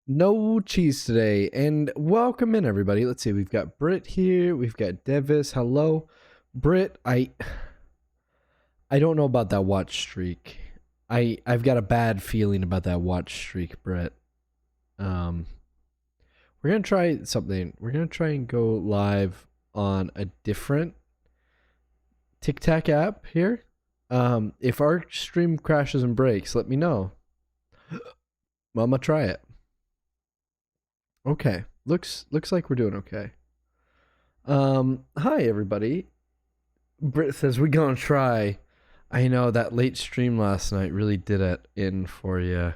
No cheese today, and welcome in everybody. Let's see, we've got Britt here, we've got Devis. Hello, Britt. I don't know about that watch streak. I've got a bad feeling about that watch streak, Britt. Um, we're gonna try something. We're gonna try and go live on a different Tic Tac app here. If our stream crashes and breaks, let me know. Well, I'm gonna try it. Okay, looks like we're doing okay. Hi everybody. Britt says we gonna try. I know that late stream last night really did it in for you.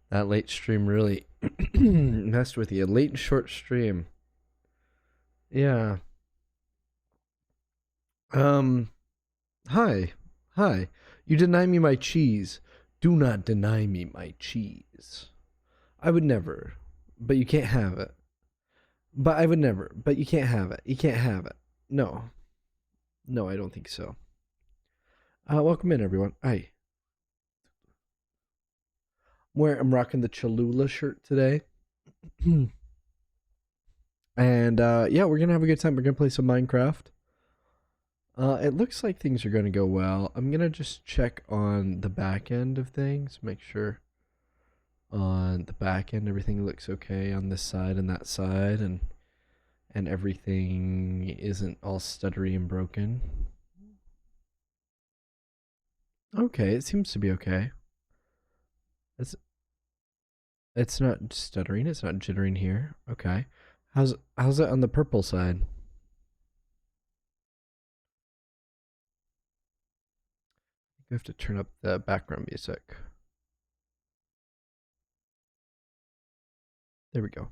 That late stream really messed with you. Late and short stream. Yeah. Um. Hi. Hi. You deny me my cheese. Do not deny me my cheese. I would never. But you can't have it. But I would never. But you can't have it. You can't have it. No. No, I don't think so. Welcome in, everyone. Hi. I'm rocking the Cholula shirt today. And yeah, we're gonna have a good time. We're gonna play some Minecraft. It looks like things are gonna go well. I'm gonna just check on the back end of things, make sure on the back end everything looks okay on this side and that side, and everything isn't all stuttery and broken. Okay, it seems to be okay. It's it's not stuttering. It's not jittering here. Okay, how's it on the purple side? You have to turn up the background music. There we go.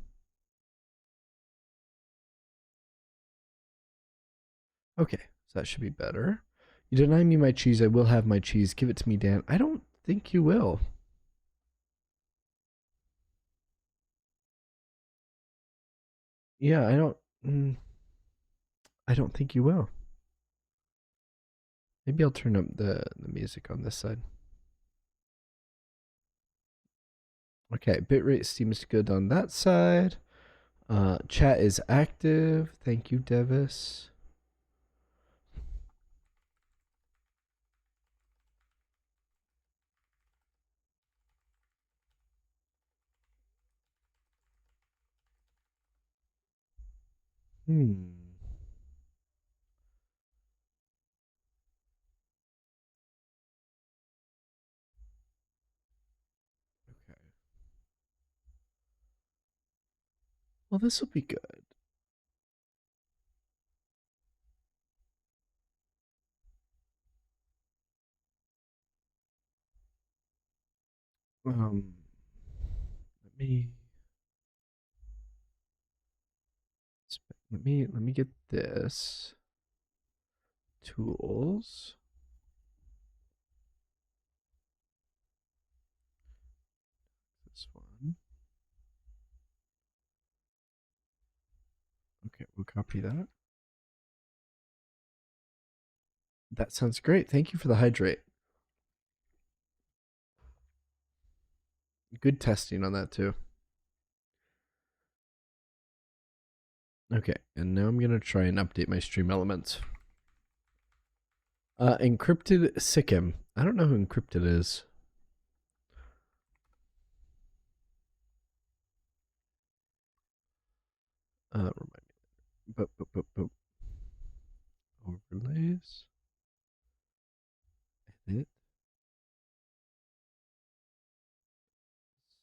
Okay, so that should be better. You deny me my cheese, I will have my cheese. Give it to me, Dan. I don't think you will. Yeah, mm, I don't think you will. Maybe I'll turn up the music on this side. Okay, bitrate seems good on that side. Chat is active. Thank you, Devis. Hmm. Okay. Well, this will be good. Um, let me let me get this tools. This one. Okay, we'll copy that. That sounds great. Thank you for the hydrate. Good testing on that too. Okay, and now I'm gonna try and update my stream elements. Encrypted Sikkim. I don't know who Encrypted is. Remind me. Overlays. Edit.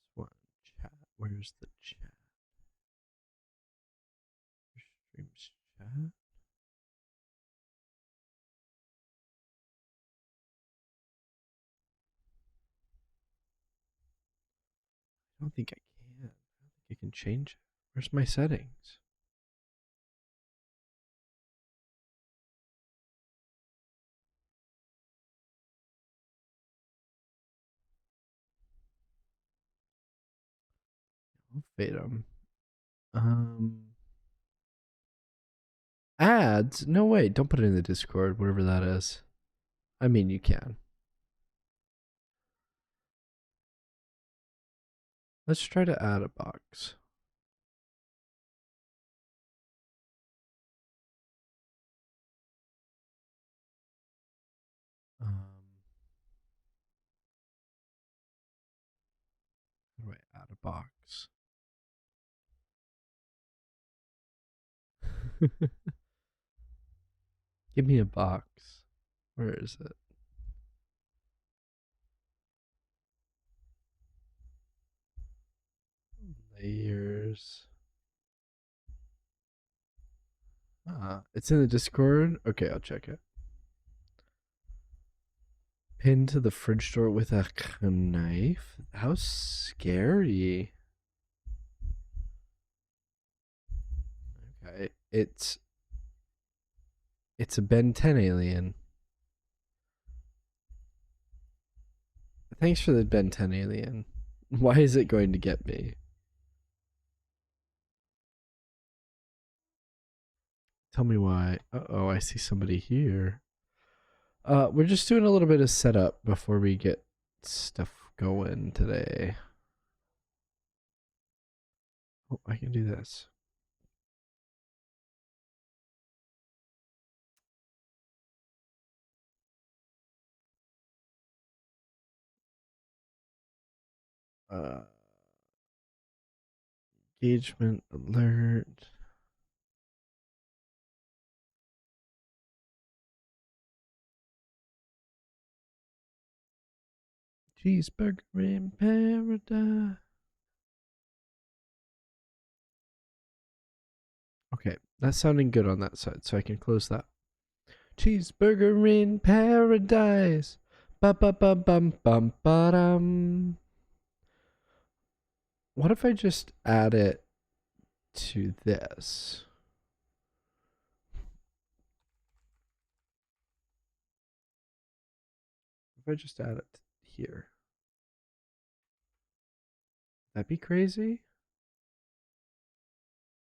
This one. Chat. Where's the chat? Streams chat. I don't think I can. I don't think I can change it. Where's my settings? I'll fade them. Ads? No way. Don't put it in the Discord, whatever that is. I mean, you can. Let's try to add a box. How do I add a box? Give me a box. Where is it? Layers. It's in the Discord. Okay, I'll check it. Pinned to the fridge door with a knife. How scary. Okay, it's a Ben 10 alien. Thanks for the Ben 10 alien. Why is it going to get me? Tell me why. Uh-oh, I see somebody here. We're just doing a little bit of setup before we get stuff going today. Oh, I can do this. Engagement alert. Cheeseburger in paradise. Okay, that's sounding good on that side, so I can close that. Cheeseburger in paradise. Ba ba ba bum bum ba dum. What if I just add it to this? If I just add it here. That'd be crazy.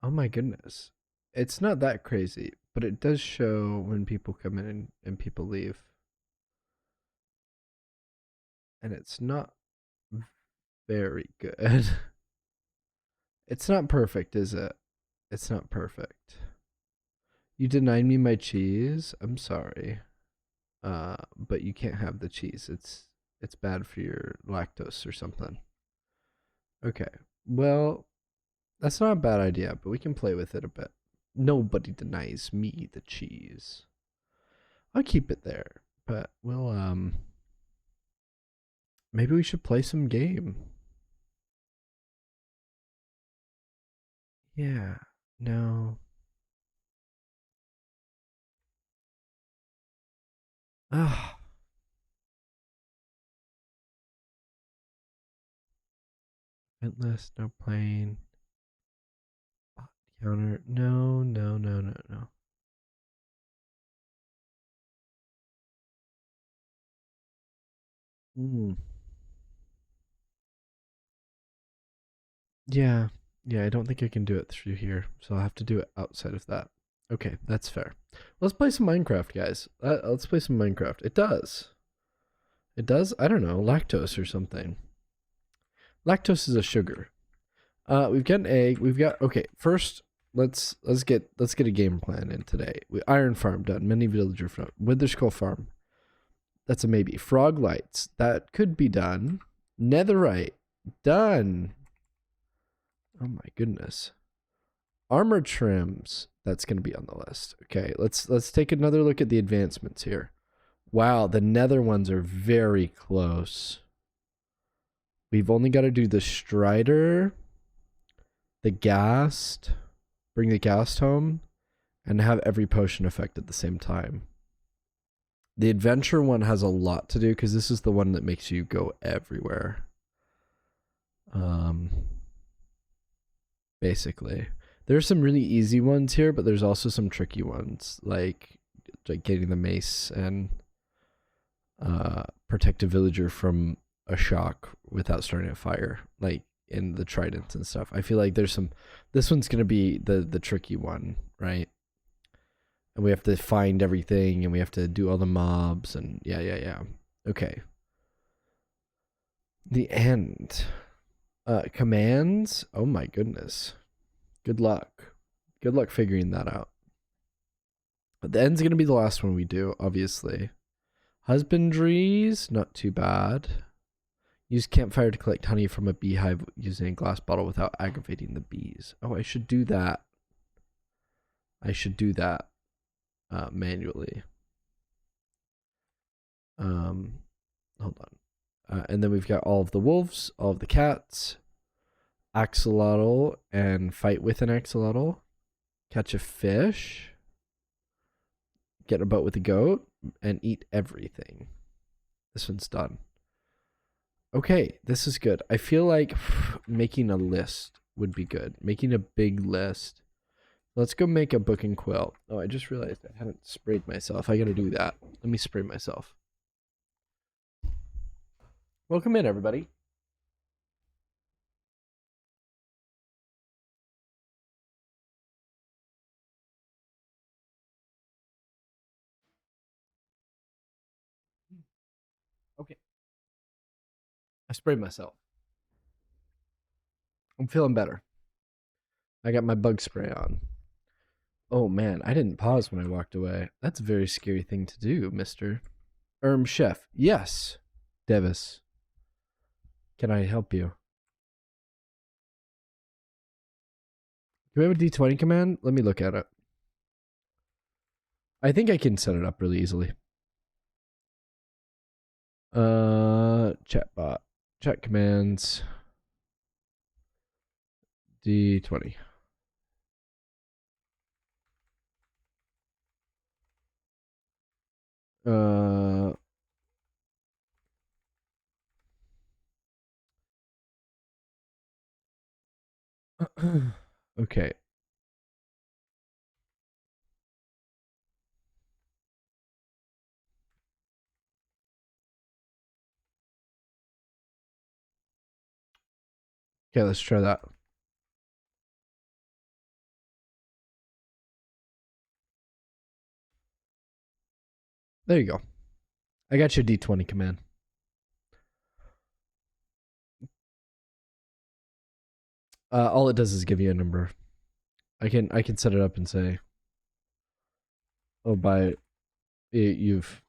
Oh my goodness. It's not that crazy, but it does show when people come in and people leave. And it's not very good. It's not perfect, is it? It's not perfect. You denied me my cheese. I'm sorry. But you can't have the cheese. It's bad for your lactose or something. Okay. Well, that's not a bad idea, but we can play with it a bit. Nobody denies me the cheese. I'll keep it there, but we'll maybe we should play some game. Yeah. No. Ah. Ventless, no plane. Counter. No, no, no, no, no. Mm. Yeah. Yeah, I don't think I can do it through here, so I'll have to do it outside of that. Okay, that's fair. Let's play some Minecraft, guys. Let's play some Minecraft. It does. It does? I don't know. Lactose or something. Lactose is a sugar. We've got an egg. We've got okay. First, let's get a game plan in today. Iron Farm done. Many Villager Farm. Witherskull Farm. That's a maybe. Frog Lights. That could be done. Netherite. Done. Oh my goodness. Armor trims. That's gonna be on the list. Okay, let's take another look at the advancements here. Wow, the nether ones are very close. We've only got to do the Strider, the Ghast, bring the Ghast home, and have every potion effect at the same time. The Adventure one has a lot to do because this is the one that makes you go everywhere. Basically. There's some really easy ones here, but there's also some tricky ones, like getting the mace and protect a villager from a shock without starting a fire, like in the tridents and stuff. I feel like there's some. This one's gonna be the tricky one, right? And we have to find everything, and we have to do all the mobs, and yeah. Okay. The end. Commands. Oh my goodness. Good luck. Good luck figuring that out. But the end's gonna be the last one we do, obviously. Husbandries, not too bad. Use campfire to collect honey from a beehive using a glass bottle without aggravating the bees. Oh, I should do that. I should do that manually. Hold on. And then we've got all of the wolves, all of the cats, axolotl, and fight with an axolotl. Catch a fish. Get in a boat with a goat, and eat everything. This one's done. Okay, this is good. I feel like making a list would be good. Making a big list. Let's go make a book and quill. Oh, I just realized I haven't sprayed myself. I gotta do that. Let me spray myself. Welcome in, everybody. Okay. I sprayed myself. I'm feeling better. I got my bug spray on. Oh man, I didn't pause when I walked away. That's a very scary thing to do, Mr. Chef. Yes, Devis. Can I help you? Do we have a D20 command? Let me look at it. I think I can set it up really easily. Chatbot. Chat commands. D20. Okay. Okay, let's try that. There you go. I got your D20 command. All it does is give you a number. I can set it up and say, oh, by you've.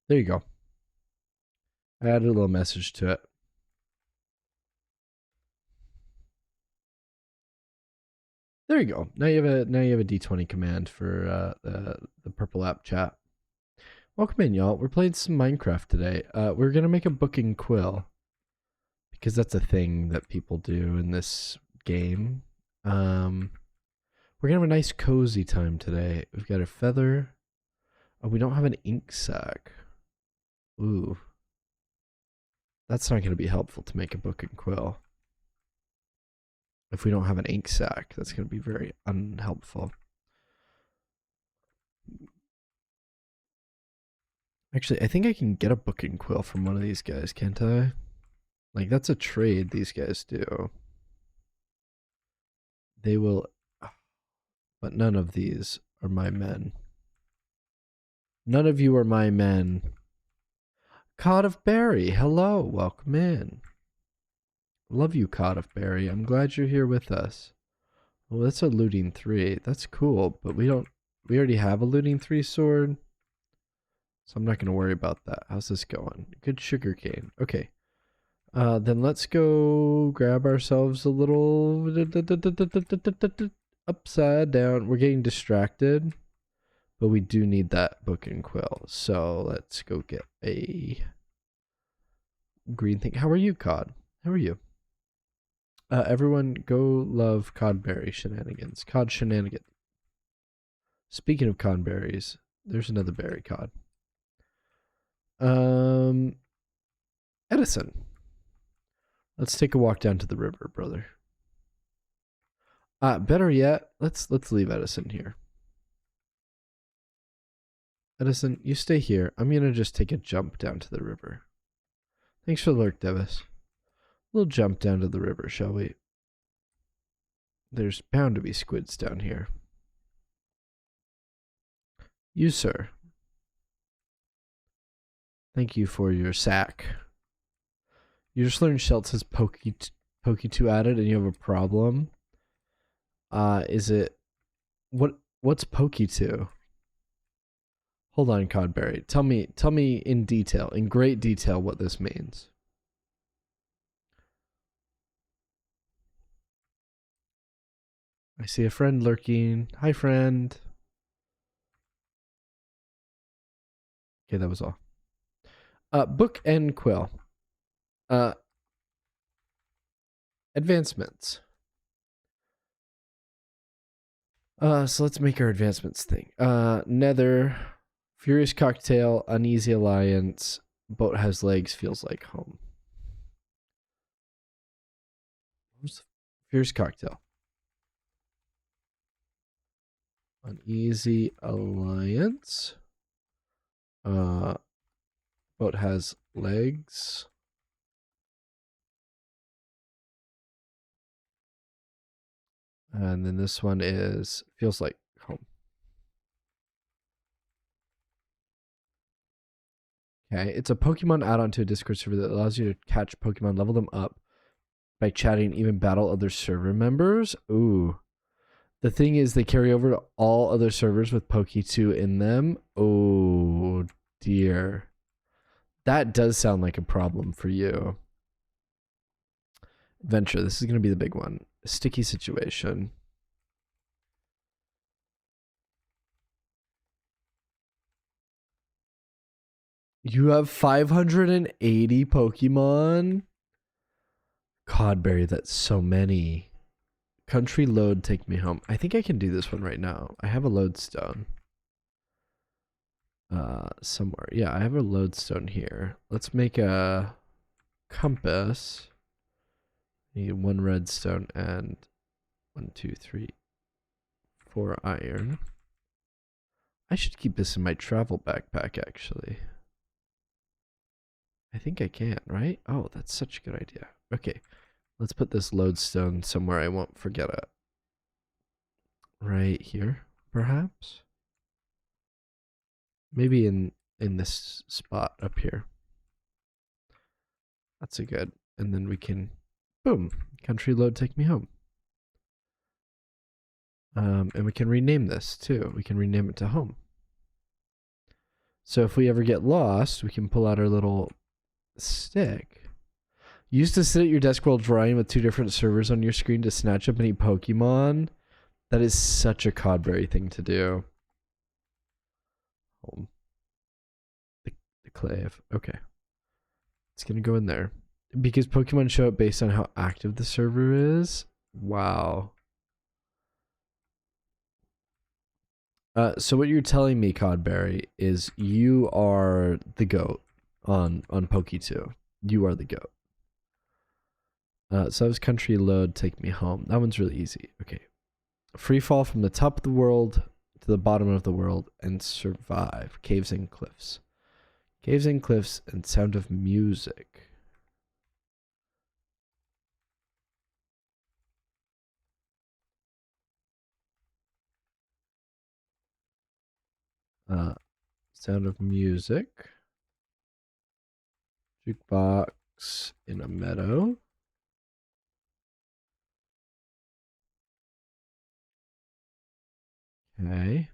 There you go. I added a little message to it. There you go. Now you have a D20 command for the purple app chat. Welcome in, y'all. We're playing some Minecraft today. We're gonna make a book and quill because that's a thing that people do in this game. We're gonna have a nice cozy time today. We've got a feather. Oh, we don't have an ink sac. Ooh, that's not gonna be helpful to make a book and quill. If we don't have an ink sac, that's gonna be very unhelpful. Actually, I think I can get a book and quill from one of these guys, can't I? Like, that's a trade these guys do. They will... But none of these are my men. None of you are my men. Cod of Berry, hello, welcome in. Love you, Cod of Berry. I'm glad you're here with us. Well, that's a looting 3. That's cool, but we already have a looting 3 sword. So I'm not going to worry about that. How's this going? Good sugarcane. Okay. Then let's go grab ourselves a little upside down. We're getting distracted, but we do need that book and quill. So let's go get a green thing. How are you, Cod? How are you? Everyone go love Codberry shenanigans. Cod shenanigans. Speaking of codberries, there's another berry cod. Edison. Let's take a walk down to the river, brother. Better yet, let's leave Edison here. Edison, you stay here. I'm gonna just take a jump down to the river. Thanks for the lurk, Devis. We'll jump down to the river, shall we? There's bound to be squids down here. You, sir. Thank you for your sack. You just learned Shelt has Poke2 added and you have a problem. Is it... What's Poke2? Hold on, Codberry. Tell me in detail, in great detail, what this means. I see a friend lurking. Hi, friend. Okay, that was all. Book and quill. Advancements. So let's make our advancements thing. Nether, Furious Cocktail, Uneasy Alliance, Boat Has Legs, Feels Like Home. Furious Cocktail. Uneasy Alliance. Boat Has Legs. And then this one is Feels Like Home. Okay, it's a Pokemon add-on to a Discord server that allows you to catch Pokemon, level them up by chatting, even battle other server members. Ooh. The thing is, they carry over to all other servers with Poke2 in them. Oh, dear. That does sound like a problem for you. Adventure, this is going to be the big one. A sticky situation. You have 580 Pokemon? Codberry, that's so many. Country load, take me home. I think I can do this one right now. I have a lodestone. Somewhere. Yeah, I have a lodestone here. Let's make a compass. Need 1 redstone and 1, 2, 3, 4 iron. I should keep this in my travel backpack, actually. I think I can, right? Oh, that's such a good idea. Okay, let's put this lodestone somewhere I won't forget it. Right here, perhaps? Maybe in this spot up here. That's a good. And then we can, boom, country load, take me home. And we can rename this too. We can rename it to home. So if we ever get lost, we can pull out our little stick. You used to sit at your desk while drawing with 2 different servers on your screen to snatch up any Pokemon. That is such a Codberry thing to do. Home. The clave. Okay. It's going to go in there. Because Pokemon show up based on how active the server is. Wow. So what you're telling me, Codberry, is you are the GOAT on Poke2. You are the GOAT. So that was country load, take me home. That one's really easy. Okay. Free fall from the top of the world to the bottom of the world and survive. Caves and cliffs. Caves and cliffs and Sound of Music. Sound of Music. Jukebox in a meadow. Okay.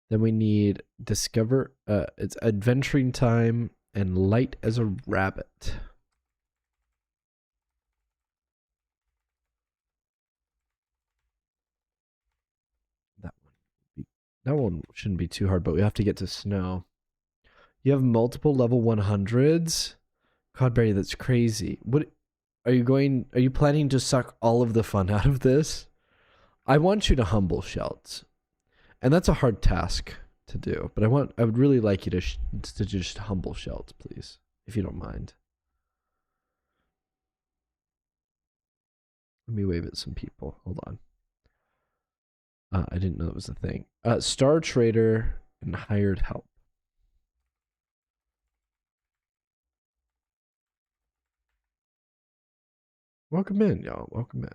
Then we need discover, it's adventuring time and light as a rabbit. That one shouldn't be too hard, but we have to get to snow. You have multiple level 100s? Codberry, that's crazy. What are you planning to suck all of the fun out of this? I want you to humble Shelt. And that's a hard task to do, but I would really like you to just humble Shelt, please, if you don't mind. Let me wave at some people. Hold on. I didn't know that was a thing. Star Trader and hired help. Welcome in, y'all. Welcome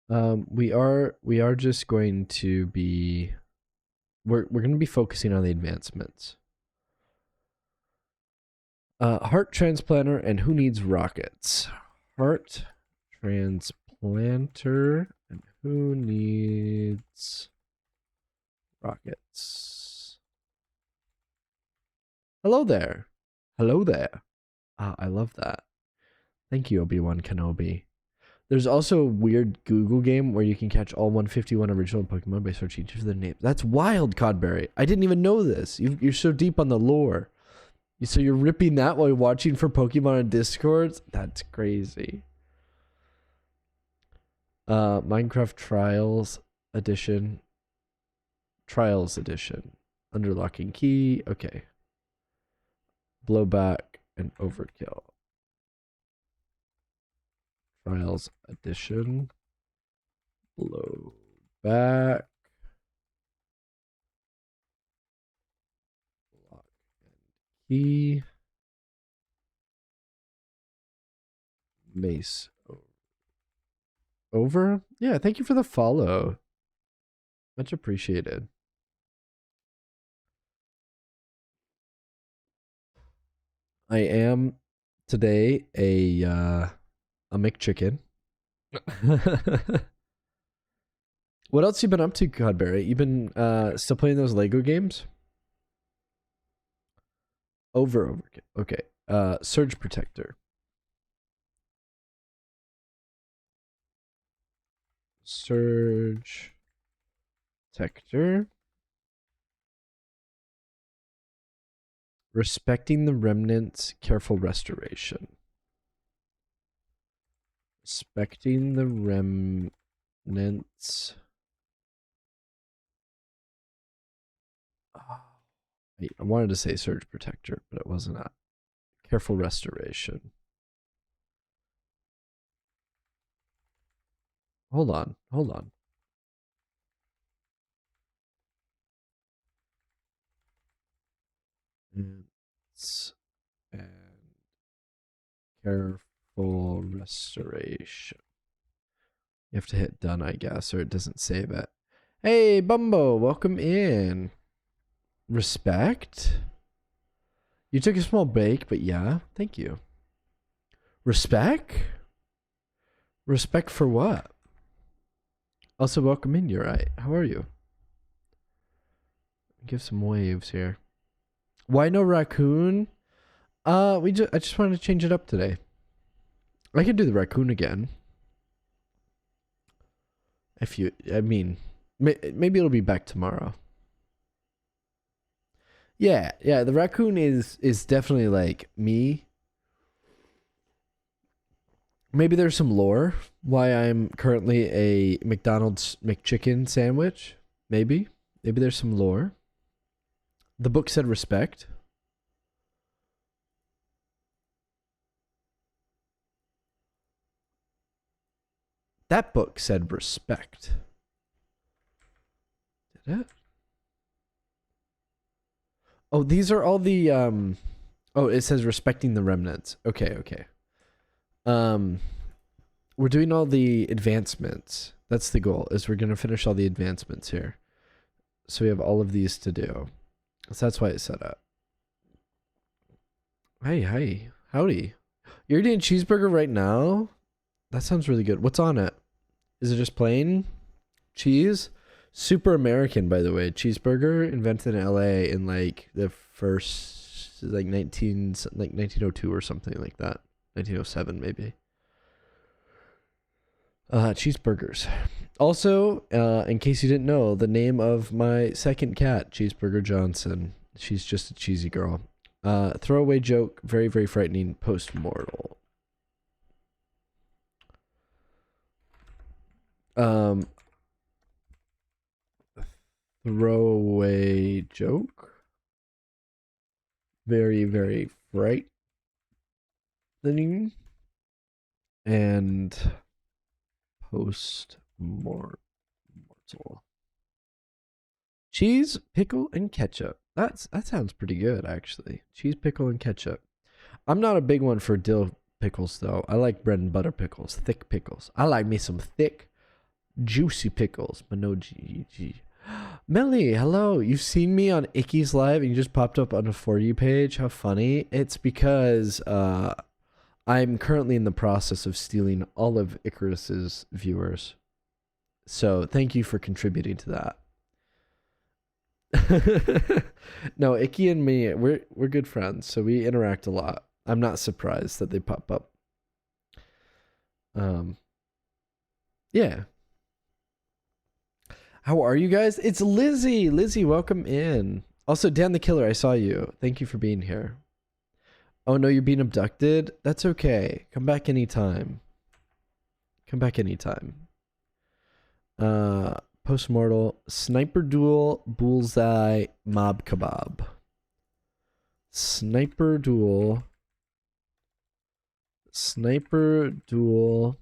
in. We are just going to be we're going to be focusing on the advancements. Heart transplanter and who needs rockets? Heart transplanter and who needs rockets? Hello there. Hello there. I love that. Thank you, Obi-Wan Kenobi. There's also a weird Google game where you can catch all 151 original Pokemon by searching for their names. That's wild, Codberry. I didn't even know this. You're so deep on the lore. So you're ripping that while you're watching for Pokemon on Discord? That's crazy. Minecraft Trials Edition. Trials Edition. Under lock and key. Okay. Blowback and Overkill. Trials Edition. Blowback. Lock and key. Mace over. Yeah, thank you for the follow. Much appreciated. I am today a McChicken. What else you been up to, Codberry? You been still playing those Lego games? Over. Okay. Surge Protector. Surge Protector. Respecting the remnants, careful restoration. Respecting the remnants. I wanted to say Surge Protector, but it wasn't that. Careful restoration. Hold on. And careful restoration. You have to hit done, I guess, or it doesn't save it. Hey, Bumbo, welcome in. Respect? You took a small break, but yeah, thank you. Respect? Respect for what? Also, welcome in, you're right. How are you? Give some waves here. Why no raccoon? I just wanted to change it up today. I can do the raccoon again. Maybe it'll be back tomorrow. Yeah, the raccoon is definitely like me. Maybe there's some lore why I'm currently a McDonald's McChicken sandwich. Maybe there's some lore. The book said respect. That book said respect. Did it? Oh, these are all the oh, it says respecting the remnants. Okay. We're doing all the advancements. That's the goal, is we're going to finish all the advancements here. So we have all of these to do. So that's why it's set up. Hey. Howdy. You're eating a cheeseburger right now? That sounds really good. What's on it? Is it just plain cheese? Super American, by the way. Cheeseburger invented in LA in like the first 1902 or something like that. 1907 maybe. Cheeseburgers. Also, in case you didn't know, the name of my second cat, Cheeseburger Johnson. She's just a cheesy girl. Throwaway joke, very, very frightening, post-mortal. Throwaway joke. Very, very frightening. And post-mortal. Cheese, pickle, and ketchup. That sounds pretty good, actually. Cheese, pickle, and ketchup. I'm not a big one for dill pickles, though. I like bread and butter pickles, thick pickles. I like me some thick, juicy pickles, but no G. Melly, hello. You've seen me on Icky's live and you just popped up on a For You page. How funny. It's because I'm currently in the process of stealing all of Icarus's viewers. So thank you for contributing to that. No, Icky and me, we're good friends, so we interact a lot. I'm not surprised that they pop up. Yeah. How are you guys? It's Lizzie. Lizzie, welcome in. Also, Dan the Killer, I saw you. Thank you for being here. Oh no, you're being abducted? That's okay. Come back anytime. Come back anytime. Postmortal, Sniper Duel, Bullseye, Mob Kebab. Sniper Duel. Sniper Duel.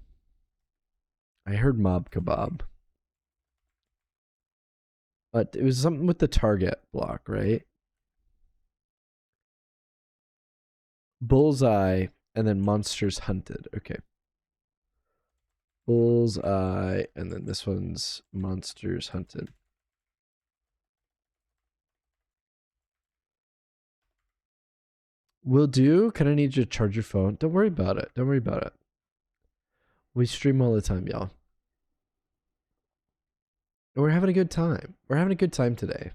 I heard Mob Kebab. But it was something with the target block, right? Bullseye and then Monsters Hunted. Okay. Bullseye and then this one's Monsters Hunted. Will do. Can I need you to charge your phone? Don't worry about it. Don't worry about it. We stream all the time, y'all. We're having a good time. We're having a good time today.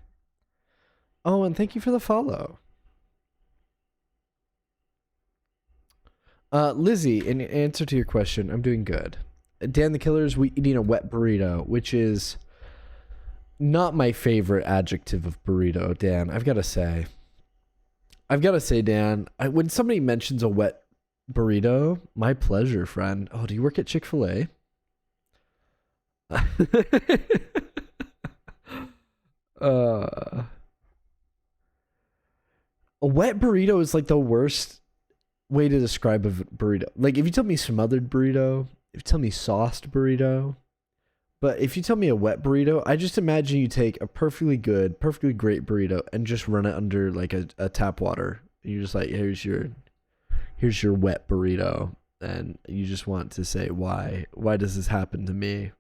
Oh, and thank you for the follow. Lizzie, in answer to your question, I'm doing good. Dan the Killer's eating a wet burrito, which is not my favorite adjective of burrito, Dan. I've got to say. Dan, when somebody mentions a wet burrito, my pleasure, friend. Oh, do you work at Chick-fil-A? A wet burrito is like the worst way to describe a burrito. Like if you tell me smothered burrito, if you tell me sauced burrito, but if you tell me a wet burrito, I just imagine you take a perfectly good, perfectly great burrito and just run it under like a tap water. And you're just like, here's your wet burrito, and you just want to say why does this happen to me?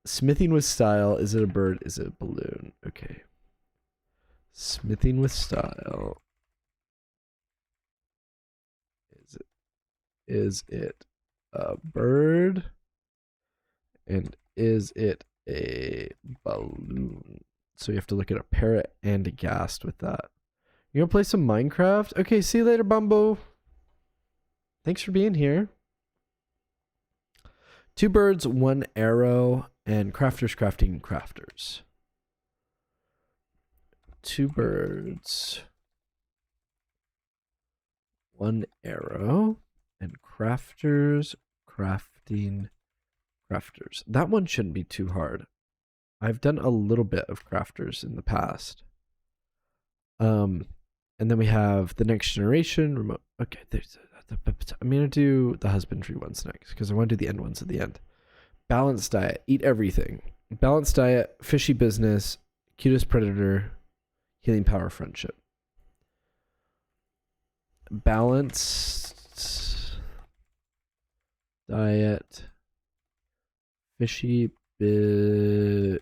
Smithing with style. Is it a bird? Is it a balloon? Okay. Smithing with style. Is it a bird? And is it a balloon? So you have to look at a parrot and a ghast with that. You gonna play some Minecraft? Okay, see you later, Bumbo. Thanks for being here. 2 birds, 1 arrow, and crafters crafting crafters. 2 birds, 1 arrow, and crafters crafting crafters. That one shouldn't be too hard. I've done a little bit of crafters in the past. And then we have the next generation remote. Okay, I'm gonna do the husbandry ones next because I want to do the end ones at the end. Balanced diet, eat everything. Balanced diet, fishy business, cutest predator, healing power, friendship. Balanced diet, fishy business.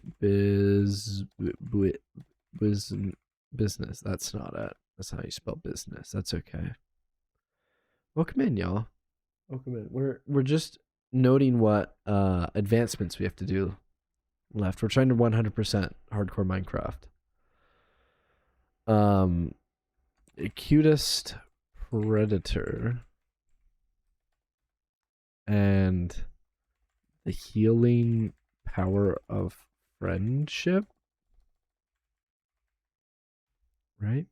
That's not it. That's how you spell business. That's okay. Welcome in, y'all. Welcome in. We're just noting what advancements we have to do left. We're trying to 100% hardcore Minecraft. Cutest predator and the healing power of friendship. Right?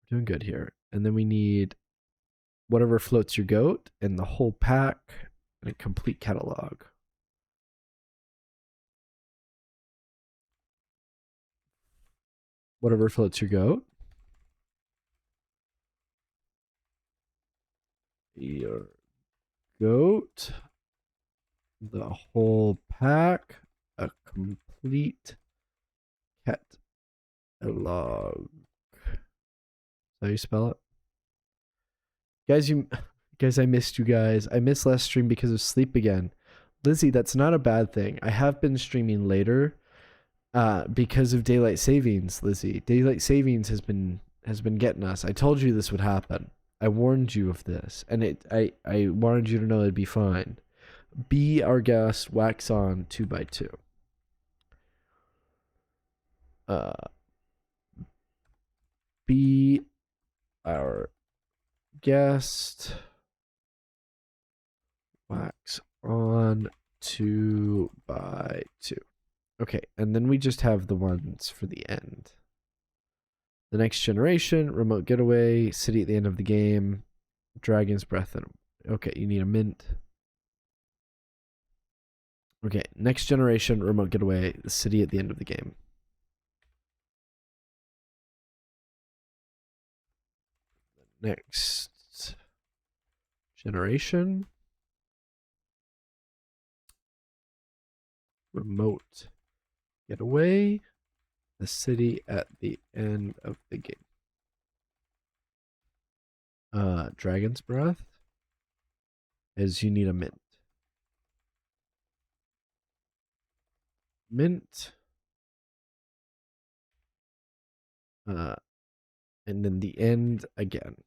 We're doing good here. And then we need whatever floats your goat and the whole pack and a complete catalog. Whatever floats your goat. Your goat. The whole pack. A complete Catalog. How you spell it? Guys, I missed you guys. I missed last stream because of sleep again. Lizzie, that's not a bad thing. I have been streaming later because of daylight savings, Lizzie. Daylight savings has been getting us. I told you this would happen. I warned you of this, and I wanted you to know it'd be fine. Be our guest, wax on 2x2. Be our guest, wax on 2x2. Okay, and then we just have the ones for the end. The Next Generation, Remote Getaway, City at the End of the Game, Dragon's Breath, and okay, you need a mint. Okay, Next Generation, Remote Getaway, the City at the End of the Game. Next Generation, Remote Getaway, the City at the End of the Game. Dragon's Breath is you need a mint. Mint. And then the end again.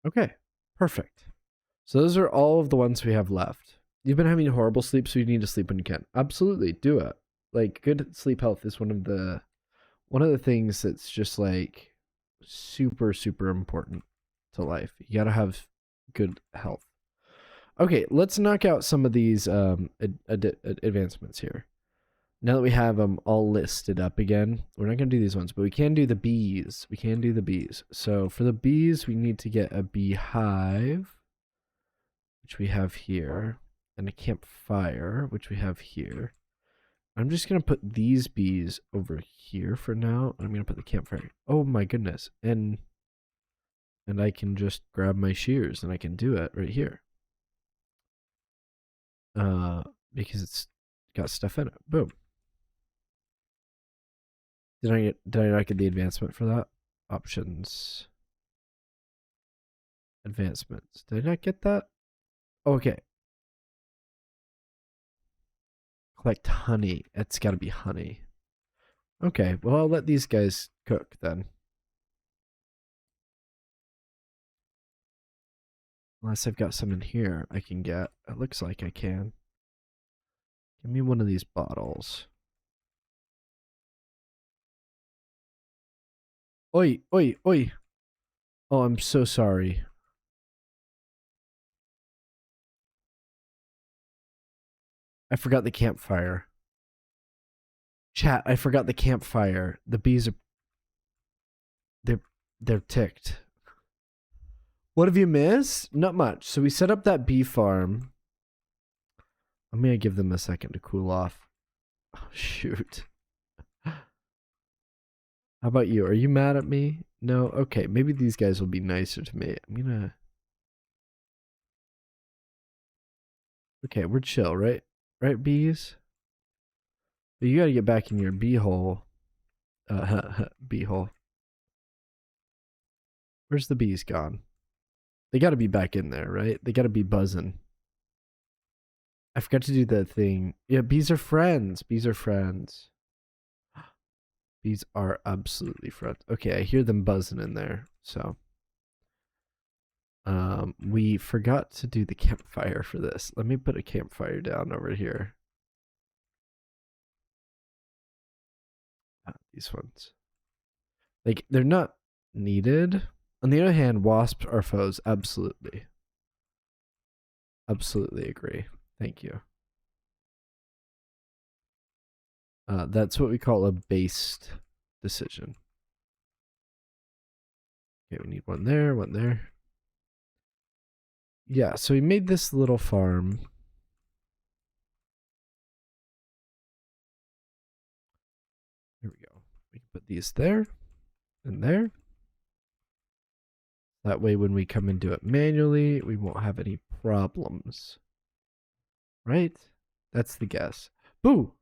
Okay, perfect. So those are all of the ones we have left. You've been having horrible sleep, so you need to sleep when you can. Absolutely, do it. Like, good sleep health is one of the things that's just like super, super important to life. You gotta have good health. Okay, let's knock out some of these advancements here. Now that we have them all listed up again, we're not going to do these ones, but we can do the bees. We can do the bees. So for the bees, we need to get a beehive, which we have here, and a campfire, which we have here. I'm just going to put these bees over here for now. I'm going to put the campfire. Oh my goodness. And I can just grab my shears and I can do it right here. Because it's got stuff in it. Boom. Did I not get the advancement for that? Options. Advancements. Did I not get that? Okay. Collect honey. It's got to be honey. Okay, well, I'll let these guys cook then. Unless I've got some in here I can get. It looks like I can. Give me one of these bottles. Oi, oi, oi. Oh, I'm so sorry. I forgot the campfire. Chat, I forgot the campfire. The bees are... They're ticked. What have you missed? Not much. So we set up that bee farm. I'm going to give them a second to cool off. Oh, shoot. How about you? Are you mad at me? No? Okay, maybe these guys will be nicer to me. I'm gonna... Okay, we're chill, right? Right, bees? But you gotta get back in your bee hole. Bee hole. Where's the bees gone? They gotta be back in there, right? They gotta be buzzing. I forgot to do that thing. Yeah, bees are friends. Bees are friends. These are absolutely friends. Okay, I hear them buzzing in there. So, we forgot to do the campfire for this. Let me put a campfire down over here. These ones. Like, they're not needed. On the other hand, wasps are foes. Absolutely. Absolutely agree. Thank you. That's what we call a based decision. Okay, we need one there, one there. Yeah, so we made this little farm. Here we go. We can put these there and there. That way when we come and do it manually, we won't have any problems. right? That's the guess. Boo!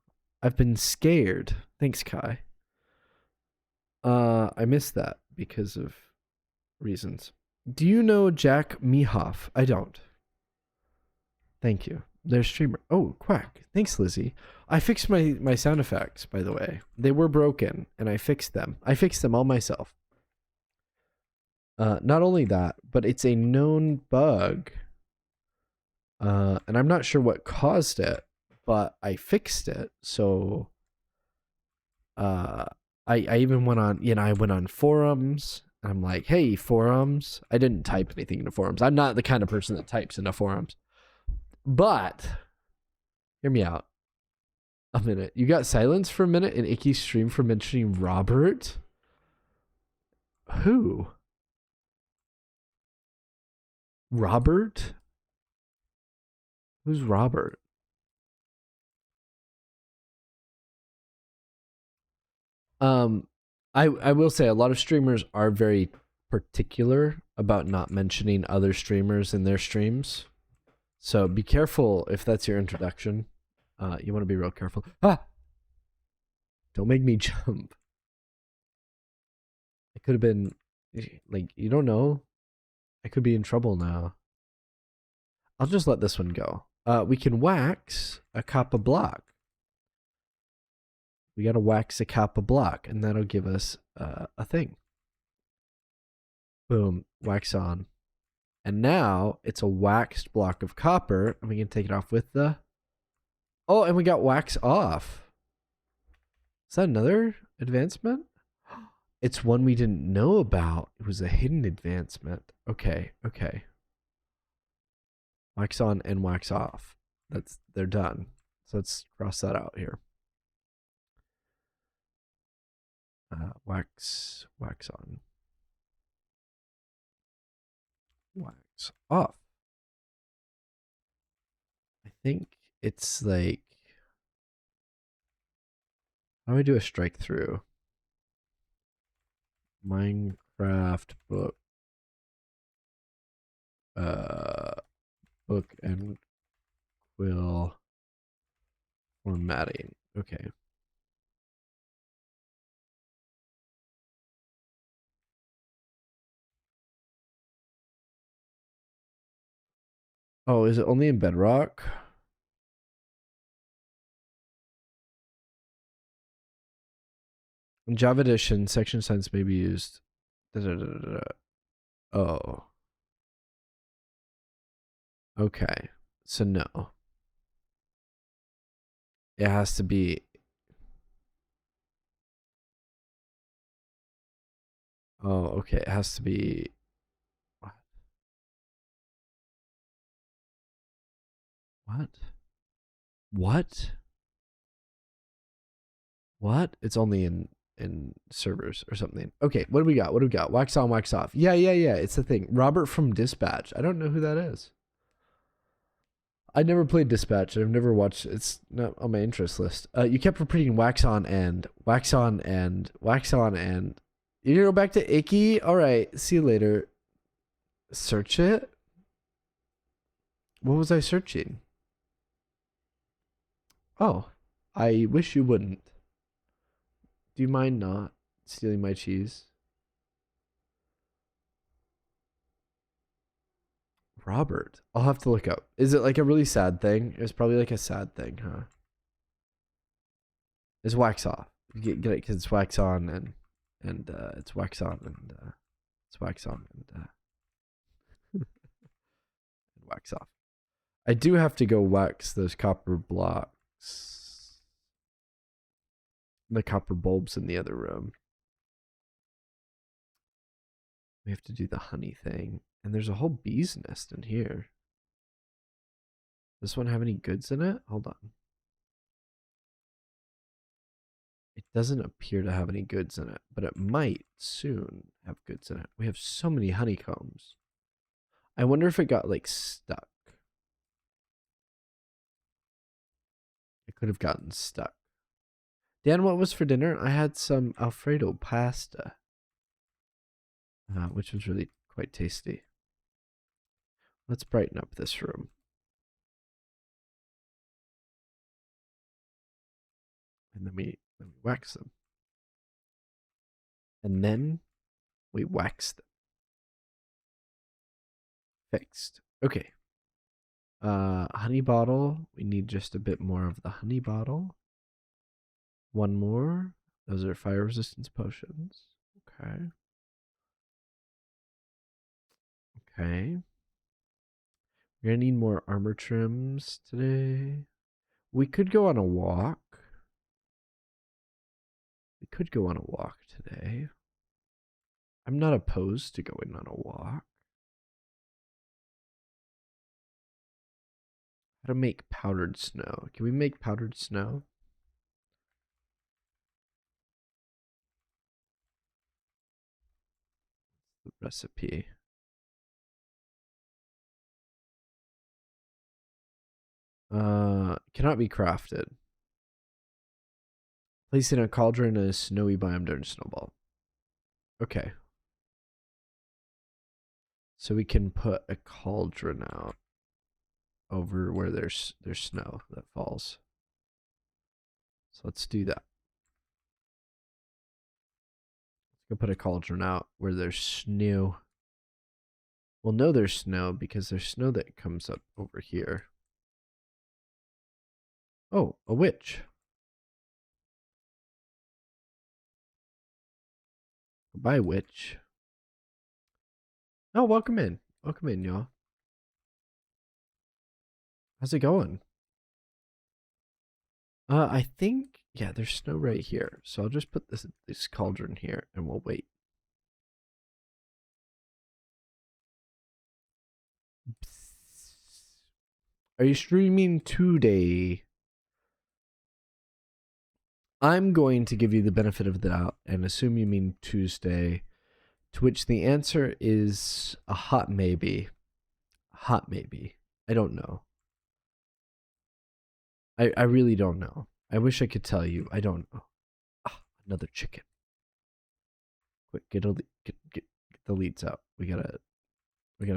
I've been scared. Thanks, Kai. I missed that because of reasons. Do you know Jack Mehoff? I don't. Thank you. Their streamer. Oh, Quack. Thanks, Lizzie. I fixed my sound effects, by the way. They were broken, and I fixed them. I fixed them all myself. Not only that, but it's a known bug. And I'm not sure what caused it, but I fixed it. So, I even went on, I went on forums. I'm like, hey, forums. I didn't type anything into forums. I'm not the kind of person that types into forums. But, hear me out. A minute. You got silence for a minute in Icky's stream for mentioning Robert? Who? Robert? Who's Robert? I will say a lot of streamers are very particular about not mentioning other streamers in their streams. So be careful if that's your introduction. You want to be real careful. Ah! Don't make me jump. It could have been, like, you don't know. I could be in trouble now. I'll just let this one go. We can wax a Kappa block. We got to wax a Kappa block, and that'll give us a thing. Boom, wax on. And now it's a waxed block of copper, and we can take it off with the... Oh, and we got wax off. Is that another advancement? It's one we didn't know about. It was a hidden advancement. Okay, okay. Wax on and wax off. They're done. So let's cross that out here. Wax on. Wax off. I think it's like, how do I do a strike through? Minecraft book. Book and quill formatting. Okay. Oh, is it only in Bedrock? In Java Edition, section signs may be used. Oh. Okay. So no. It has to be. Oh, okay. It has to be. What? What? What? It's only in servers or something. Okay, what do we got? What do we got? Wax on, wax off. Yeah. It's the thing. Robert from Dispatch. I don't know who that is. I never played Dispatch. I've never watched. It's not on my interest list. You kept repeating wax on and wax on and wax on and. You go back to Icky. All right. See you later. Search it. What was I searching? Oh, I wish you wouldn't. Do you mind not stealing my cheese? Robert. I'll have to look up. Is it like a really sad thing? It's probably like a sad thing, huh? It's wax off. Get it because it's wax on and it's wax on and it's wax on and wax off. I do have to go wax those copper blocks. The copper bulbs in the other room. We have to do the honey thing. And there's a whole bee's nest in here. Does this one have any goods in it? Hold on. It doesn't appear to have any goods in it, but it might soon have goods in it. We have so many honeycombs. I wonder if it got like stuck. It could have gotten stuck. Dan, what was for dinner? I had some Alfredo pasta, which was really quite tasty. Let's brighten up this room. And then we wax them. And then we wax them. Fixed. Okay. Honey bottle. We need just a bit more of the honey bottle. One more. Those are fire resistance potions. Okay. Okay. We're gonna need more armor trims today. We could go on a walk. We could go on a walk today. I'm not opposed to going on a walk. How to make powdered snow. Can we make powdered snow? The recipe. Cannot be crafted. Place in a cauldron in a snowy biome during snowball. Okay. So we can put a cauldron out over where there's snow that falls. So let's do that. Let's go put a cauldron out where there's snow. We'll know there's snow because there's snow that comes up over here. Oh, a witch. Goodbye, witch. Oh, welcome in. Welcome in, y'all. How's it going? I think, yeah, there's snow right here. So I'll just put this cauldron here and we'll wait. Are you streaming today? I'm going to give you the benefit of the doubt and assume you mean Tuesday, to which the answer is a hot maybe. Hot maybe. I don't know. I really don't know. I wish I could tell you. I don't know. Ah, another chicken. Quick, get the leads out. We gotta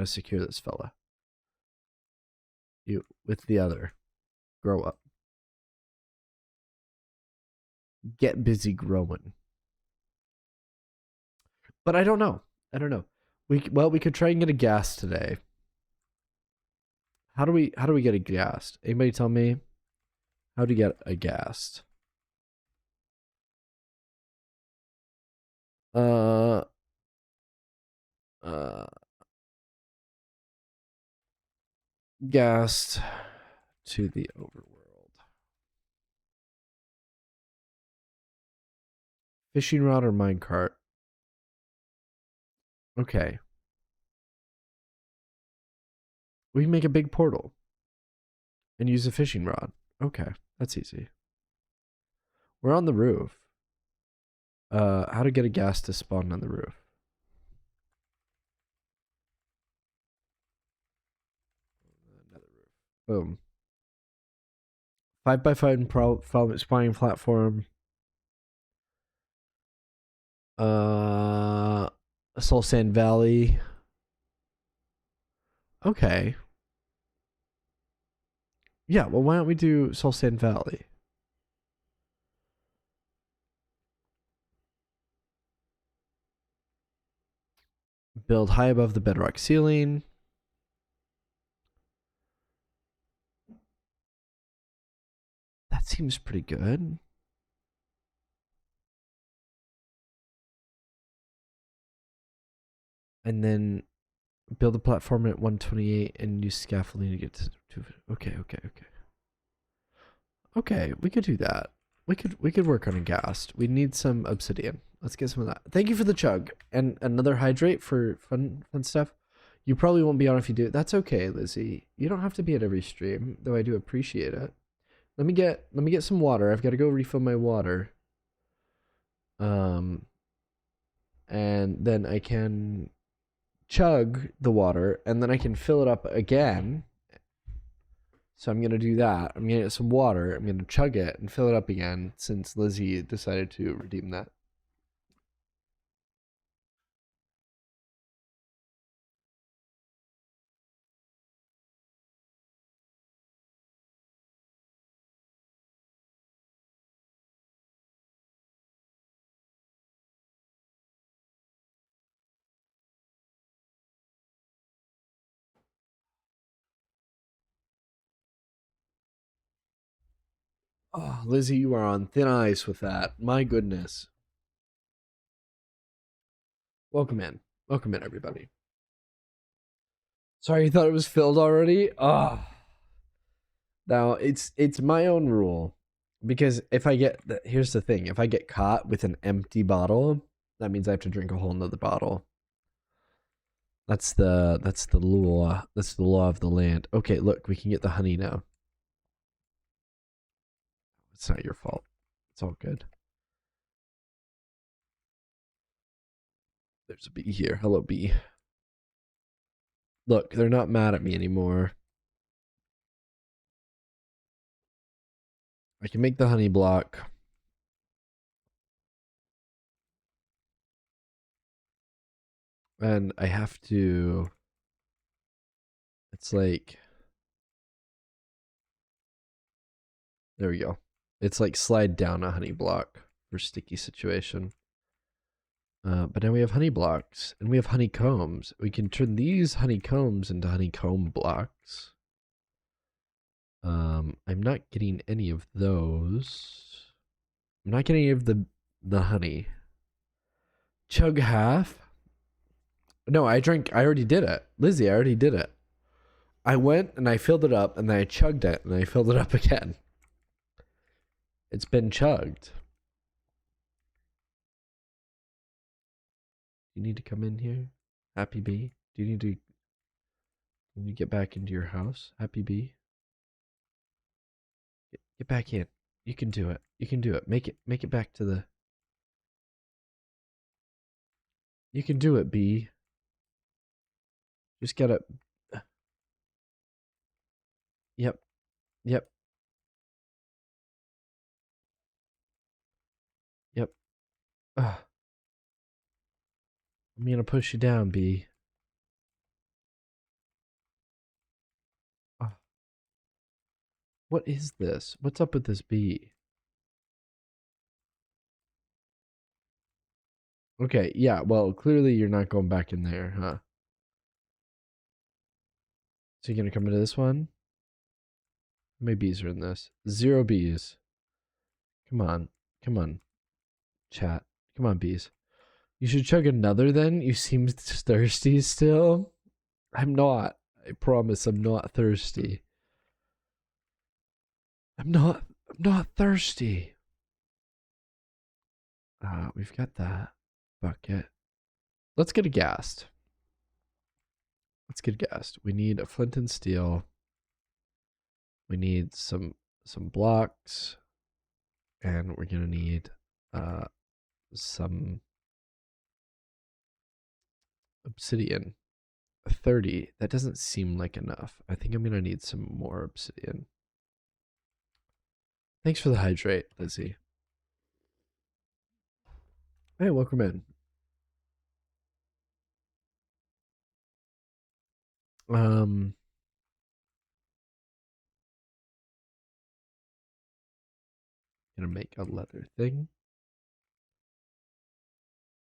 secure this fella. You with the other. Grow up. Get busy growing. But I don't know. I don't know. We could try and get a gas today. How do we get a gas? Anybody tell me how to get a gas? Gassed to the overworld. Fishing rod or minecart? Okay. We can make a big portal and use a fishing rod. Okay, that's easy. We're on the roof. How to get a gas to spawn on the roof? Another roof. Boom. 5x5 spawning platform. Soul Sand Valley. Okay. Yeah, well, why don't we do Soul Sand Valley? Build high above the bedrock ceiling. That seems pretty good. And then build a platform at 128 and use scaffolding to get to okay. Okay, we could do that. We could work on a ghast. We need some obsidian. Let's get some of that. Thank you for the chug and another hydrate for fun stuff. You probably won't be on if you do it. That's okay, Lizzie. You don't have to be at every stream, though I do appreciate it. Let me get some water. I've got to go refill my water. And then I can chug the water and then I can fill it up again. So I'm going to do that. I'm going to get some water. I'm going to chug it and fill it up again since Lizzie decided to redeem that. Oh, Lizzie, you are on thin ice with that. My goodness. Welcome in. Welcome in, everybody. Sorry, you thought it was filled already? Oh. Now, it's my own rule. Because if I get... Here's the thing. If I get caught with an empty bottle, that means I have to drink a whole nother bottle. That's the law. That's the law of the land. Okay, look, we can get the honey now. It's not your fault. It's all good. There's a bee here. Hello, bee. Look, they're not mad at me anymore. I can make the honey block. And I have to... It's like... There we go. It's like slide down a honey block for sticky situation. But now we have honey blocks. And we have honeycombs. We can turn these honeycombs into honeycomb blocks. I'm not getting any of those. I'm not getting any of the honey. Chug half. No, I already did it. Lizzie, I already did it. I went and I filled it up and then I chugged it and I filled it up again. It's been chugged. You need to come in here, Happy Bee? Do you need to get back into your house, Happy Bee? Get back in. You can do it. You can do it. Make it back to the... You can do it, Bee. Just gotta... Yep. Yep. Yep. I'm gonna push you down, Bee. What is this? What's up with this bee? Okay, yeah, well, clearly you're not going back in there, huh? So you're gonna come into this one? How many bees are in this? 0 bees. Come on. Come on. Chat. Come on, bees. You should chug another then? You seem thirsty still? I'm not. I promise I'm not thirsty. I'm not thirsty. We've got that bucket. Let's get a gassed. Let's get gassed. We need a flint and steel. We need some blocks. And we're gonna need some obsidian. 30. That doesn't seem like enough. I think I'm gonna need some more obsidian. Thanks for the hydrate, Lizzie. Hey, welcome in. Gonna make a leather thing.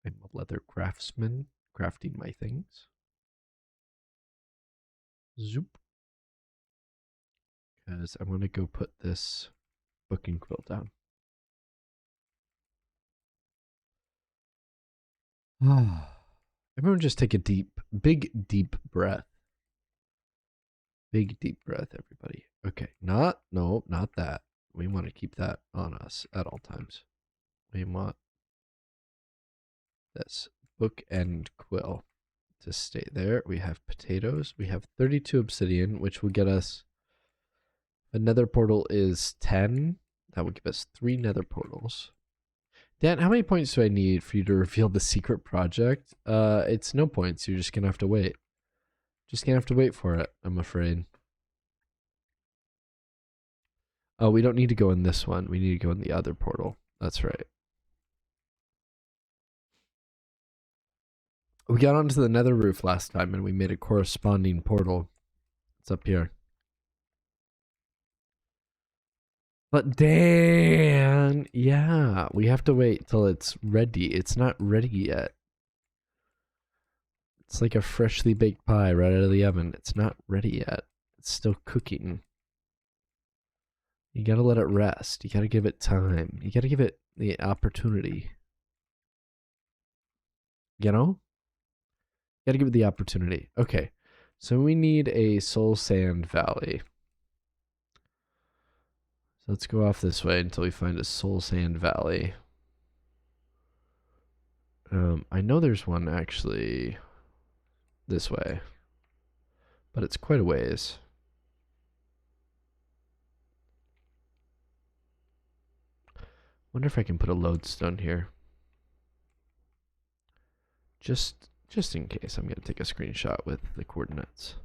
I'm a leather craftsman, crafting my things. Zoop. Because I want to go put this book and quill down. Everyone just take a big deep breath. Big deep breath, everybody. Okay, not that. We want to keep that on us at all times. We want this book and quill to stay there. We have potatoes. We have 32 obsidian, which will get us... A nether portal is 10. That would give us 3 nether portals. Dan, how many points do I need for you to reveal the secret project? It's no points. You're just gonna have to wait. Just gonna have to wait for it, I'm afraid. Oh, we don't need to go in this one. We need to go in the other portal. That's right. We got onto the nether roof last time and we made a corresponding portal. It's up here. But Dan, yeah, we have to wait till it's ready. It's not ready yet. It's like a freshly baked pie right out of the oven. It's not ready yet. It's still cooking. You gotta let it rest. You gotta give it time. You gotta give it the opportunity. You know? You gotta give it the opportunity. Okay. So we need a Soul Sand Valley. So let's go off this way until we find a Soul Sand Valley. I know there's one actually this way, but it's quite a ways. Wonder if I can put a lodestone here. Just in case. I'm gonna take a screenshot with the coordinates.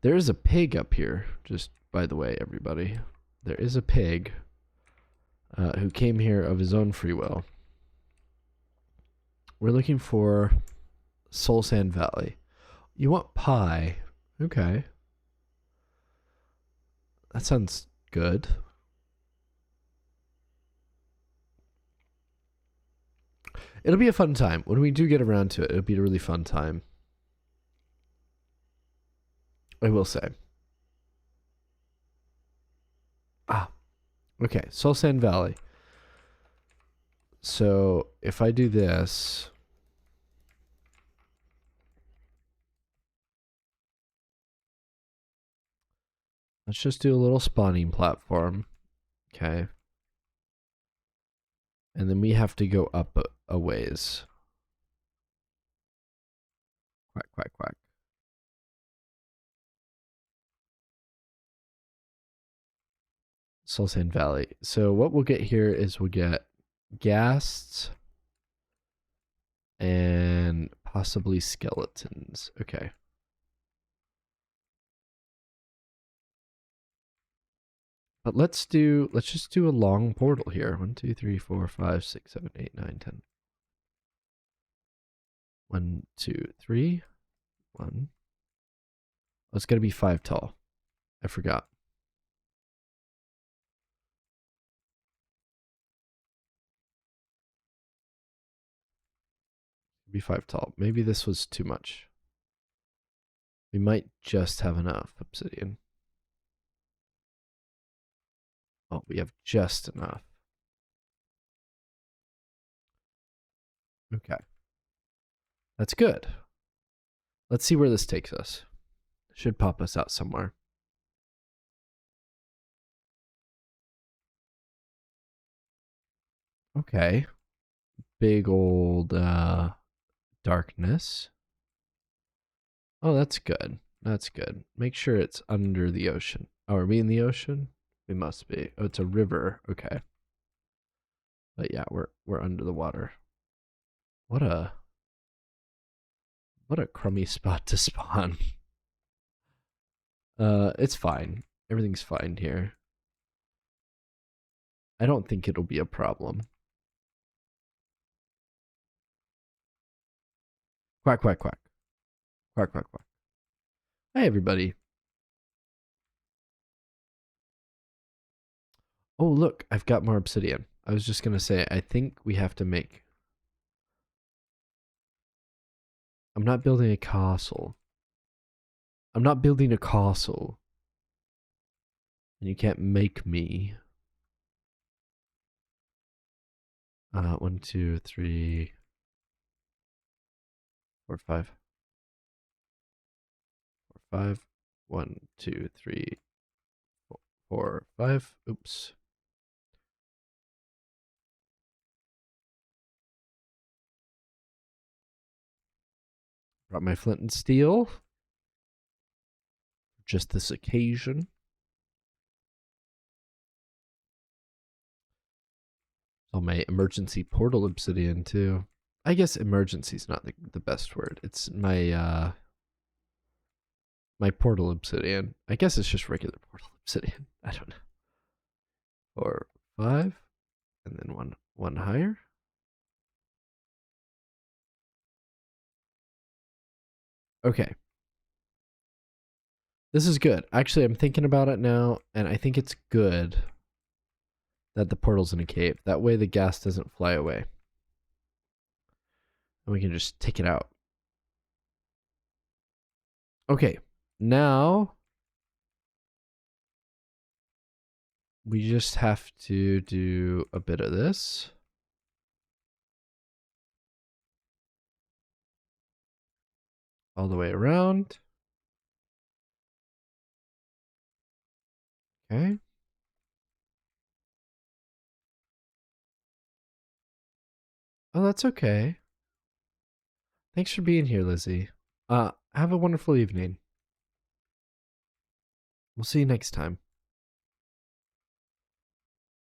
There is a pig up here. Just by the way, everybody, there is a pig who came here of his own free will. We're looking for Soul Sand Valley. You want pie? Okay. That sounds good. It'll be a fun time. When we do get around to it, it'll be a really fun time. I will say. Okay. Soul Sand Valley. So if I do this, let's just do a little spawning platform. Okay. And then we have to go up a ways. Quack, quack, quack. Soul Sand Valley. So what we'll get here is we'll get ghasts and possibly skeletons. Okay. But let's just do a long portal here. 1, 2, 3, 4, 5, 6, 7, 8, 9, 10. 1, 2, 3. 1. Oh, it's gotta be 5 tall. I forgot. Be 5 tall. Maybe this was too much. We might just have enough obsidian. Oh, we have just enough. Okay. That's good. Let's see where this takes us. Should pop us out somewhere. Okay. Big old darkness. Oh, that's good. That's good. Make sure it's under the ocean. Oh, are we in the ocean? We must be. Oh, it's a river. Okay. But yeah, we're under the water. What a crummy spot to spawn. It's fine. Everything's fine here. I don't think it'll be a problem. Quack, quack, quack. Quack, quack, quack. Hi, everybody. Oh, look, I've got more obsidian. I was just going to say, I think we have to make... I'm not building a castle. I'm not building a castle. And you can't make me. 1, 2, 3, 4, 5. 4, 5. 1, 2, 3, 4, 5. Oops. Brought my flint and steel. Just this occasion. Oh, my emergency portal obsidian too. I guess emergency is not the best word. It's my my portal obsidian. I guess it's just regular portal obsidian. I don't know. 4, 5, and then one higher. Okay. This is good. Actually, I'm thinking about it now, and I think it's good that the portal's in a cave. That way the gas doesn't fly away. And we can just take it out. Okay. Now we just have to do a bit of this. All the way around. Okay. Oh, that's okay. Thanks for being here, Lizzie. Have a wonderful evening. We'll see you next time.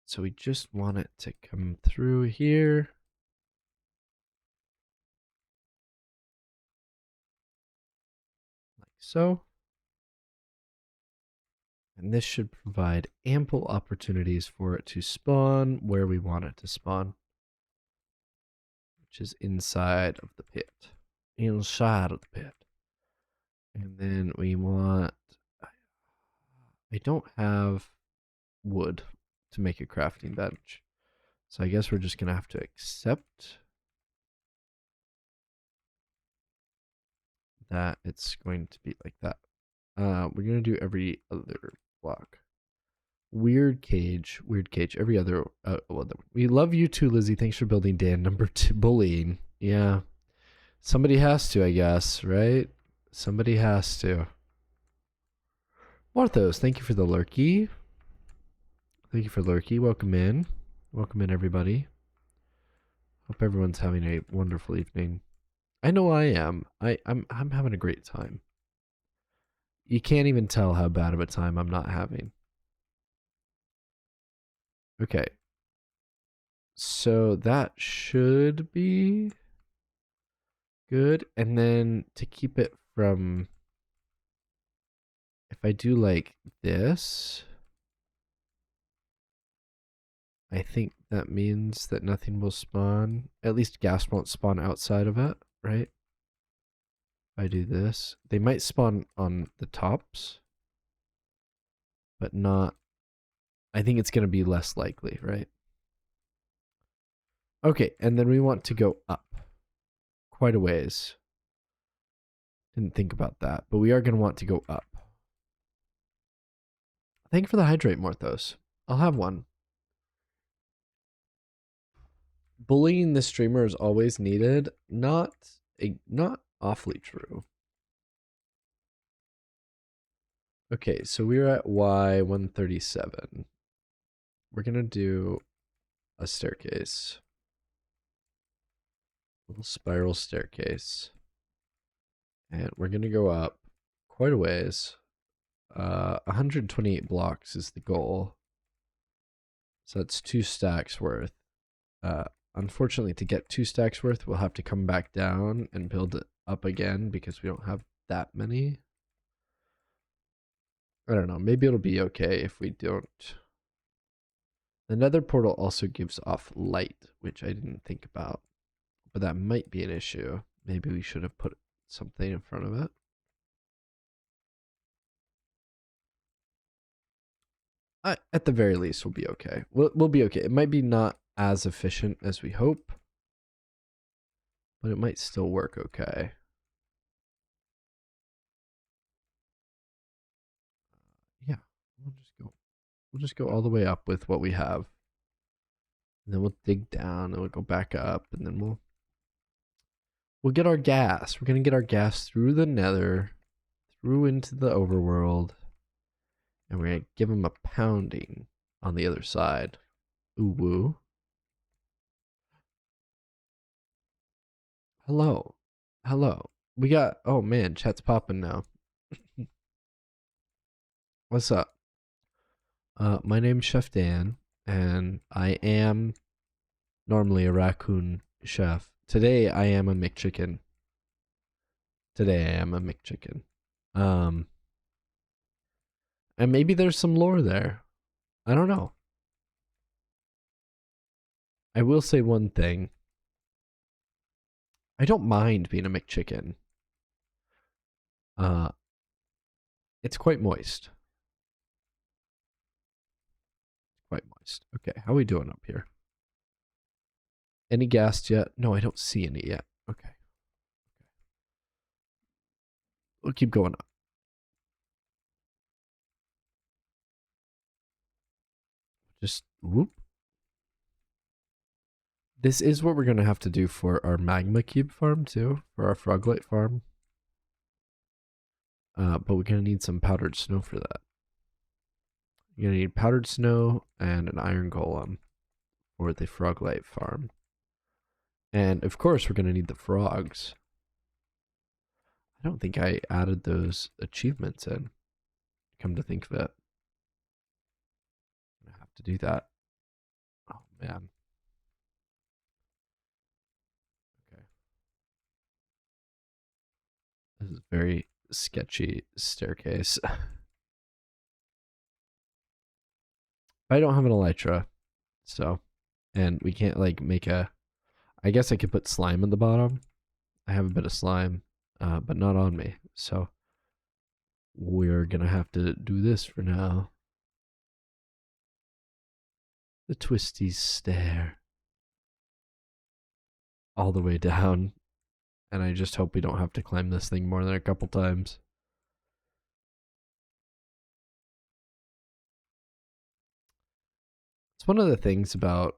So we just want it to come through here. Like so. And this should provide ample opportunities for it to spawn where we want it to spawn, which is inside of the pit. Inside of the pit. And then we want... I don't have wood to make a crafting bench. So I guess we're just going to have to accept that it's going to be like that. We're going to do every other block. Weird cage, every other. We love you too, Lizzie. Thanks for building Dan. Number 2, bullying. Yeah. Somebody has to, I guess, right? Somebody has to. Morthos, thank you for the lurky. Thank you for lurky. Welcome in. Welcome in, everybody. Hope everyone's having a wonderful evening. I know I am. I'm having a great time. You can't even tell how bad of a time I'm not having. Okay. So that should be good. And then to keep it from, if I do like this, I think that means that nothing will spawn. At least ghast won't spawn outside of it, right? If I do this, they might spawn on the tops, but not. I think it's going to be less likely, right? Okay, and then we want to go up quite a ways. Didn't think about that, but we are going to want to go up. Thank you for the hydrate, Morthos. I'll have one. Bullying the streamer is always needed. Not awfully true. Okay, so we're at Y137. We're going to do a staircase. A little spiral staircase. And we're going to go up quite a ways. 128 blocks is the goal. So that's 2 stacks worth. Unfortunately, to get 2 stacks worth, we'll have to come back down and build it up again because we don't have that many. I don't know. Maybe it'll be okay if we don't. The nether portal also gives off light, which I didn't think about. But that might be an issue. Maybe we should have put something in front of it. At the very least, we'll be okay. We'll be okay. It might be not as efficient as we hope, but it might still work okay. Yeah, we'll just go all the way up with what we have. And then we'll dig down and we'll go back up and then we'll get our gas. We're going to get our gas through the nether, through into the overworld, and we're going to give them a pounding on the other side. Ooh woo. Hello. Hello. We got, oh man, chat's popping now. What's up? My name's Chef Dan, and I am normally a raccoon chef. Today I am a McChicken. And maybe there's some lore there. I don't know. I will say one thing. I don't mind being a McChicken. It's quite moist. Quite moist. Okay, how are we doing up here? Any ghast yet? No, I don't see any yet. Okay. We'll keep going up. Just whoop. This is what we're going to have to do for our magma cube farm too, for our froglite farm. But we're going to need some powdered snow for that. You're going to need powdered snow and an iron golem for the froglite farm. And of course, we're going to need the frogs. I don't think I added those achievements in. Come to think of it. I'm going to have to do that. Oh, man. Okay. This is very sketchy staircase. I don't have an elytra, so, and we can't like make a, I guess I could put slime at the bottom. I have a bit of slime, but not on me, so we're gonna have to do this for now. The twisty stair. All the way down, and I just hope we don't have to climb this thing more than a couple times. It's one of the things about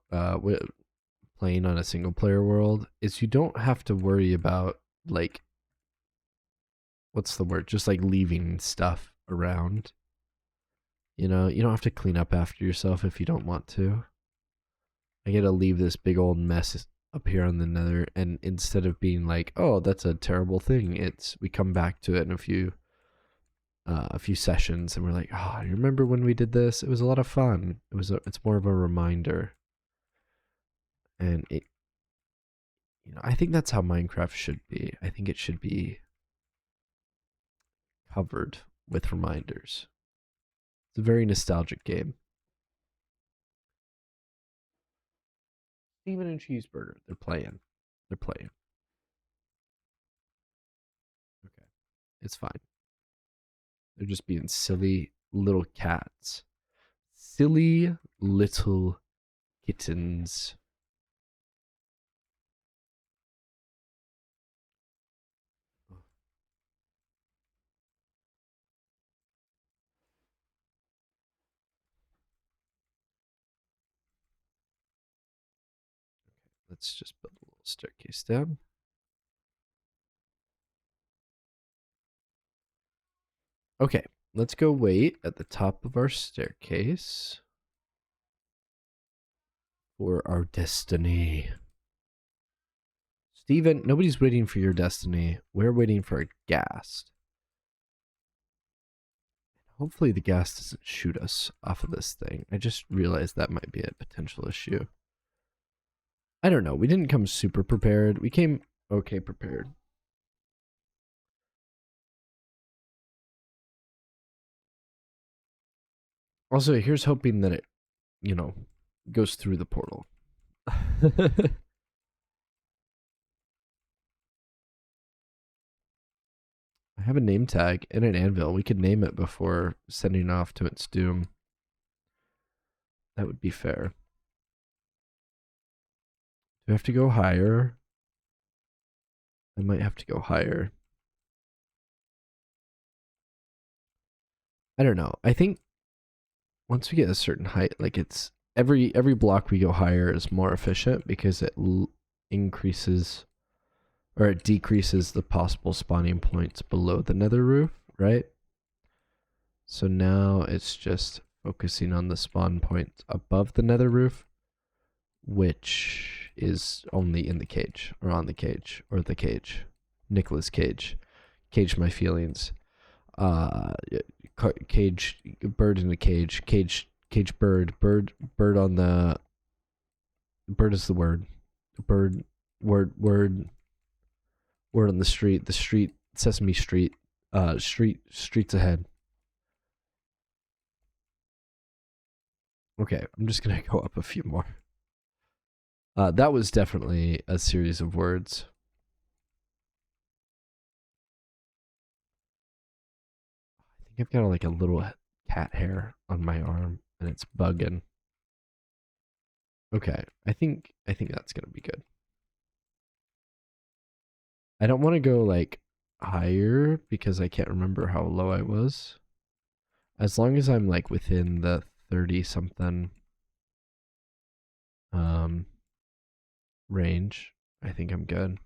playing on a single player world is you don't have to worry about like, what's the word? Just like leaving stuff around. You know, you don't have to clean up after yourself if you don't want to. I get to leave this big old mess up here on the nether, and instead of being like, oh, that's a terrible thing, it's we come back to it in a few sessions and we're like, oh, you remember when we did this? It was a lot of fun. It's more of a reminder. And it, you know, I think that's how Minecraft should be. I think it should be covered with reminders. It's a very nostalgic game. Steven and Cheeseburger, they're playing. They're playing. Okay. It's fine. They're just being silly little cats. Silly little kittens. Let's just build a little staircase down. Okay, let's go wait at the top of our staircase for our destiny. Steven, nobody's waiting for your destiny. We're waiting for a ghast. Hopefully the ghast doesn't shoot us off of this thing. I just realized that might be a potential issue. I don't know. We didn't come super prepared. We came okay prepared. Also, here's hoping that it, you know, goes through the portal. I have a name tag and an anvil. We could name it before sending it off to its doom. That would be fair. Do I have to go higher? I might have to go higher. I don't know. I think once we get a certain height, like it's every block we go higher is more efficient because it increases or it decreases the possible spawning points below the nether roof, right? So now it's just focusing on the spawn points above the nether roof, which is only in the cage or on the cage or the cage. Nicolas Cage. Cage my feelings. Cage bird in a cage. Cage bird. Bird on the bird is the word. Bird word on the street. The street Sesame Street. Streets ahead. Okay, I'm just gonna go up a few more. That was definitely a series of words. I think I've got like a little cat hair on my arm and it's bugging. Okay, I think that's gonna be good. I don't want to go like higher because I can't remember how low I was. As long as I'm like within the 30 something, range. I think I'm good.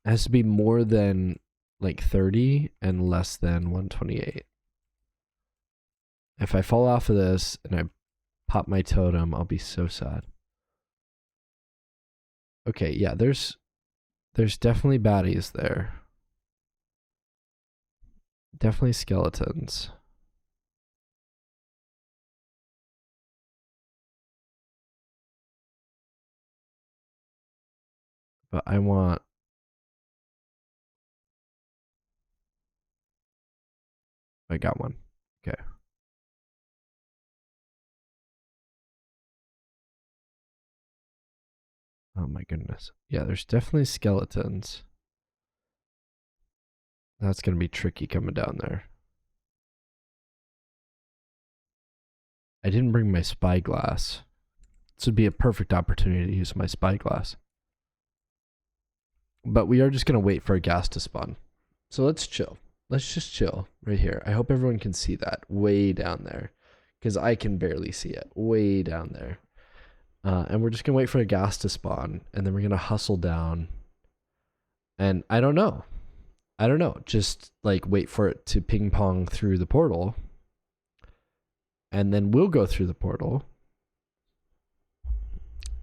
It has to be more than like 30 and less than 128. If I fall off of this and I pop my totem, I'll be so sad. Okay, yeah, there's definitely baddies there. Definitely skeletons. But I got one. Okay. Oh my goodness. Yeah, there's definitely skeletons. That's going to be tricky coming down there. I didn't bring my spyglass. This would be a perfect opportunity to use my spyglass. But we are just going to wait for a ghast to spawn. So let's chill. Let's just chill right here. I hope everyone can see that way down there. Because I can barely see it. Way down there. And we're just going to wait for a ghast to spawn. And then we're going to hustle down. And I don't know. Just like wait for it to ping pong through the portal. And then we'll go through the portal.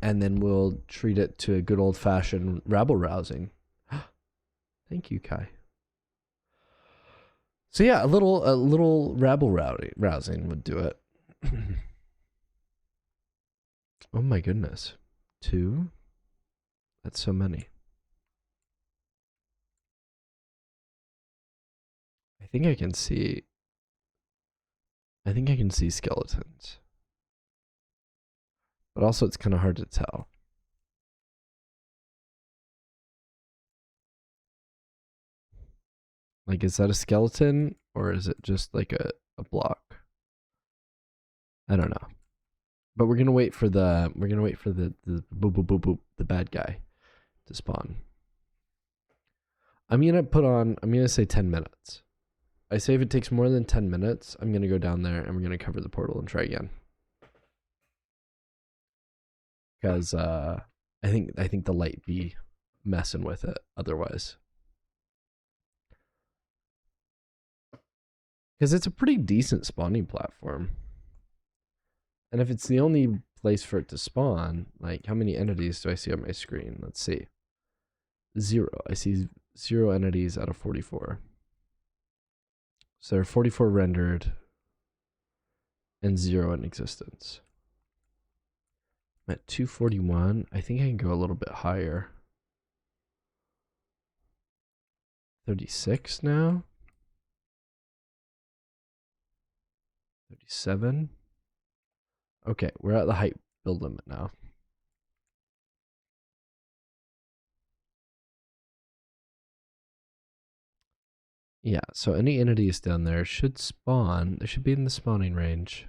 And then we'll treat it to a good old fashioned rabble rousing. Thank you, Kai. So yeah, a little rabble rousing would do it. Oh my goodness. 2? That's so many. I think I can see skeletons. But also it's kind of hard to tell. Like, is that a skeleton or is it just like a block? I don't know. But we're gonna wait for the boop boop boop boop the bad guy to spawn. I'm gonna say 10 minutes. I say if it takes more than 10 minutes, I'm gonna go down there and we're gonna cover the portal and try again. Because I think the light be messing with it otherwise. Because it's a pretty decent spawning platform. And if it's the only place for it to spawn, like how many entities do I see on my screen? Let's see. 0. I see 0 entities out of 44. So there are 44 rendered and 0 in existence. I'm at 241. I think I can go a little bit higher. 36 now. 37. Okay, we're at the height build limit now. Yeah, so any entities down there should spawn. They should be in the spawning range.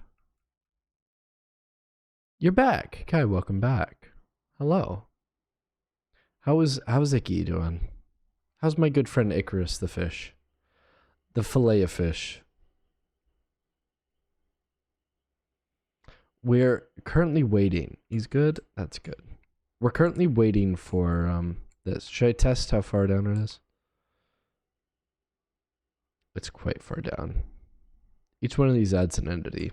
You're back. Kai, welcome back. Hello. How's Icky doing? How's my good friend Icarus the fish? The fillet of fish. We're currently waiting. He's good? That's good. We're currently waiting for this. Should I test how far down it is? It's quite far down. Each one of these adds an entity.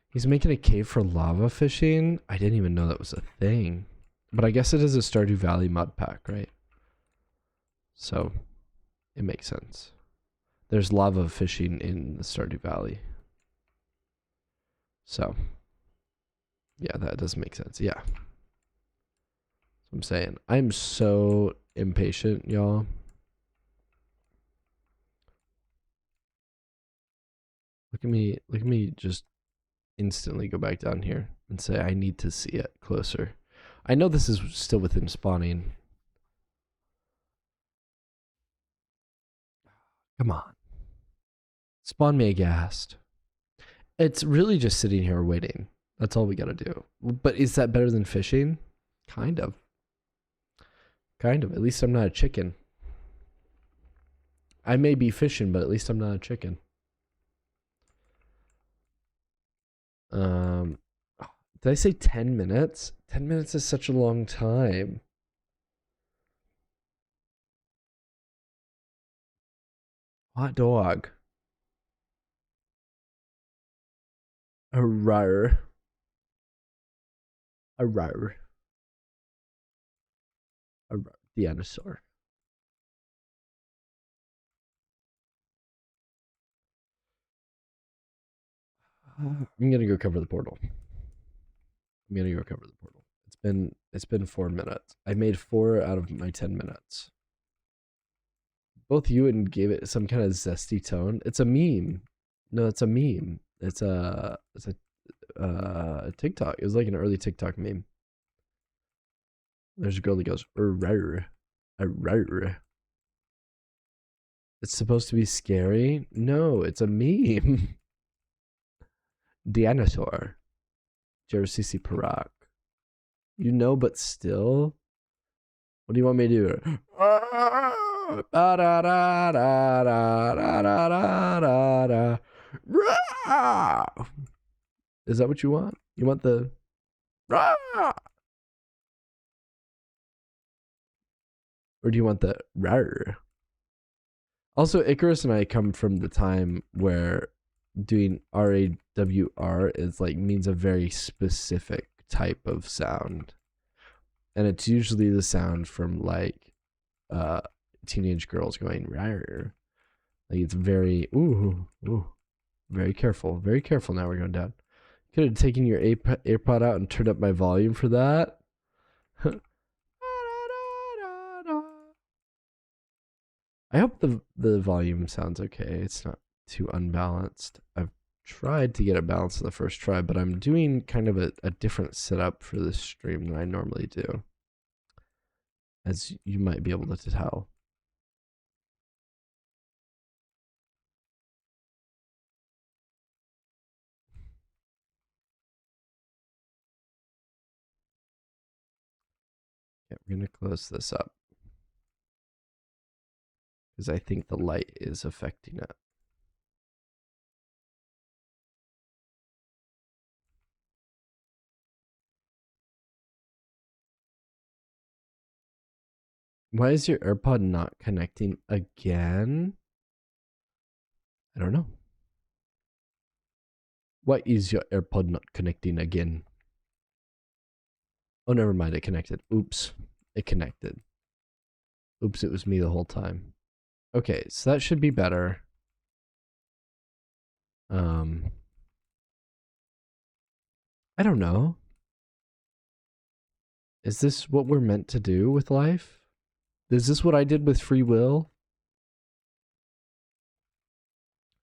He's making a cave for lava fishing? I didn't even know that was a thing. But I guess it is a Stardew Valley mod pack, right? So, it makes sense. There's lava fishing in the Stardew Valley. So, yeah, that does make sense. Yeah. That's what I'm saying. I'm so impatient, y'all. Look at me just instantly go back down here and say I need to see it closer. I know this is still within spawning. Come on. Spawn me a ghast. It's really just sitting here waiting. That's all we gotta do. But is that better than fishing? Kind of. Kind of. At least I'm not a chicken. I may be fishing, but at least I'm not a chicken. Um, did I say 10 minutes? 10 minutes is such a long time. Hot dog. A rar. A rar. A rar. Dinosaur. I'm gonna go cover the portal. I'm gonna go cover the portal. It's been 4 minutes. I made 4 out of my 10 minutes. Both you and gave it some kind of zesty tone. It's a meme. No, it's a meme. It's a TikTok. It was like an early TikTok meme. There's a girl that goes, "Arr, arr." It's supposed to be scary. No, it's a meme. Dinosaur. Jersey Parak. You know, but still. What do you want me to do? Is that what you want? You want the or do you want the rar? Also, Icarus and I come from the time where doing RAWR is like means a very specific type of sound. And it's usually the sound from like teenage girls going rar. Like it's very very careful. Very careful now we're going down. Could have taken your AirPod out and turned up my volume for that. I hope the volume sounds okay. It's not too unbalanced. I've tried to get it balanced in the first try, but I'm doing kind of a different setup for this stream than I normally do, as you might be able to tell. Yeah, we're gonna close this up because I think the light is affecting it. Why is your AirPod not connecting again? I don't know. Why is your AirPod not connecting again? Oh, never mind. It connected. Oops. It connected. Oops, it was me the whole time. Okay, so that should be better. I don't know. Is this what we're meant to do with life? Is this what I did with free will?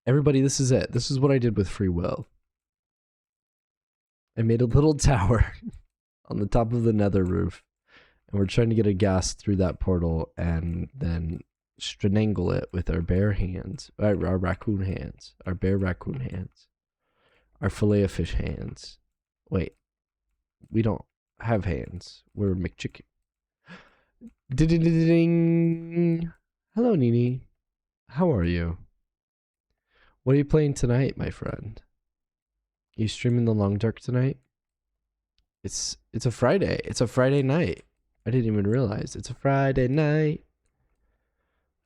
Everybody, this is it. This is what I did with free will. I made a little tower on the top of the nether roof, and we're trying to get a ghast through that portal and then strangle it with our bare hands, our raccoon hands, our bare raccoon hands, our fillet of fish hands. Wait, we don't have hands. We're McChicken. Ding. Hello, Nini. How are you? What are you playing tonight, my friend? You streaming the Long Dark tonight? It's a Friday. It's a Friday night. I didn't even realize it's a Friday night.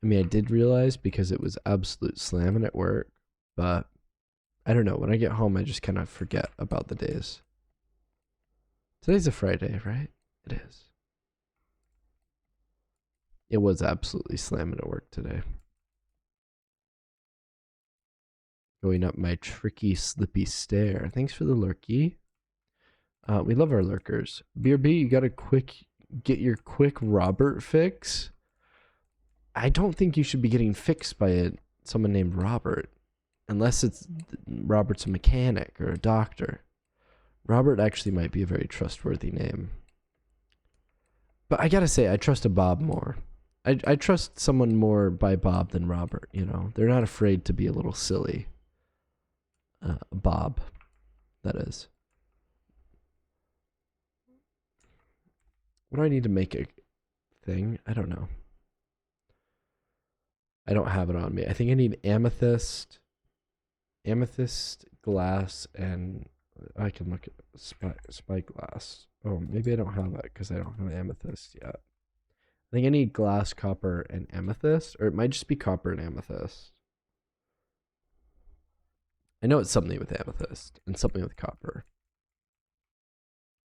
I mean, I did realize because it was absolute slamming at work, but I don't know. When I get home, I just kind of forget about the days. Today's a Friday, right? It is. It was absolutely slamming at work today. Going up my tricky, slippy stair. Thanks for the lurky. We love our lurkers. BRB, you got a get your quick Robert fix? I don't think you should be getting fixed by someone named Robert. Unless Robert's a mechanic or a doctor. Robert actually might be a very trustworthy name. But I gotta say, I trust a Bob more. I trust someone more by Bob than Robert, you know. They're not afraid to be a little silly. Bob, that is. What do I need to make a thing? I don't know. I don't have it on me. I think I need amethyst, glass, and I can look at spyglass. Oh, maybe I don't have it because I don't have amethyst yet. I think I need glass, copper, and amethyst, or it might just be copper and amethyst. I know it's something with amethyst and something with copper.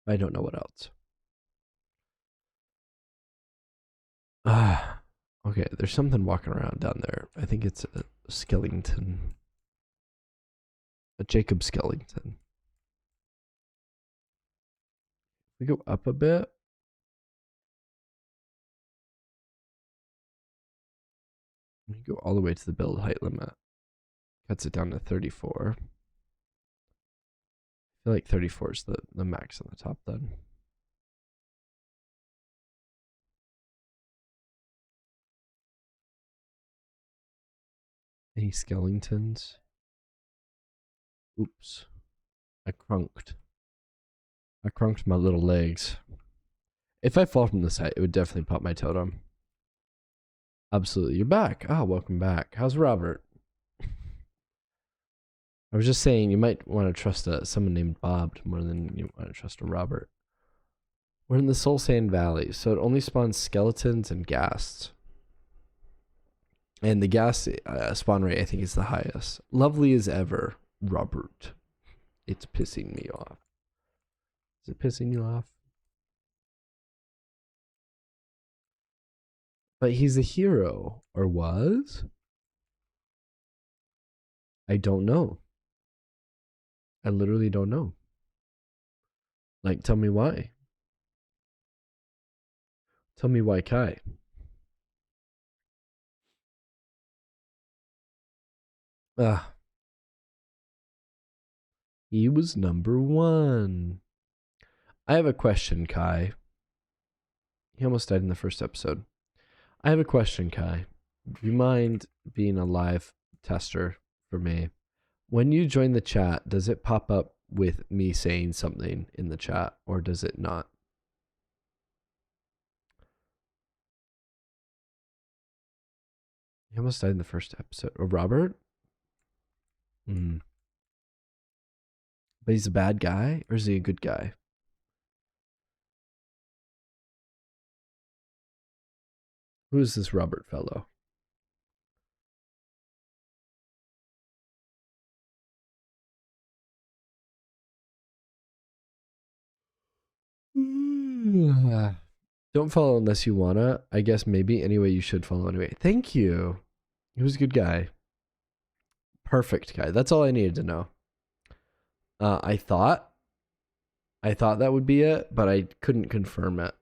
I don't know what else. Ah, okay. There's something walking around down there. I think it's a skeleton, a Jacob skeleton. We go up a bit. We go all the way to the build height limit. Cuts it down to 34. I feel like 34 is the max on the top then. Any skeletons? Oops. I crunked. I crunked my little legs. If I fall from this height, it would definitely pop my totem. Absolutely. You're back. Ah, welcome back. How's Robert? I was just saying you might want to trust someone named Bob more than you want to trust a Robert. We're in the Soul Sand Valley, so it only spawns skeletons and ghasts. And the ghast spawn rate, I think, is the highest. Lovely as ever, Robert. It's pissing me off. Is it pissing you off? But he's a hero, or was? I don't know. I literally don't know. Like, tell me why. Tell me why, Kai. Ah, he was number one. I have a question, Kai. He almost died in the first episode. I have a question, Kai. Do you mind being a live tester for me? When you join the chat, does it pop up with me saying something in the chat, or does it not? He almost died in the first episode. Oh, Robert? Mm. But he's a bad guy, or is he a good guy? Who is this Robert fellow? Don't follow unless you wanna. I guess maybe. Anyway, you should follow anyway. Thank you. He was a good guy. Perfect guy. That's all I needed to know. I thought that would be it, but I couldn't confirm it.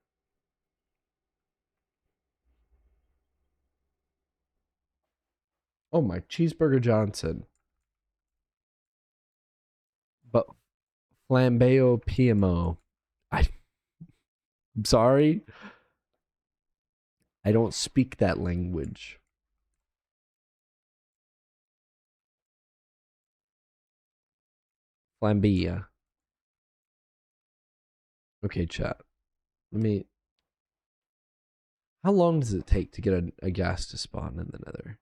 Oh my, Cheeseburger Johnson. But Flambeo PMO. I'm sorry. I don't speak that language. Flambia. Okay, chat. Let me. How long does it take to get a ghast to spawn in the nether?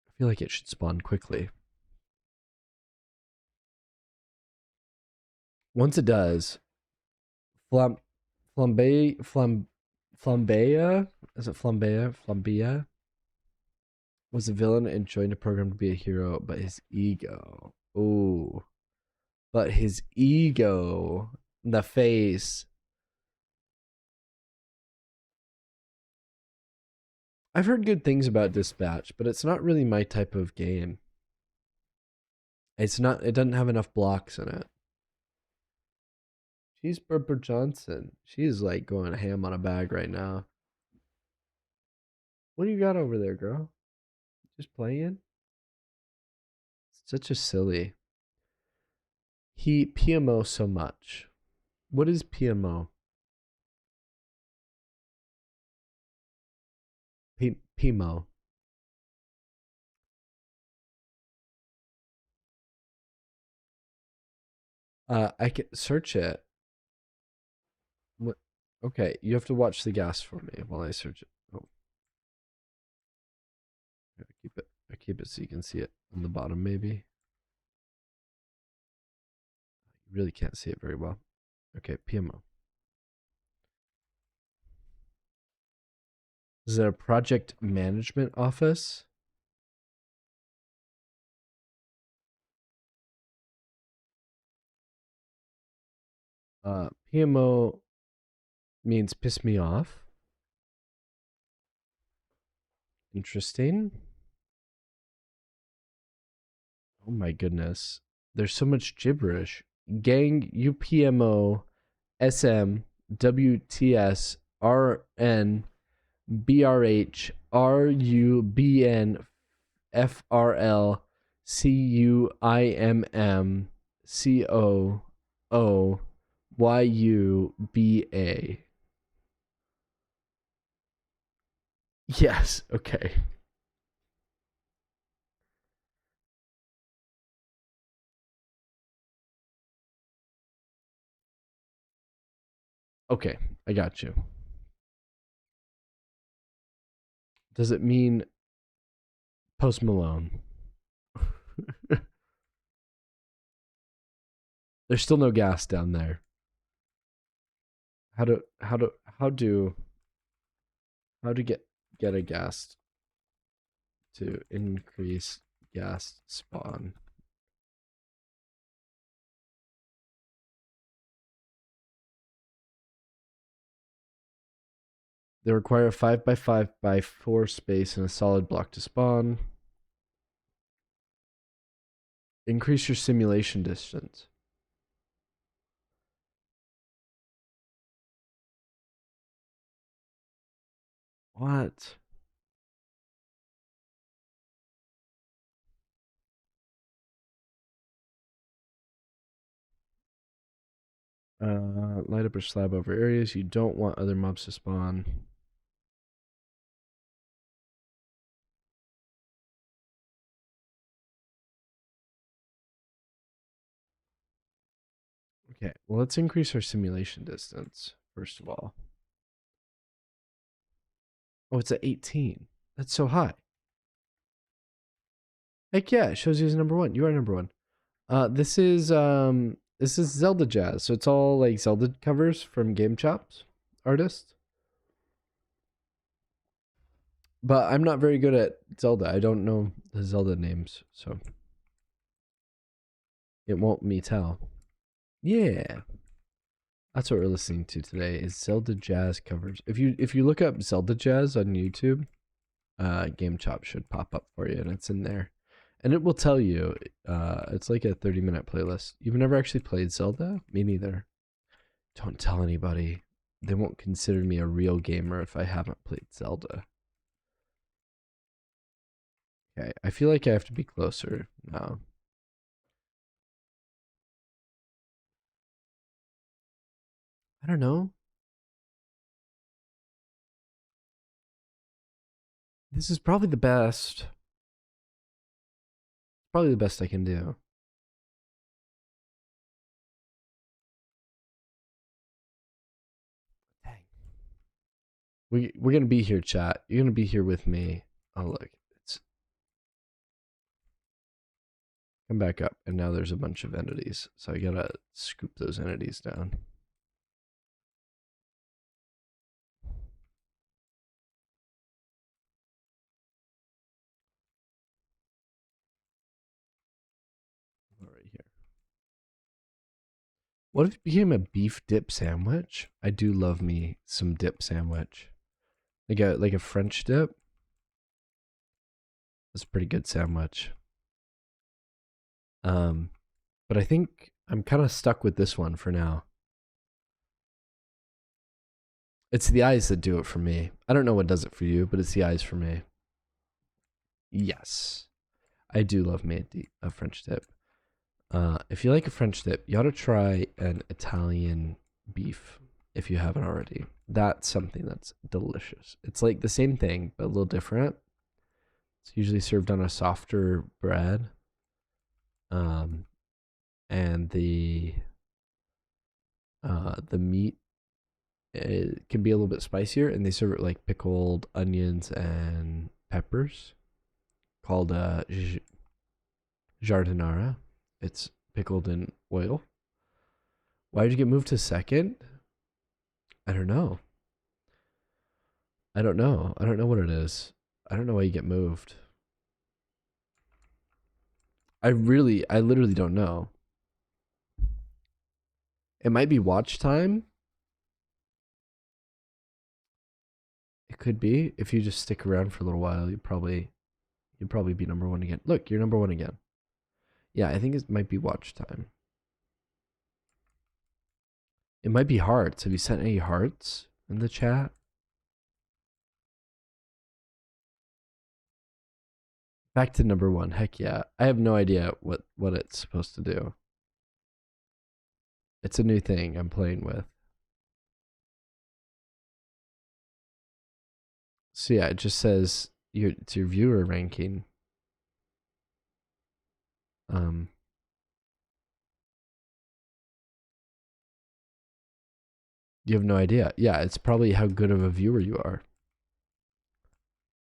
I feel like it should spawn quickly. Once it does, Flambea, is it Flambea was a villain and joined a program to be a hero, but his ego. Oh, but his ego, the face. I've heard good things about Dispatch, but it's not really my type of game. It's not. It doesn't have enough blocks in it. Cheeseburger Johnson. She's like going ham on a bag right now. What do you got over there, girl? Just playing? Such a silly. He PMO so much. What is PMO? PMO. I can search it. What? Okay, you have to watch the gas for me while I search it. Oh. keep it so you can see it on the bottom, maybe. You really can't see it very well. Okay, PMO. Is it a project management office? PMO means piss me off. Interesting. Oh my goodness. There's so much gibberish. Gang UPMO SM WTS RN BRH RUBN FRL CUIMM COO YUBA. Yes, okay. Okay, I got you. Does it mean Post Malone? There's still no gas down there. How to get a gas to increase gas spawn? They require a 5x5x4 space and a solid block to spawn. Increase your simulation distance. What? Light up or slab over areas you don't want other mobs to spawn. Okay, well, let's increase our simulation distance, first of all. Oh, it's at 18. That's so high. Heck yeah, it shows you as number one. You are number one. This is Zelda Jazz. So it's all like Zelda covers from Game Chops artists. But I'm not very good at Zelda. I don't know the Zelda names, so it won't me tell. Yeah. That's what we're listening to today is Zelda Jazz covers. If you look up Zelda Jazz on YouTube, Game Chop should pop up for you and it's in there. And it will tell you, it's like a 30-minute playlist. You've never actually played Zelda? Me neither. Don't tell anybody. They won't consider me a real gamer if I haven't played Zelda. Okay, I feel like I have to be closer now. I don't know. This is probably the best. Probably the best I can do. Dang. We're gonna be here, chat. You're gonna be here with me. Oh look, it's come back up, and now there's a bunch of entities. So I gotta scoop those entities down. Right here. What if it became a beef dip sandwich? I do love me some dip sandwich. Like a French dip. That's a pretty good sandwich. But I think I'm kind of stuck with this one for now. It's the eyes that do it for me. I don't know what does it for you, but it's the eyes for me. Yes. I do love me a French dip. If you like a French dip, you ought to try an Italian beef if you haven't already. That's something that's delicious. It's like the same thing, but a little different. It's usually served on a softer bread. And the meat, it can be a little bit spicier, and they serve it like pickled onions and peppers. called jardinara. It's pickled in oil. Why did you get moved to second? I don't know. I don't know. I don't know what it is. I don't know why you get moved. I literally don't know. It might be watch time. It could be. If you just stick around for a little while, you'd probably be number one again. Look, you're number one again. Yeah, I think it might be watch time. It might be hearts. Have you sent any hearts in the chat? Back to number one. Heck yeah. I have no idea what it's supposed to do. It's a new thing I'm playing with. So yeah, it just says it's your viewer ranking. You have no idea. Yeah, it's probably how good of a viewer you are.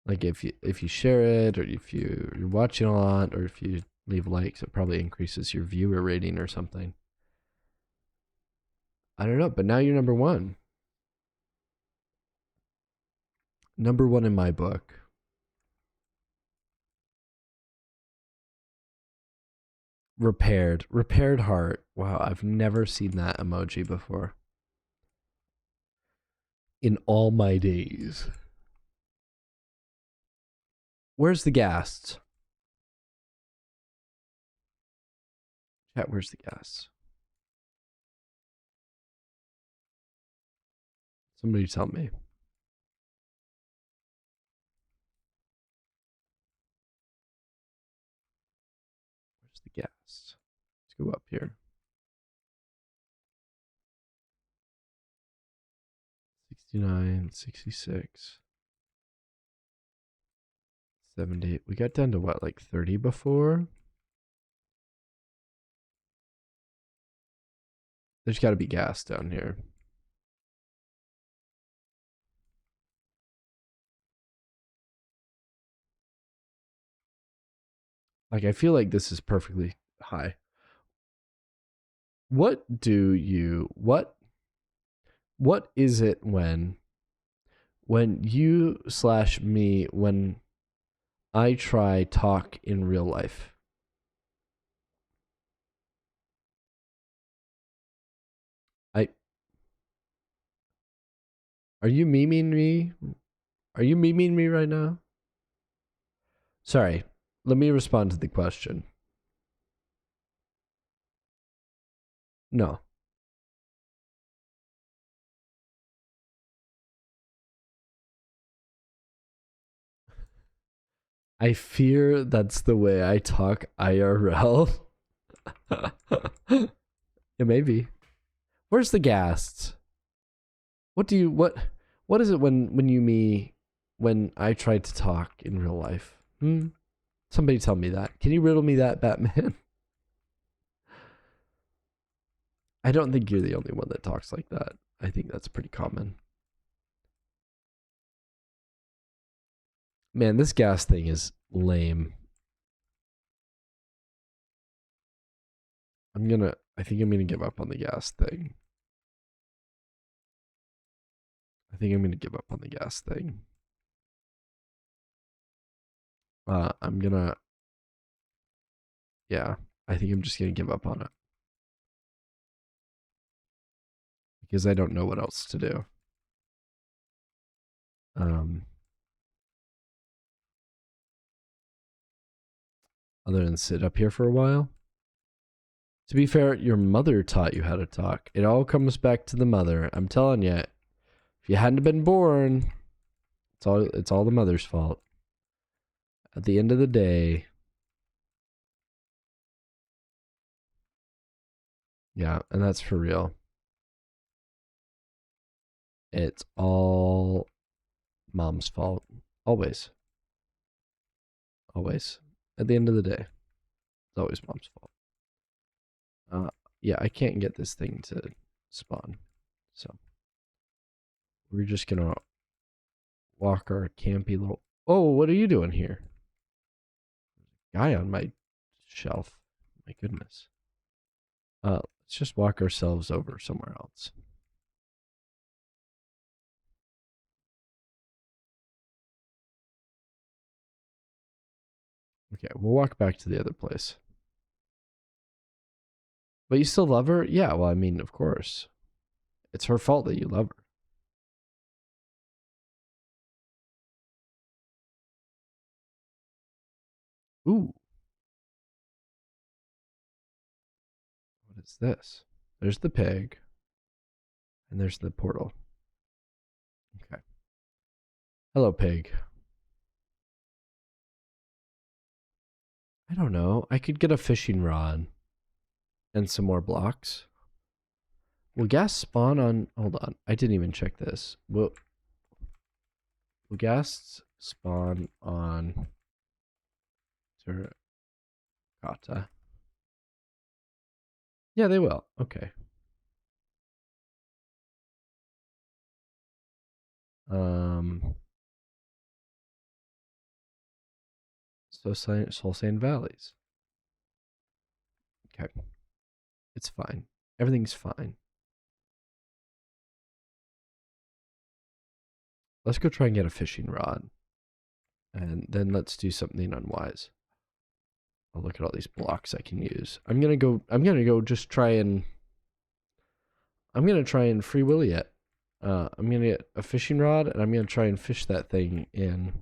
Like if you share it, or if you're watching a lot, or if you leave likes, it probably increases your viewer rating or something. I don't know, but now you're number one. Number one in my book. Repaired heart. Wow, I've never seen that emoji before. In all my days. Where's the gas? Chat, where's the gas? Somebody tell me. Where's the gas? Let's go up here. 69, 66, 70. We got down to what, like 30 before? There's got to be gas down here. Like, I feel like this is perfectly high. What is it when you / me, when I try talk in real life? Are you memeing me? Are you memeing me right now? Sorry, let me respond to the question. No. I fear that's the way I talk IRL. It may be. Where's the gas? What is it when I try to talk in real life? Somebody tell me that. Can you riddle me that, Batman? I don't think you're the only one that talks like that. I think that's pretty common. Man, this gas thing is lame. I think I'm gonna give up on the gas thing. I think I'm gonna give up on the gas thing. Yeah, I think I'm just gonna give up on it. Because I don't know what else to do. Other than sit up here for a while. To be fair, your mother taught you how to talk. It all comes back to the mother. I'm telling you, if you hadn't been born, it's all the mother's fault. At the end of the day. Yeah, and that's for real. It's all mom's fault. Always. Always. At the end of the day, it's always mom's fault. Yeah, I can't get this thing to spawn. So we're just gonna walk our campy little... Oh, what are you doing here? guy on my shelf. My goodness. Let's just walk ourselves over somewhere else. Okay, we'll walk back to the other place. But you still love her? Yeah, well, I mean, of course. It's her fault that you love her. Ooh. What is this? There's the pig. And there's the portal. Okay. Hello, pig. I don't know. I could get a fishing rod and some more blocks. Will gas spawn on... Hold on. I didn't even check this. Will gas spawn on... Terracotta? Yeah, they will. Okay. So Soul Sand Valleys. Okay. It's fine. Everything's fine. Let's go try and get a fishing rod. And then let's do something unwise. I'll look at all these blocks I can use. I'm gonna go just try and free willy it. I'm gonna get a fishing rod and I'm gonna try and fish that thing in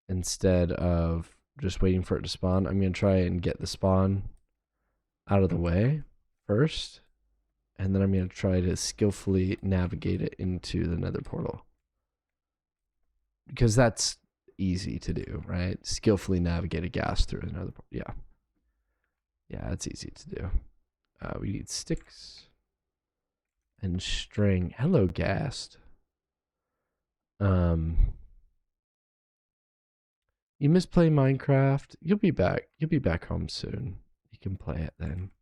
instead of just waiting for it to spawn. I'm gonna try and get the spawn out of the way first, and then I'm gonna try to skillfully navigate it into the nether portal. Because that's easy to do, right? Skillfully navigate a gas through another portal. Yeah. Yeah, it's easy to do. We need sticks and string. Hello, Ghast. You miss playing Minecraft? You'll be back. You'll be back home soon. You can play it then.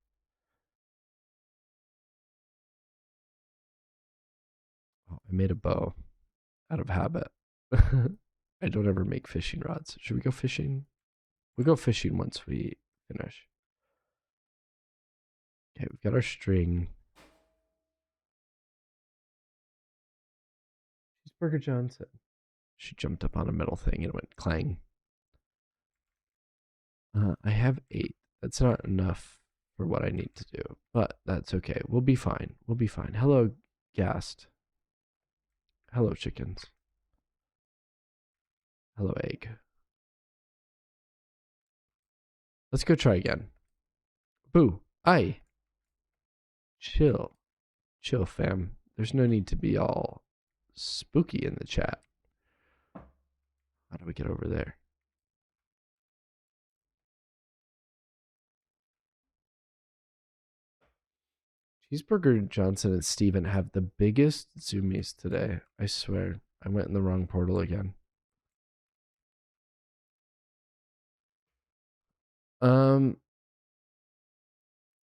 Oh, I made a bow out of habit. I don't ever make fishing rods. Should we go fishing? We'll go fishing once we finish. Okay, we've got our string. Cheeseburger Johnson. She jumped up on a metal thing and it went clang. I have 8. That's not enough for what I need to do, but that's okay. We'll be fine. We'll be fine. Hello, Ghast. Hello, chickens. Hello, egg. Let's go try again. Boo. Aye. Chill. Chill, fam. There's no need to be all spooky in the chat. How do we get over there? Cheeseburger Johnson and Steven have the biggest zoomies today. I swear. I went in the wrong portal again.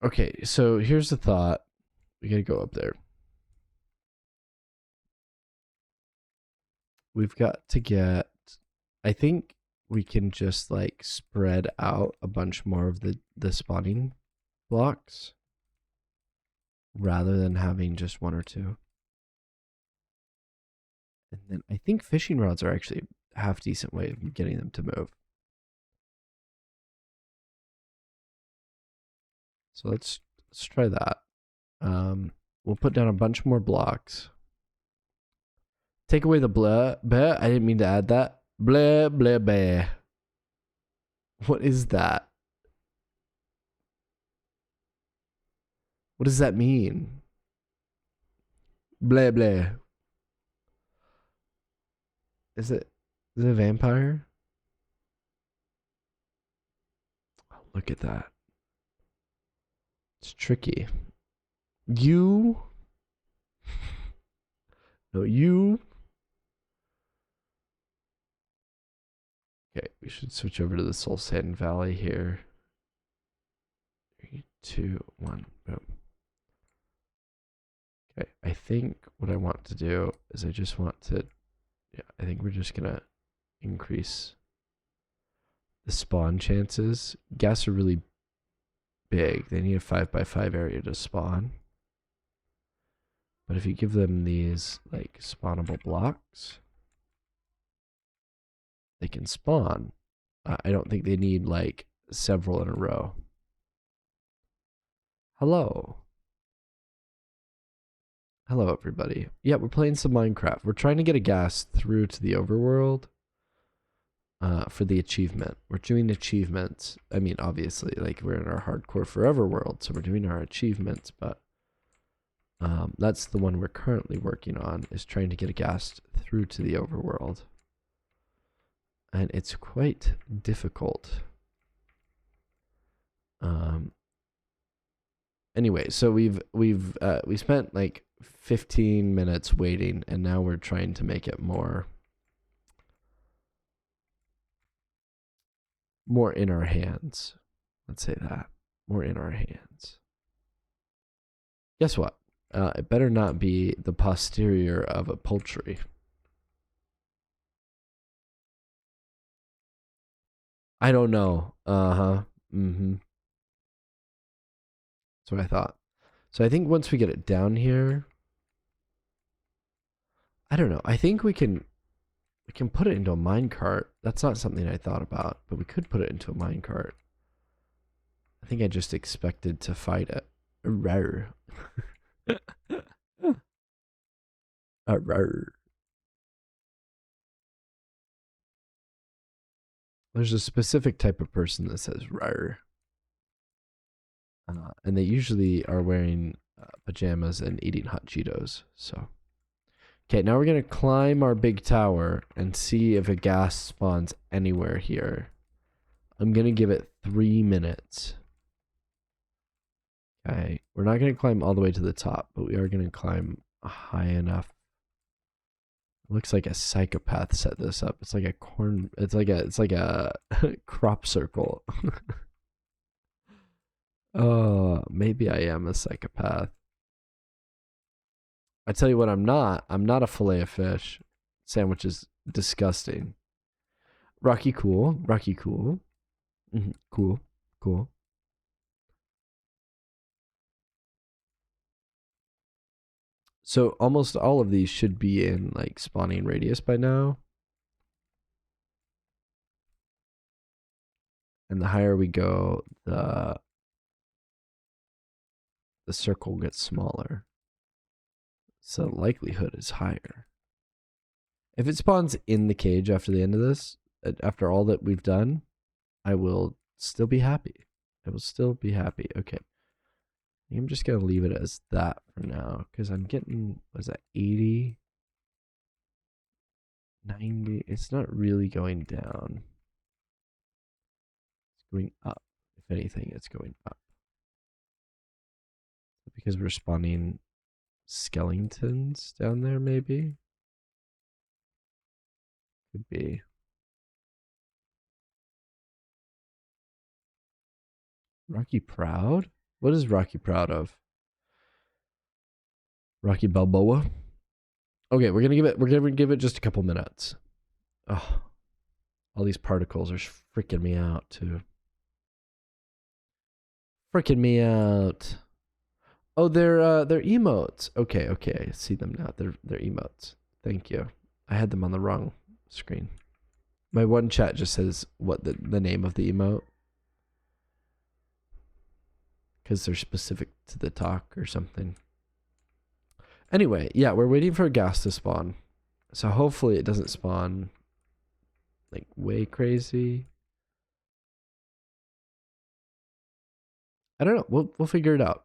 Okay, so here's the thought. We gotta go up there. We've got to get... I think we can just like spread out a bunch more of the spawning blocks rather than having just 1 or 2. And then I think fishing rods are actually a half decent way of getting them to move. So let's try that. We'll put down a bunch more blocks. Take away the blah, blah. I didn't mean to add that. Blah, blah, blah. What is that? What does that mean? Blah, blah. Is it a vampire? Oh, look at that. It's tricky. You. No, you. Okay, we should switch over to the Soul Sand Valley here. 3, 2, 1, boom. Okay, I think what I want to do is I just want to, yeah, I think we're just gonna increase the spawn chances. Gas are really big. They need a 5x5 area to spawn. But if you give them these like spawnable blocks, they can spawn. I don't think they need like several in a row. Hello. Hello, everybody. Yeah, we're playing some Minecraft. We're trying to get a gas through to the overworld for the achievement. We're doing achievements. I mean, obviously, like we're in our hardcore forever world, so we're doing our achievements, but that's the one we're currently working on, is trying to get a gas through to the overworld. And it's quite difficult. Anyway, so we spent like 15 minutes waiting, and now we're trying to make it more in our hands. Let's say that. More in our hands. Guess what? It better not be the posterior of a poultry. I don't know. Uh-huh. Mm-hmm. That's what I thought. So I think once we get it down here, I don't know. I think we can put it into a minecart. That's not something I thought about, but we could put it into a minecart. I think I just expected to fight it. Rawr. Rawr. There's a specific type of person that says rawr. And they usually are wearing pajamas and eating hot Cheetos. So, okay, now we're going to climb our big tower and see if a gas spawns anywhere here. I'm going to give it 3 minutes. Okay, we're not going to climb all the way to the top, but we are going to climb high enough. It looks like a psychopath set this up. It's like a it's like a crop circle. Oh, maybe I am a psychopath. I tell you what, I'm not. I'm not a fillet of fish. Sandwich is disgusting. Rocky cool. Rocky cool. Cool. Cool. So almost all of these should be in like spawning radius by now. And the higher we go, the circle gets smaller. So likelihood is higher. If it spawns in the cage after the end of this, after all that we've done, I will still be happy. I will still be happy. Okay. I'm just going to leave it as that for now, because I'm getting, was that 80? 90? It's not really going down. It's going up. If anything, it's going up. Because we're spawning skeletons down there, maybe? Could be. Rocky Proud? What is Rocky proud of? Rocky Balboa? Okay, we're gonna give it just a couple minutes. Oh, all these particles are freaking me out too. Freaking me out. Oh, they're emotes. Okay, okay, I see them now. They're emotes. Thank you. I had them on the wrong screen. My one chat just says what the name of the emote, because they're specific to the talk or something. Anyway, yeah, we're waiting for a gas to spawn. So hopefully it doesn't spawn like way crazy. I don't know. We'll figure it out.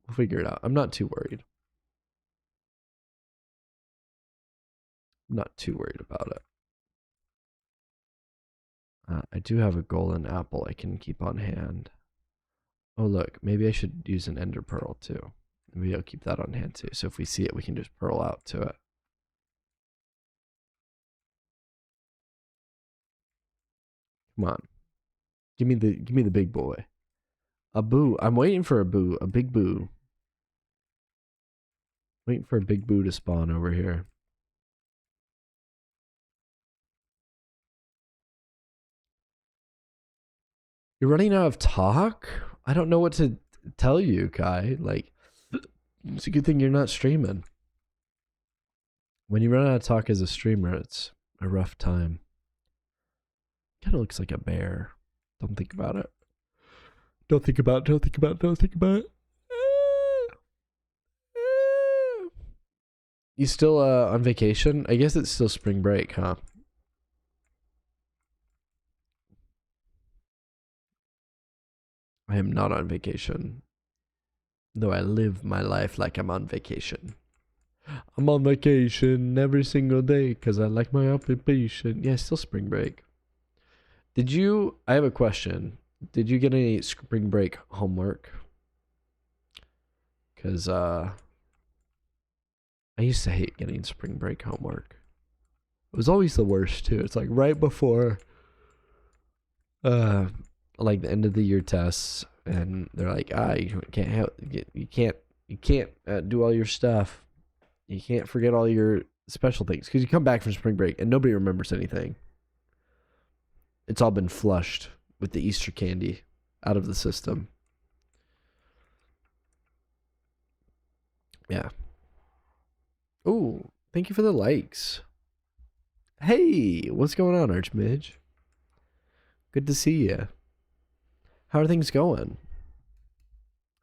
We'll figure it out. I'm not too worried. I'm not too worried about it. I do have a golden apple I can keep on hand. Oh, look. Maybe I should use an ender pearl too. Maybe I'll keep that on hand too. So if we see it, we can just pearl out to it. Come on. Give me the big boy. A boo. I'm waiting for a boo. A big boo. Waiting for a big boo to spawn over here. You're running out of talk? I don't know what to tell you, Kai. Like, it's a good thing you're not streaming. When you run out of talk as a streamer, it's a rough time. Kind of looks like a bear. Don't think about it. Don't think about it. Don't think about it. Don't think about it. You still on vacation? I guess it's still spring break, huh? I am not on vacation. Though I live my life like I'm on vacation. I'm on vacation every single day because I like my occupation. Yeah, still spring break. Did you... I have a question. Did you get any spring break homework? Because, I used to hate getting spring break homework. It was always the worst, too. It's like right before, like the end of the year tests, and they're like, you can't have, you can't do all your stuff. You can't forget all your special things because you come back from spring break and nobody remembers anything. It's all been flushed with the Easter candy out of the system. Yeah. Ooh, thank you for the likes. Hey, what's going on, Archmage? Good to see you. How are things going?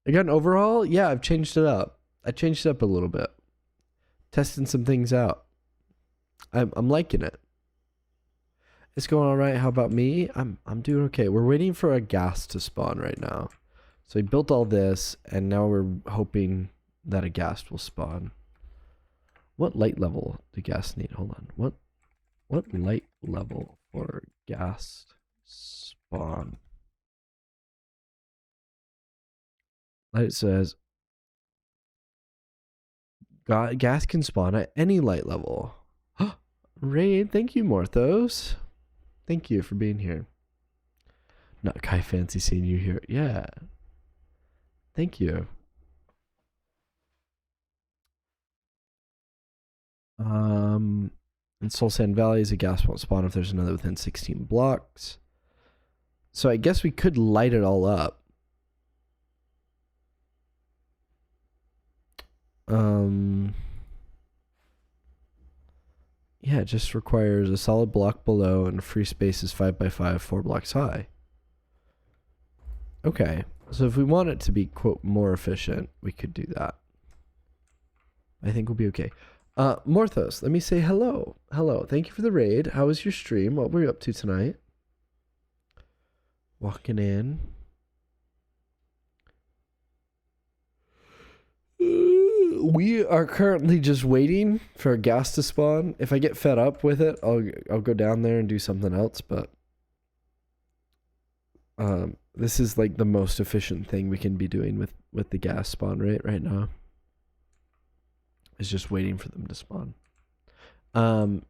I got an overhaul? Yeah, I've changed it up. I changed it up a little bit. Testing some things out. I'm liking it. It's going all right. How about me? I'm doing okay. We're waiting for a ghast to spawn right now. So we built all this, and now we're hoping that a ghast will spawn. What light level do ghast need? Hold on. What light level for ghast spawn? It says ghast can spawn at any light level. Raid, thank you, Morthos. Thank you for being here. Not Kai, fancy seeing you here. Yeah. Thank you. In Soul Sand Valley, a ghast won't spawn if there's another within 16 blocks. So I guess we could light it all up. Yeah, it just requires a solid block below and free space is 5x5, 4 blocks high. Okay, so if we want it to be, quote, more efficient, we could do that. I think we'll be okay. Morthos, let me say hello. Hello, thank you for the raid. How was your stream? What were you up to tonight? Walking in. We are currently just waiting for a ghast to spawn. If I get fed up with it, I'll go down there and do something else, but this is like the most efficient thing we can be doing with the ghast spawn rate right now. Is just waiting for them to spawn. I'm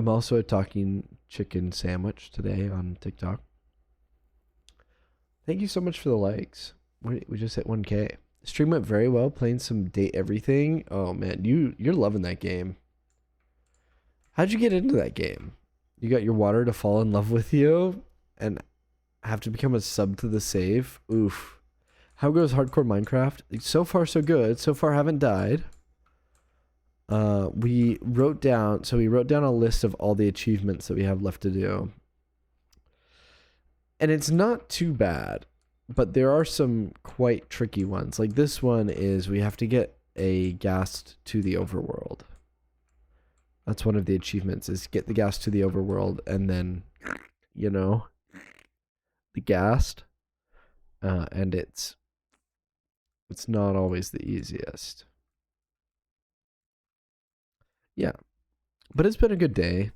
also a talking chicken sandwich today on TikTok. Thank you so much for the likes. We just hit 1K. Stream went very well, playing some Date Everything. Oh man, you're loving that game. How'd you get into that game? You got your water to fall in love with you and have to become a sub to the save? Oof. How goes hardcore Minecraft? So far so good. So far haven't died. We wrote down a list of all the achievements that we have left to do. And it's not too bad. But there are some quite tricky ones. Like this one is we have to get a ghast to the overworld. That's one of the achievements is get the ghast to the overworld and then, you know, the ghast. And it's not always the easiest. Yeah. But it's been a good day.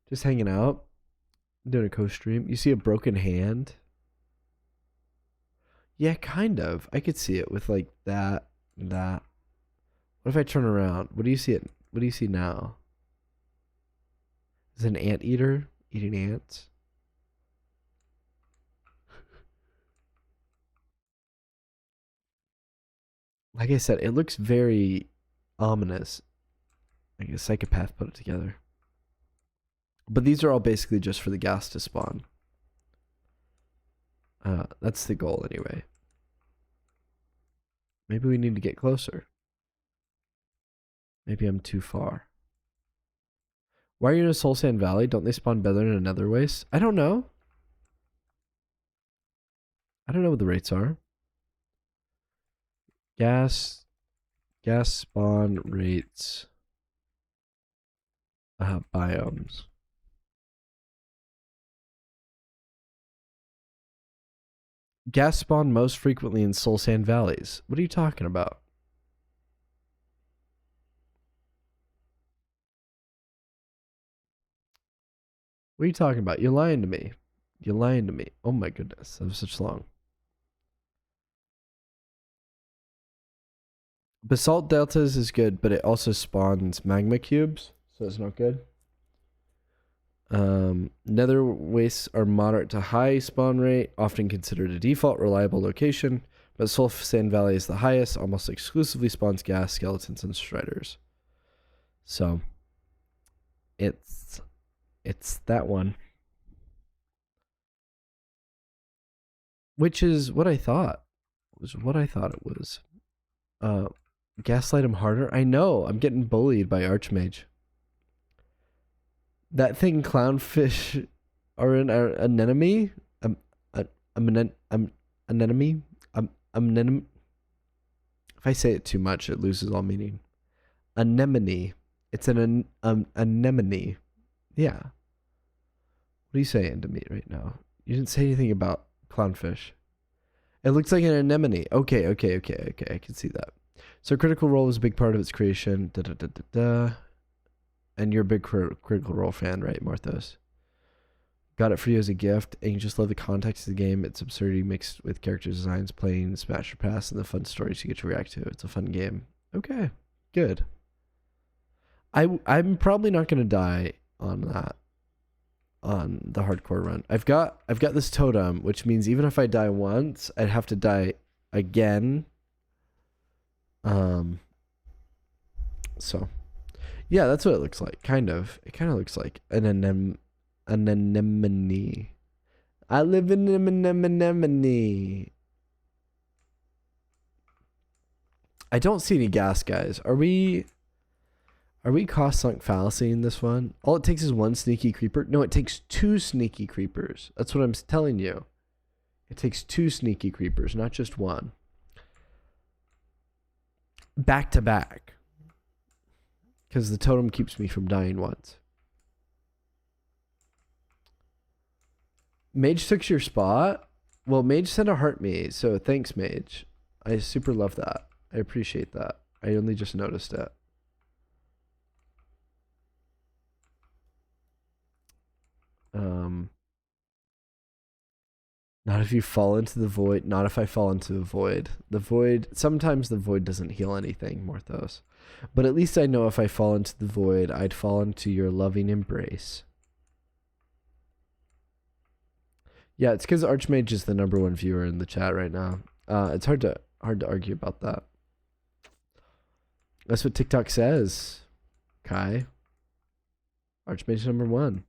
Just hanging out. Doing a co-stream. You see a broken hand? Yeah, kind of. I could see it with like that. What if I turn around? What do you see What do you see now? Is it an anteater eating ants? Like I said, it looks very ominous. Like a psychopath put it together. But these are all basically just for the ghast to spawn. That's the goal anyway. Maybe we need to get closer. Maybe I'm too far. Why are you in a Soul Sand Valley? Don't they spawn better in another waste? I don't know. I don't know what the rates are. Gas spawn rates. Biomes. Gas spawn most frequently in Soul Sand Valleys. What are you talking about? What are you talking about? You're lying to me. You're lying to me. Oh my goodness. That was such long. Basalt Deltas is good, but it also spawns magma cubes, so it's not good. Nether wastes are moderate to high spawn rate, often considered a default reliable location, but Soul Sand Valley is the highest, almost exclusively spawns gas, skeletons, and striders. So, it's that one. Which is what I thought. Was what I thought it was. Gaslight him harder? I know, I'm getting bullied by Archmage. That thing clownfish are an anemone? Anemone? Anemone? If I say it too much, it loses all meaning. Anemone. It's an anemone. Yeah. What are you saying to me right now? You didn't say anything about clownfish. It looks like an anemone. Okay. I can see that. So Critical Role was a big part of its creation. And you're a big Critical Role fan, right, Marthos? Got it for you as a gift, and you just love the context of the game. It's absurdity mixed with character designs, playing Smash or Pass, and the fun stories you get to react to. It's a fun game. Okay, good. I'm probably not gonna die on that, on the hardcore run. I've got this totem, which means even if I die once, I'd have to die again. So yeah, that's what it looks like. Kind of. It kind of looks like an anemone. I live in an anemone. I don't see any gas, guys. Are we cost sunk fallacy in this one? All it takes is one sneaky creeper. No, it takes two sneaky creepers. That's what I'm telling you. It takes two sneaky creepers, not just one. Back to back. Because the totem keeps me from dying once. Mage took your spot? Well, Mage sent a heart me, so thanks, Mage. I super love that. I appreciate that. I only just noticed it. Not if you fall into the void. Not if I fall into the void. The void, sometimes the void doesn't heal anything, Morthos. But at least I know if I fall into the void, I'd fall into your loving embrace. Yeah, it's because Archmage is the #1 viewer in the chat right now. It's hard to argue about that. That's what TikTok says, Kai. Archmage #1.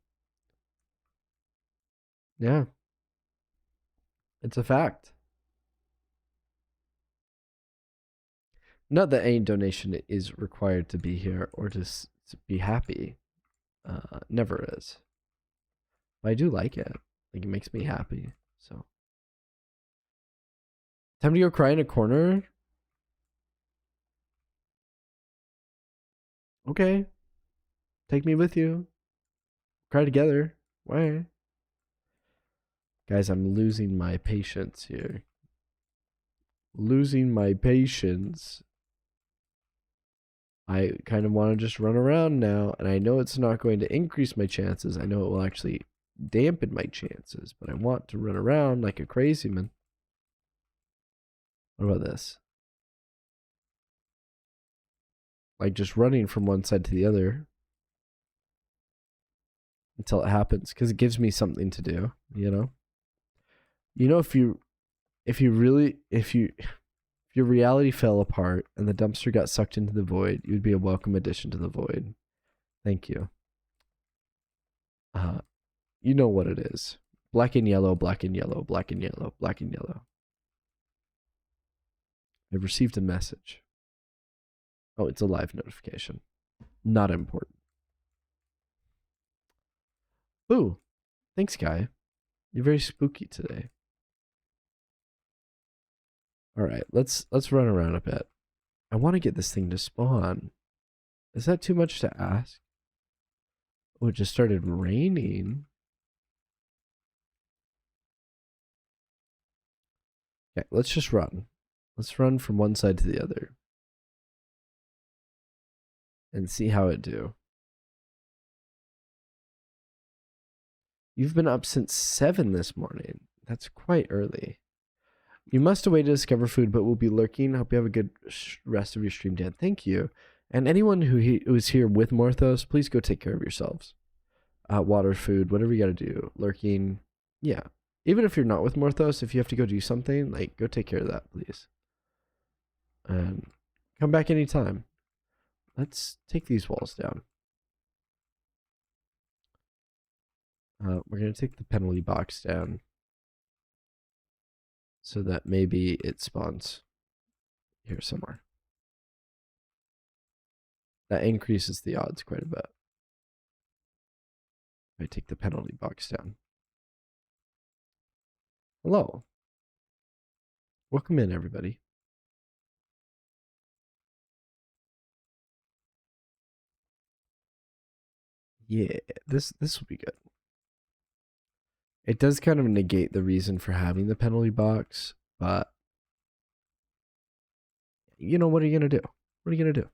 Yeah. It's a fact. Not that any donation is required to be here or to be happy. Never is. But I do like it. Like, it makes me happy. So. Time to go cry in a corner? Okay. Take me with you. Cry together. Why? Guys, I'm losing my patience here. Losing my patience. I kind of want to just run around now, and I know it's not going to increase my chances. I know it will actually dampen my chances, but I want to run around like a crazy man. What about this? Like just running from one side to the other until it happens, because it gives me something to do, you know? You know, if your reality fell apart and the dumpster got sucked into the void, you'd be a welcome addition to the void. Thank you. You know what it is. Black and yellow, black and yellow, black and yellow, black and yellow. I've received a message. Oh, it's a live notification. Not important. Ooh, thanks, guy. You're very spooky today. All right, let's run around a bit. I want to get this thing to spawn. Is that too much to ask? Oh, it just started raining. Okay, let's just run. Let's run from one side to the other. And see how it do. You've been up since 7 this morning. That's quite early. You must away to discover food, but will be lurking. Hope you have a good rest of your stream, Dan. Thank you. And anyone who is here with Morthos, please go take care of yourselves. Water, food, whatever you got to do. Lurking. Yeah. Even if you're not with Morthos, if you have to go do something, like, go take care of that, please. And come back anytime. Let's take these walls down. We're going to take the penalty box down so that maybe it spawns here somewhere. That increases the odds quite a bit. I take the penalty box down. Hello. Welcome in, everybody. Yeah, this will be good. It does kind of negate the reason for having the penalty box, but you know, what are you going to do? What are you going to do?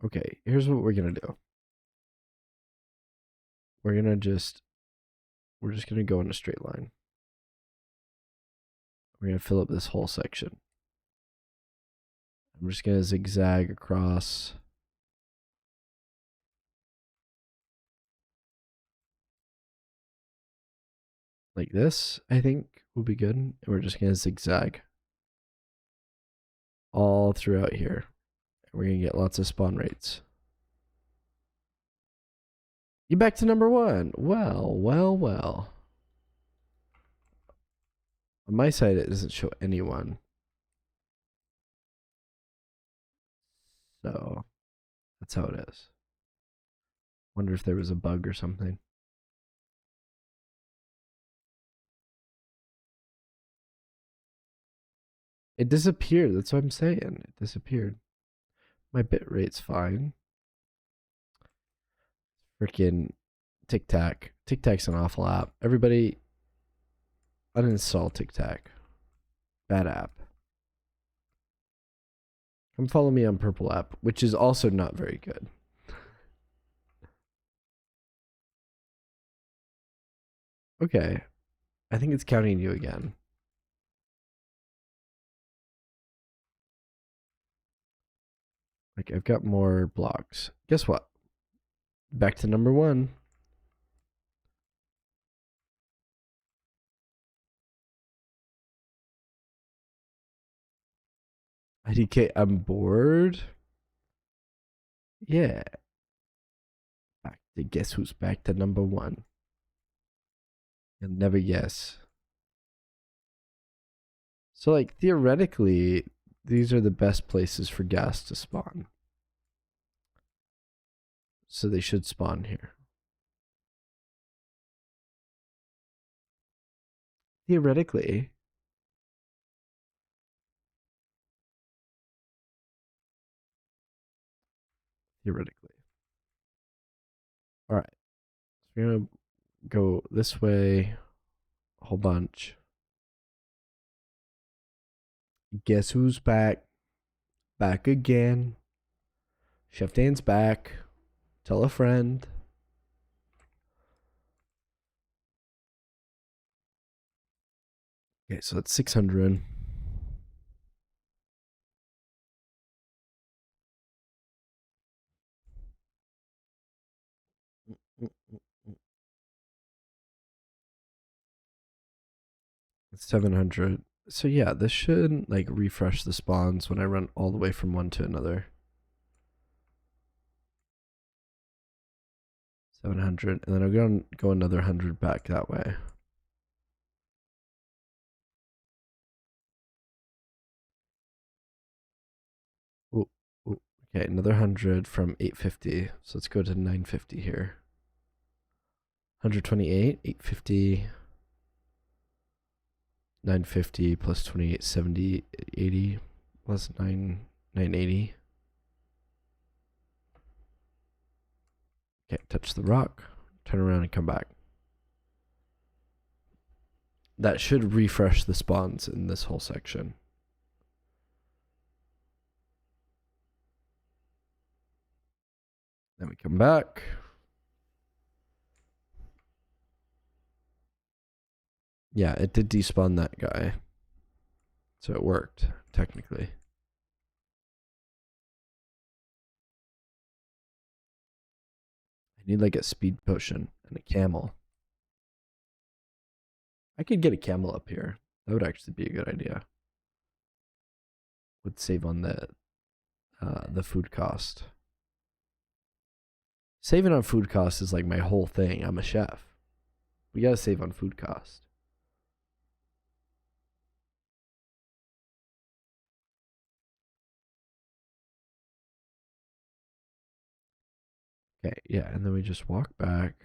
Okay, here's what we're going to do. We're just going to go in a straight line. We're going to fill up this whole section. I'm just going to zigzag across. Like this, I think will be good. And we're just going to zigzag all throughout here. We're going to get lots of spawn rates. You back to number 1. Well, well, well. On my side, it doesn't show anyone. So, that's how it is. Wonder if there was a bug or something. It disappeared. That's what I'm saying. It disappeared. My bit rate's fine. Freaking TikTok. TikTok's an awful app. Everybody uninstall TikTok. Bad app. Come follow me on Purple app, which is also not very good. Okay. I think it's counting you again. Like, I've got more blocks. Guess what? Back to number 1. IDK, I'm bored. Yeah. Back to guess who's back to number 1. You'll never guess. So, like, theoretically, these are the best places for gas to spawn. So they should spawn here. Theoretically. Theoretically. All right. So we're going to go this way a whole bunch. Guess who's back? Back again. Chef Dan's back. Tell a friend. Okay, so that's 600. It's 700. So yeah, this should like refresh the spawns when I run all the way from one to another. 700, and then I'm going to go another 100 back that way. Ooh, ooh. Okay, another 100 from 850. So let's go to 950 here. 128, 850, 950 plus 28, 70, 80 plus 980. Okay, touch the rock, turn around and come back. That should refresh the spawns in this whole section. Then we come back. Yeah, it did despawn that guy. So it worked, technically. I need like a speed potion and a camel. I could get a camel up here. That would actually be a good idea. Would save on the food cost. Saving on food cost is like my whole thing. I'm a chef. We gotta save on food cost. Okay, yeah, and then we just walk back.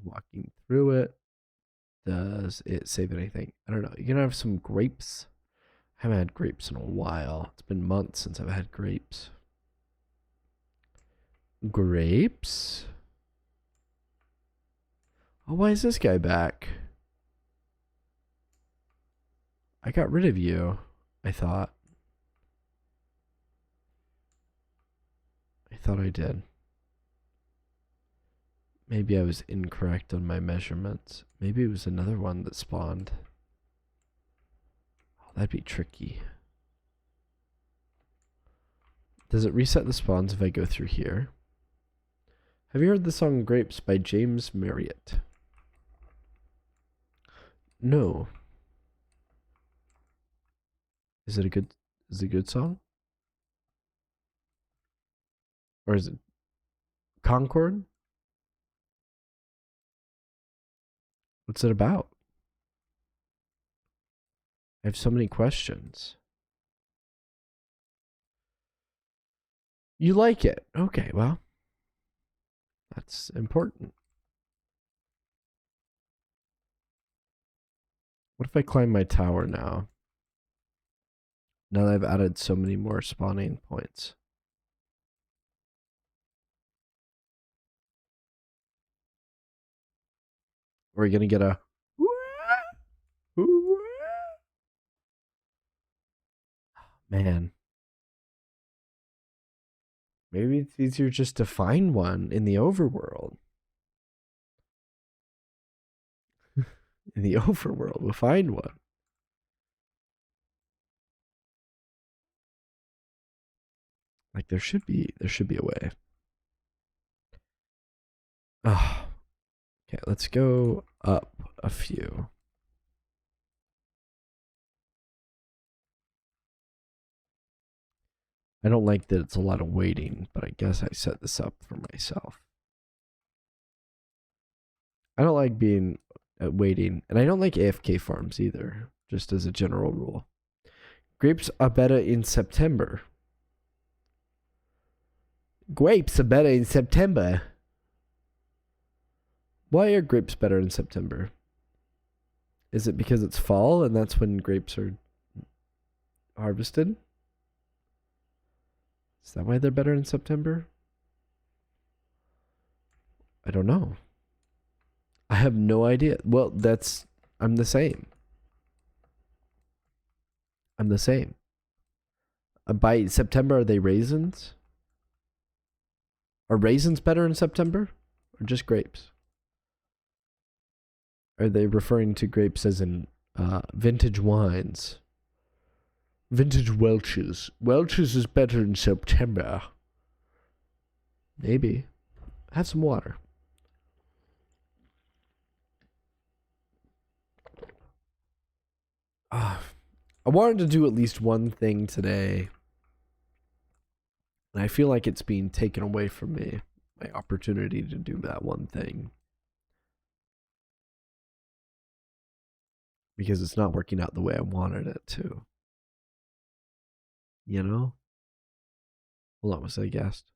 Walking through it. Does it save anything? I don't know. You're gonna have some grapes. I haven't had grapes in a while. It's been months since I've had grapes. Grapes? Oh, why is this guy back? I got rid of you, I thought. I thought I did. Maybe I was incorrect on my measurements. Maybe it was another one that spawned. Oh, that'd be tricky. Does it reset the spawns if I go through here? Have you heard the song Grapes by James Marriott? No. Is it a good song? Or is it Concord? What's it about? I have so many questions. You like it? Okay, well, that's important. What if I climb my tower now? Now that I've added so many more spawning points. We're gonna get a man. Maybe it's easier just to find one in the overworld. In the overworld, we'll find one. Like there should be a way. Oh, okay, let's go up a few. I don't like that it's a lot of waiting, but I guess I set this up for myself. I don't like being waiting, and I don't like AFK farms either, just as a general rule. Grapes are better in September. Grapes are better in September. Why are grapes better in September? Is it because it's fall and that's when grapes are harvested? Is that why they're better in September? I don't know. I have no idea. Well, I'm the same. I'm the same. By September, are they raisins? Are raisins better in September? Or just grapes? Are they referring to grapes as in vintage wines? Vintage Welch's. Welch's is better in September. Maybe. Have some water. I wanted to do at least one thing today. And I feel like it's being taken away from me. My opportunity to do that one thing. Because it's not working out the way I wanted it to. You know? Hold on, was I guessed?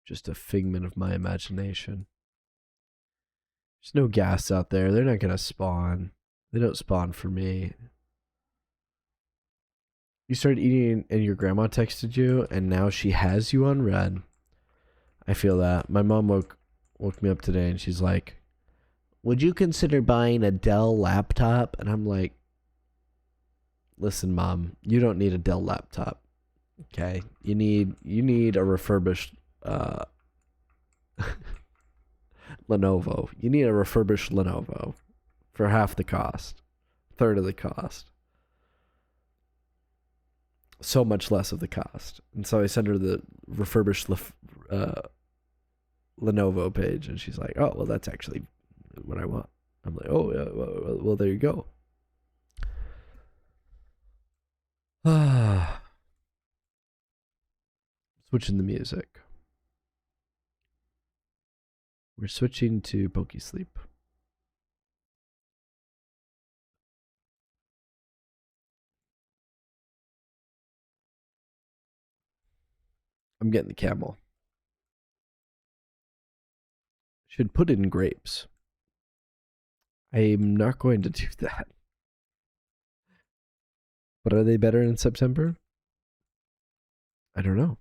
Just a figment of my imagination. There's no gas out there. They're not going to spawn. They don't spawn for me. You started eating and your grandma texted you and now she has you on red. I feel that. My mom woke me up today and she's like, would you consider buying a Dell laptop? And I'm like, listen, Mom, you don't need a Dell laptop. Okay? You need a refurbished Lenovo. You need a refurbished Lenovo for half the cost, third of the cost. So much less of the cost. And so I sent her the refurbished Lenovo page, and she's like, oh, well, that's actually what I want. I'm like, oh, yeah, well, there you go. Switching the music. We're switching to Pokey Sleep. I'm getting the camel. Should put in grapes. I'm not going to do that. But are they better in September? I don't know.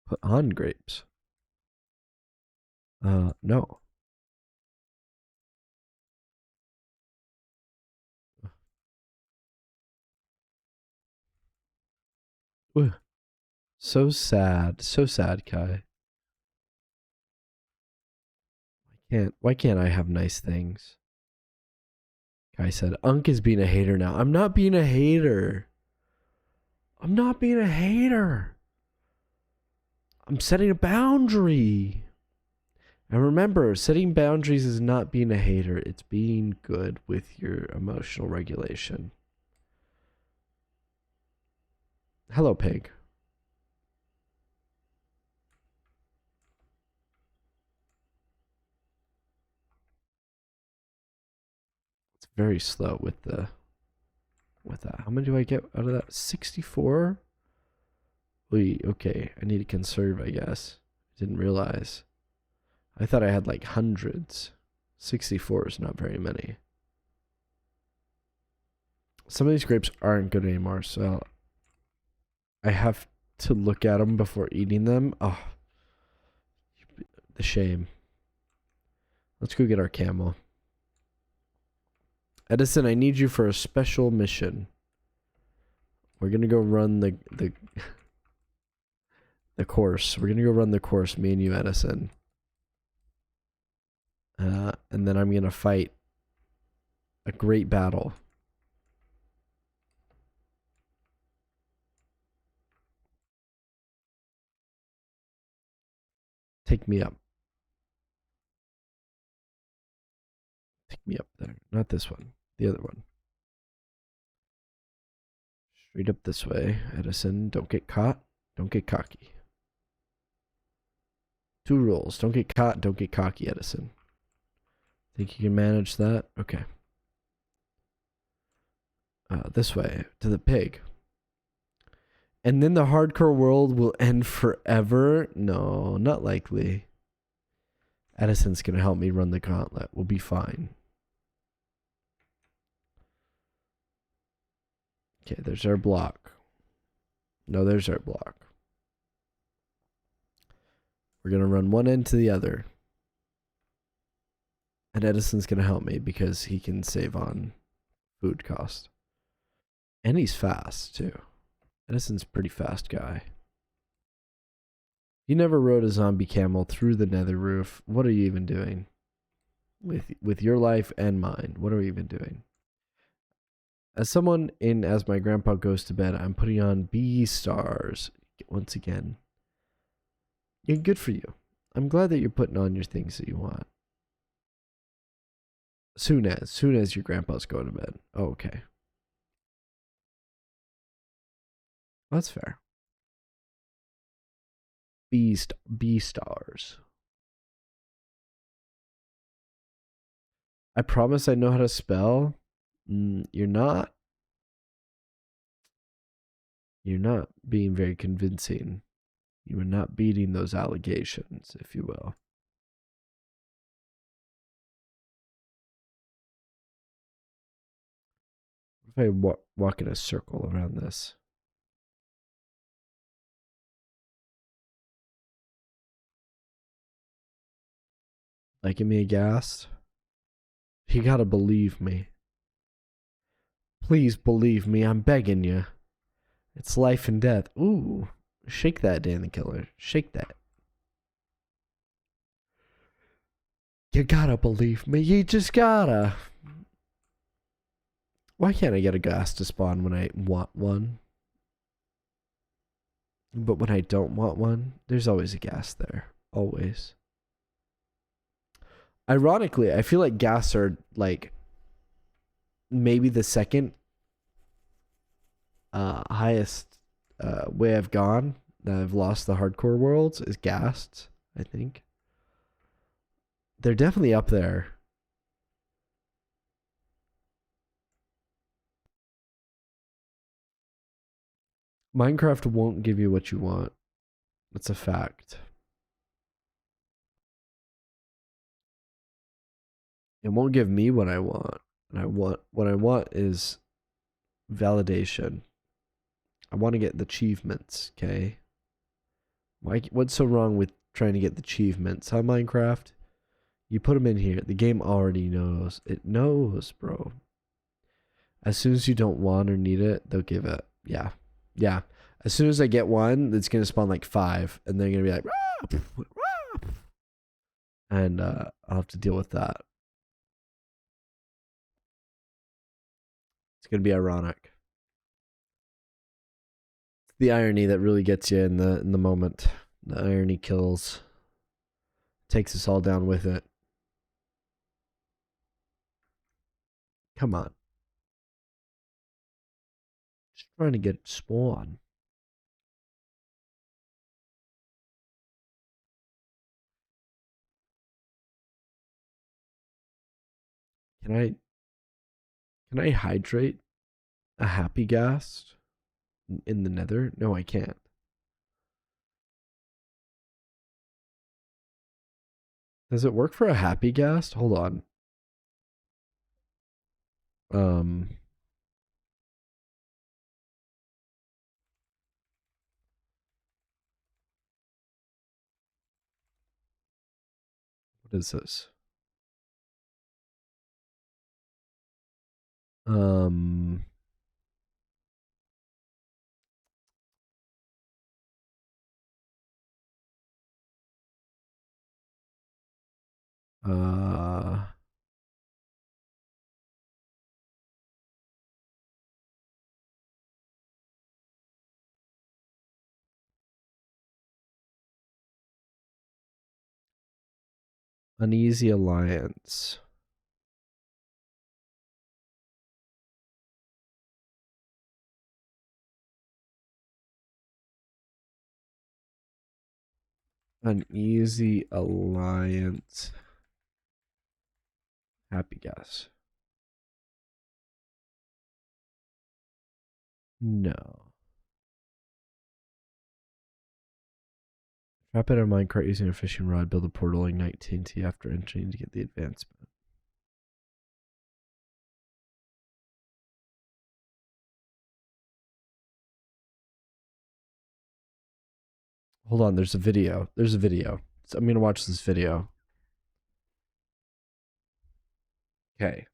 Put on grapes. No. Ugh. So sad. So sad, Kai. Why can't I have nice things? Kai said, Unk is being a hater now. I'm not being a hater. I'm not being a hater. I'm setting a boundary. And remember, setting boundaries is not being a hater. It's being good with your emotional regulation. Hello, pig. It's very slow with that. How many do I get out of that? 64? Wait, okay. I need to conserve, I guess. Didn't realize. I thought I had like hundreds. 64 is not very many. Some of these grapes aren't good anymore, so I have to look at them before eating them. Oh, the shame. Let's go get our camel. Edison, I need you for a special mission. We're gonna go run the course. We're gonna go run the course, me and you, Edison. And then I'm gonna fight a great battle. Take me up. Take me up there. Not this one. The other one. Straight up this way, Edison. Don't get caught. Don't get cocky. 2 rules. Don't get caught. Don't get cocky, Edison. Think you can manage that? Okay. This way, to the pig. And then the hardcore world will end forever? No, not likely. Edison's going to help me run the gauntlet. We'll be fine. Okay, there's our block. No, there's our block. We're going to run one end to the other. And Edison's going to help me because he can save on food cost. And he's fast, too. Edison's a pretty fast guy. You never rode a zombie camel through the nether roof. What are you even doing? With your life and mine. What are we even doing? As my grandpa goes to bed, I'm putting on Beastars once again. Yeah, good for you. I'm glad that you're putting on your things that you want. Soon as your grandpa's going to bed. Oh, okay. That's fair. B stars. I promise I know how to spell. You're not. You're not being very convincing. You are not beating those allegations, if you will. What if I walk in a circle around this? Liking me aghast? You gotta believe me. Please believe me, I'm begging you. It's life and death. Ooh, shake that, Dan the Killer. Shake that. You gotta believe me. You just gotta. Why can't I get a ghast to spawn when I want one? But when I don't want one, there's always a ghast there. Always. Ironically, I feel like ghasts are like maybe the second highest way I've gone that I've lost the hardcore worlds is ghasts, I think. They're definitely up there. Minecraft won't give you what you want. That's a fact. It won't give me what I want. And what I want is validation. I want to get the achievements, okay? What's so wrong with trying to get the achievements, huh, Minecraft? You put them in here. The game already knows. It knows, bro. As soon as you don't want or need it, they'll give it. Yeah. Yeah. As soon as I get one, it's going to spawn like 5. And they're going to be like, Rah! And I'll have to deal with that. It's going to be ironic. It's the irony that really gets you in the moment. The irony kills. Takes us all down with it. Come on. Just trying to get spawn. Can I hydrate a happy ghast in the nether? No, I can't. Does it work for a happy ghast? Hold on. What is this? Um uh Uneasy Alliance. Uneasy Alliance. Happy ghast. No. Trap it on minecart using a fishing rod, build a portal, ignite TNT after entering to get the advancement. Hold on, there's a video. There's a video. So I'm gonna watch this video. Okay.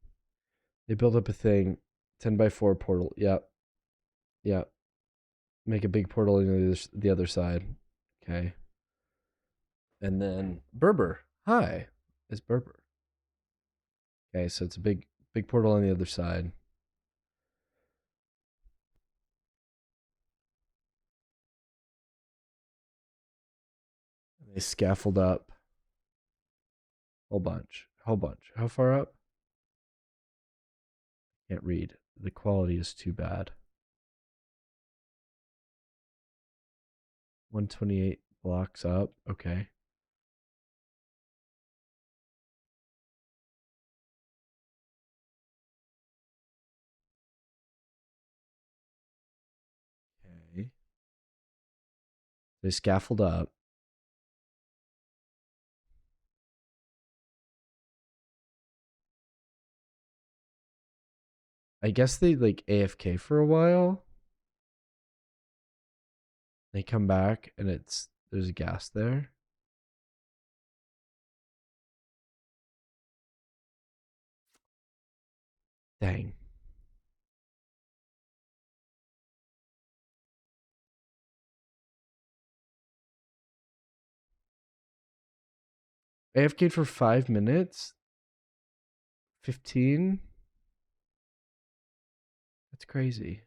They build up a thing. 10x4 portal. Yep. Yep. Make a big portal on the other side. Okay. And then Berber. Hi. It's Berber. Okay, so it's a big portal on the other side. They scaffold up. Whole bunch. How far up? Can't read. The quality is too bad. 128 blocks up. Okay. Okay. They scaffold up. I guess they like AFK for a while. They come back and there's a gas there. Dang. AFK'd for 5 minutes? 15? That's crazy.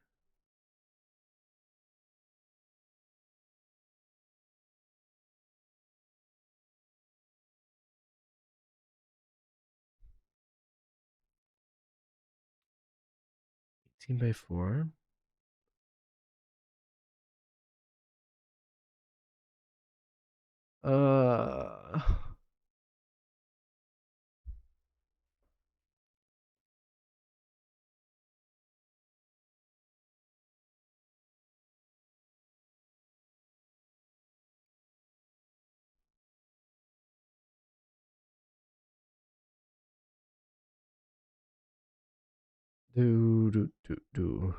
By 4. Uh do.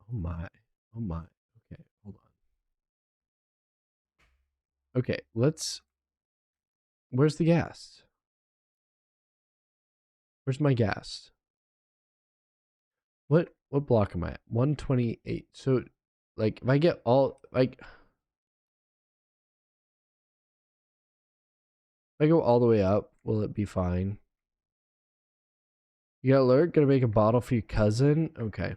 Oh my. Oh my. Okay, hold on. Okay, where's the gas? Where's my gas? What block am I at? 128. So like if I get all like if I go all the way up, will it be fine? You got alert? Gonna make a bottle for your cousin? Okay.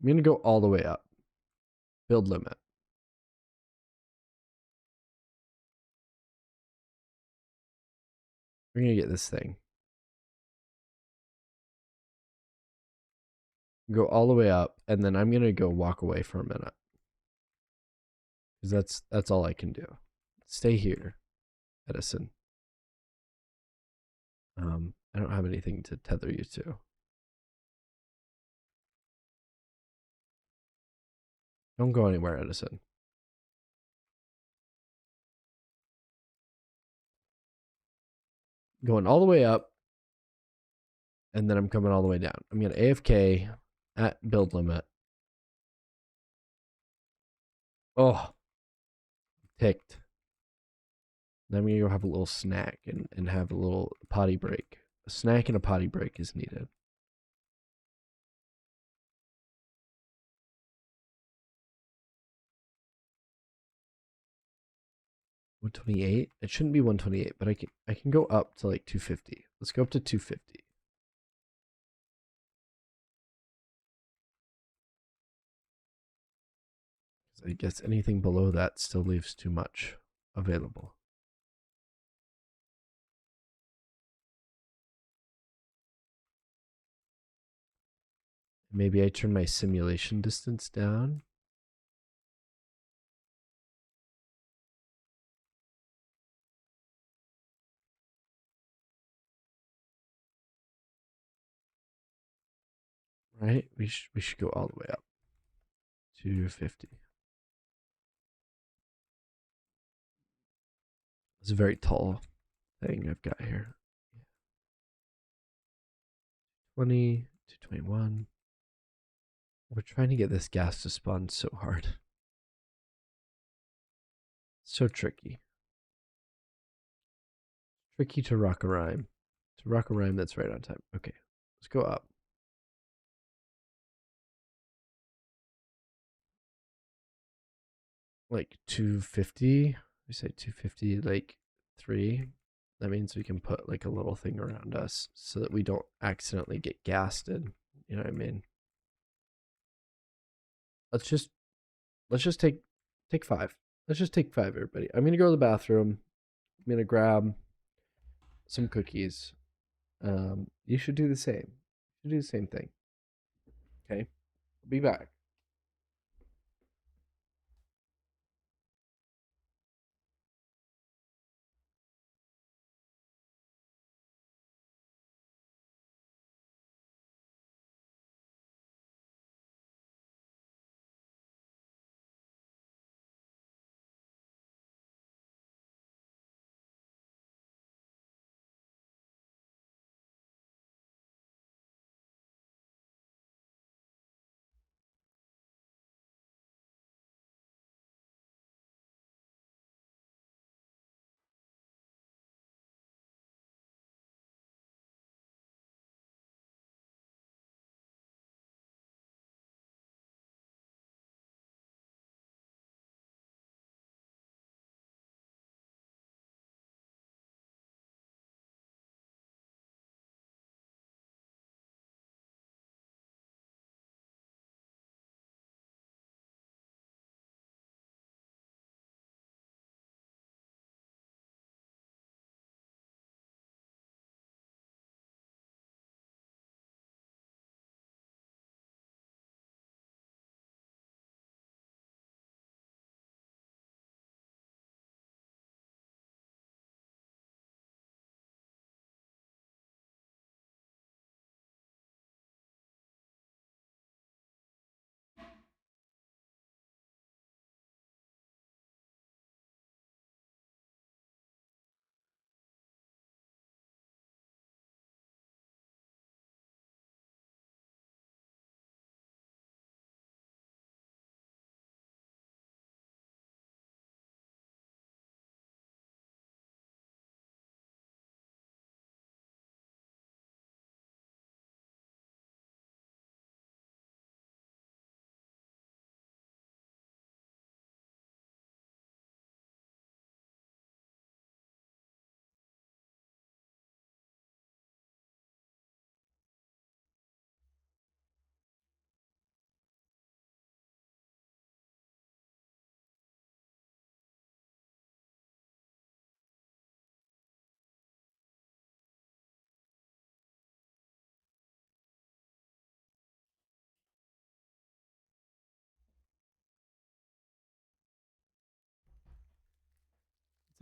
I'm gonna go all the way up. Build limit. We're gonna get this thing. Go all the way up, and then I'm gonna go walk away for a minute. Because that's all I can do. Stay here, Edison. I don't have anything to tether you to. Don't go anywhere, Edison. Going all the way up, and then I'm coming all the way down. I'm gonna AFK at build limit. Oh, ticked. Then I'm gonna go have a little snack and have a little potty break. A snack and a potty break is needed. $128. It shouldn't be 128, but I can go up to like 250. Let's go up to 250. I guess anything below that still leaves too much available. Maybe I turn my simulation distance down. Right? We should go all the way up. 250. It's a very tall thing I've got here. 20, 221. We're trying to get this gas to spawn so hard. So tricky. Tricky to rock a rhyme. To rock a rhyme that's right on time. Okay, let's go up. Like 250. We say 250, like 3. That means we can put like a little thing around us so that we don't accidentally get gassed in. You know what I mean? Let's just take Take 5. Let's just take 5, everybody. I'm gonna go to the bathroom. I'm gonna grab some cookies. You should do the same. You should do the same thing. Okay? I'll be back.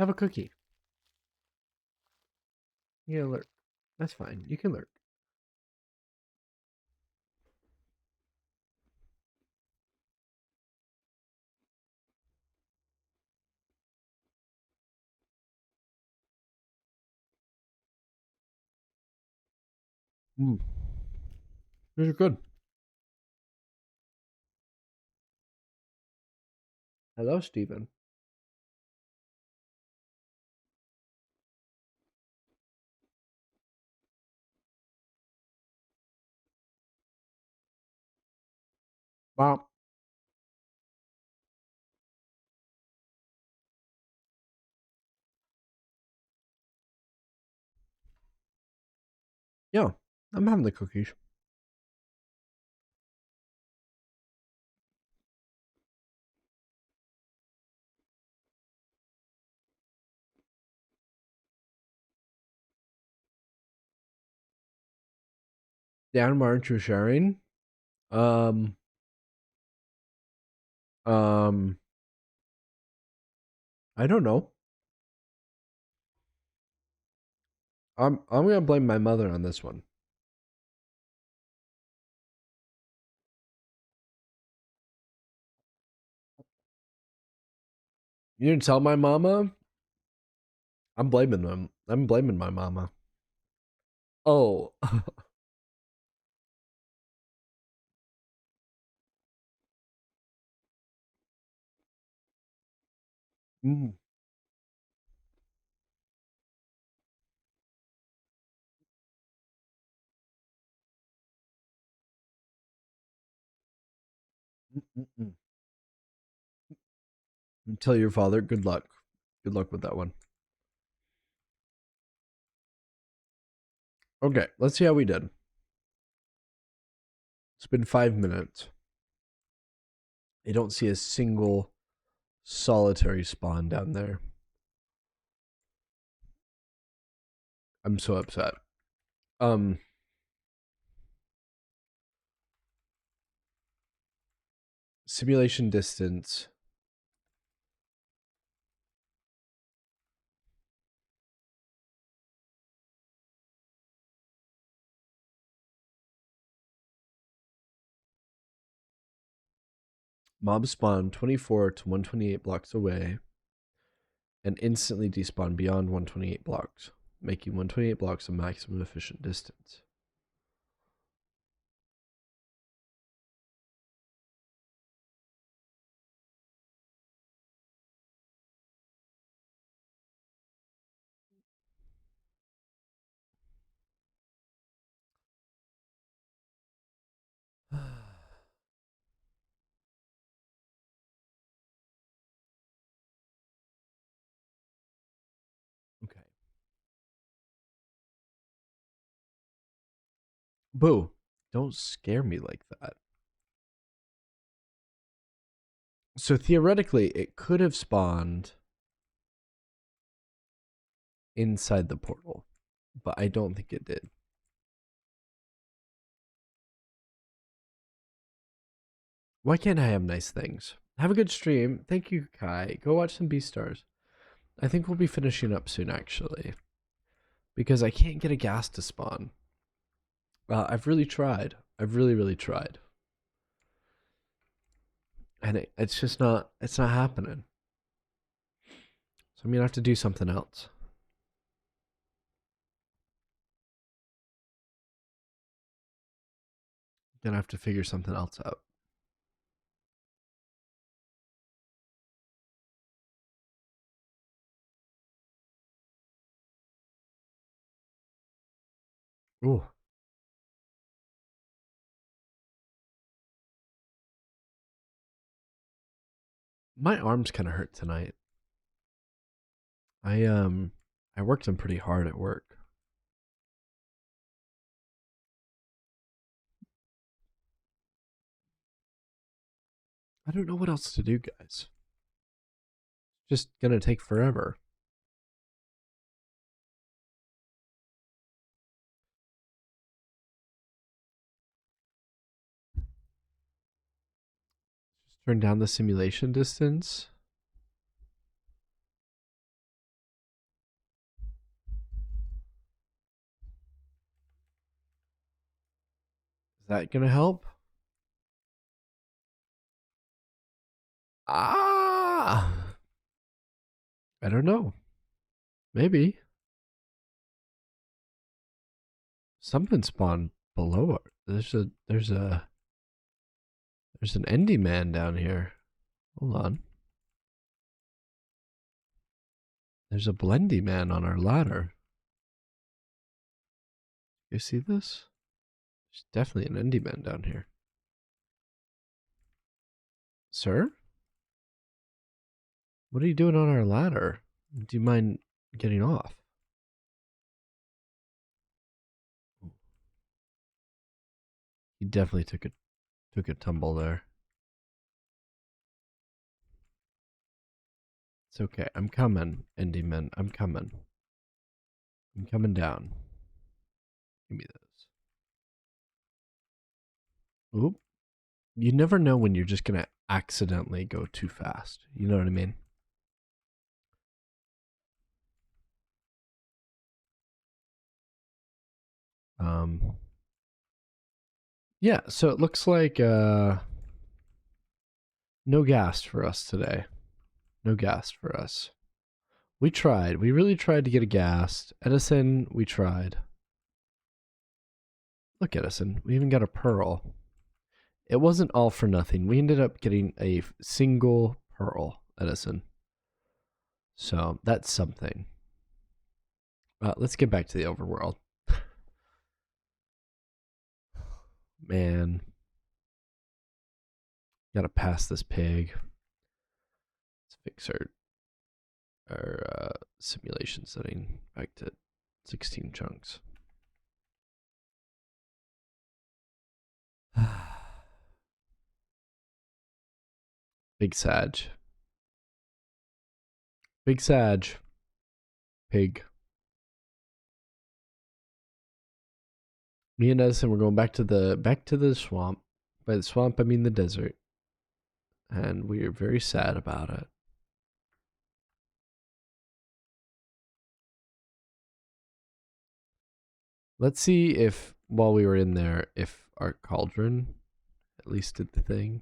Let's have a cookie. You can lurk. That's fine. You can lurk. Mm. These are good. Hello, Stephen. Wow. Yeah, I'm having the cookies. Dan, why aren't you sharing? Um, um, I don't know. I'm gonna blame my mother on this one. You didn't tell my mama? I'm blaming them. I'm blaming my mama. Oh. Mm, mm, mm, mm. Tell your father good luck. Good luck with that one. Okay, let's see how we did. It's been 5 minutes. I don't see a single solitary spawn down there. I'm so upset. Simulation distance. Mob spawn 24 to 128 blocks away and instantly despawn beyond 128 blocks, making 128 blocks a maximum efficient distance. Okay. Boo. Don't scare me like that. So theoretically, it could have spawned inside the portal, but I don't think it did. Why can't I have nice things? Have a good stream. Thank you, Kai. Go watch some Beastars. I think we'll be finishing up soon, actually, because I can't get a gas to spawn. I've really tried. I've really, really tried. And it's just not, it's not happening. So I'm going to have to do something else. Gonna have to figure something else out. Ooh. My arms kind of hurt tonight. I worked them pretty hard at work. I don't know what else to do, guys. Just gonna take forever. Just turn down the simulation distance. Is that gonna help? Ah! I don't know. Maybe. Something spawned below it. There's an Endy Man down here. Hold on. There's a Blendy Man on our ladder. You see this? There's definitely an Endy Man down here. Sir? What are you doing on our ladder? Do you mind getting off? He definitely took a tumble there. It's okay. I'm coming, Endy Man. I'm coming. I'm coming down. Give me those. Oop. You never know when you're just gonna accidentally go too fast. You know what I mean? Yeah, so it looks like no gas for us today. No gas for us. We tried. We really tried to get a gas. Edison, we tried. Look, Edison, we even got a pearl. It wasn't all for nothing. We ended up getting a single pearl, Edison. So that's something. Let's get back to the overworld. Man. Gotta pass this pig. Let's fix our simulation setting back to 16 chunks. Big Sag. Big Sag. Pig. Me and Edison were going back to the swamp. By the swamp I mean the desert. And we are very sad about it. Let's see if while we were in there, if our cauldron at least did the thing.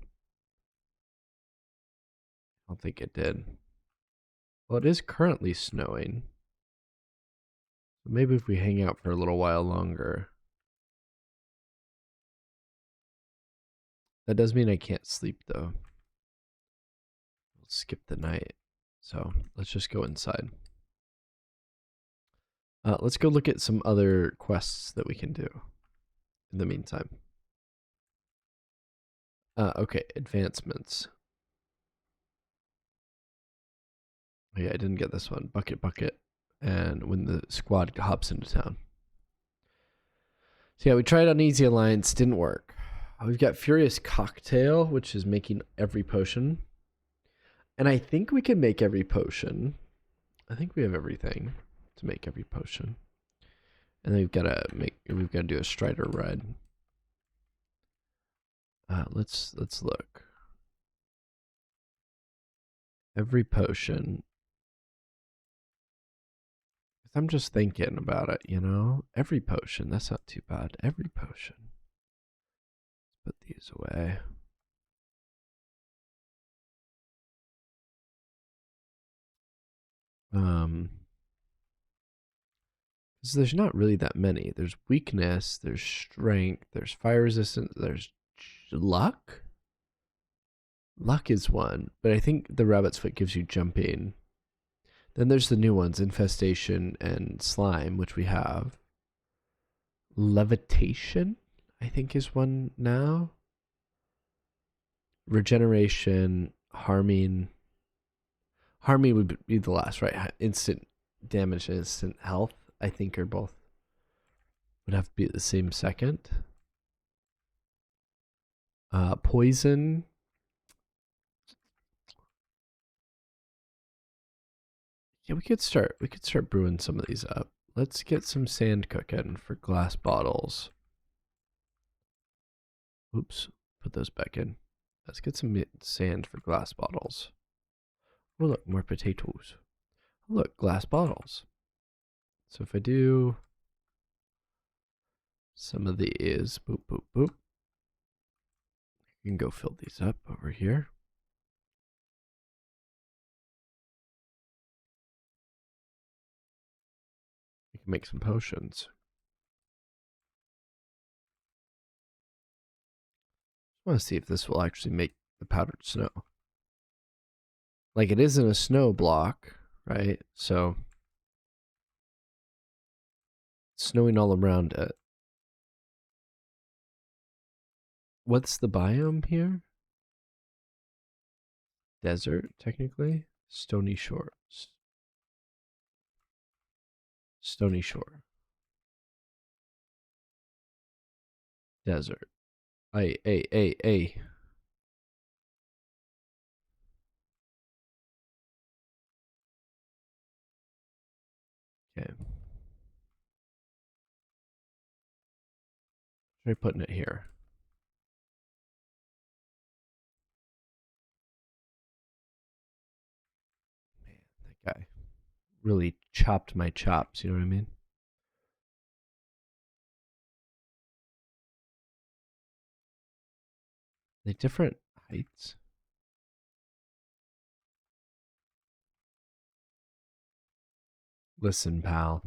I don't think it did. Well, it is currently snowing. Maybe if we hang out for a little while longer. That does mean I can't sleep though. We'll skip the night. So let's just go inside. Let's go look at some other quests that we can do in the meantime. Okay, advancements. Oh, yeah, I didn't get this one. Bucket, bucket. And when the squad hops into town. So yeah, we tried on Easy Alliance, didn't work. We've got Furious Cocktail, which is making every potion. And I think we can make every potion. I think we have everything to make every potion. And then we've got to do a Strider ride. Let's look. Every potion. I'm just thinking about it, you know? Every potion, that's not too bad. Every potion. Let's put these away. Because there's not really that many. There's weakness, there's strength, there's fire resistance, there's luck. Luck is one, but I think the rabbit's foot gives you jumping. Then there's the new ones, infestation and slime, which we have. Levitation, I think, is one now. Regeneration, harming. Harming would be the last, right? Instant damage and instant health, I think, are both would have to be at the same second. Poison. Yeah, we could start brewing some of these up. Let's get some sand cooking for glass bottles. Oops, put those back in. Let's get some sand for glass bottles. Oh, look, more potatoes. Oh, look, glass bottles. So if I do some of these, boop, boop, boop. You can go fill these up over here. We can make some potions. I want to see if this will actually make the powdered snow. Like, it isn't a snow block, right? So it's snowing all around it. What's the biome here? Desert, technically. Stony Shore. Stony Shore. Desert. A. Okay. Try putting it here. Man, that guy really chopped my chops, you know what I mean? They different heights. Listen, pal.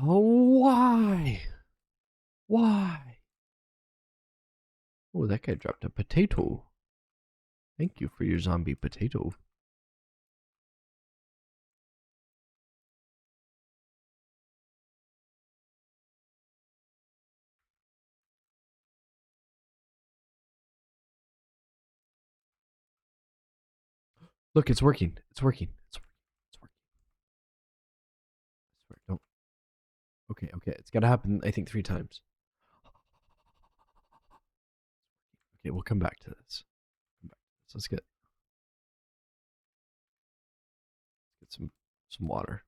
Oh, why? Why? Oh, that guy dropped a potato. Thank you for your zombie potato. Look, it's working. It's working. It's working. It's working. I swear, don't. Okay, okay. It's got to happen, I think, 3 times. Okay, we'll come back to this. So let's get some water.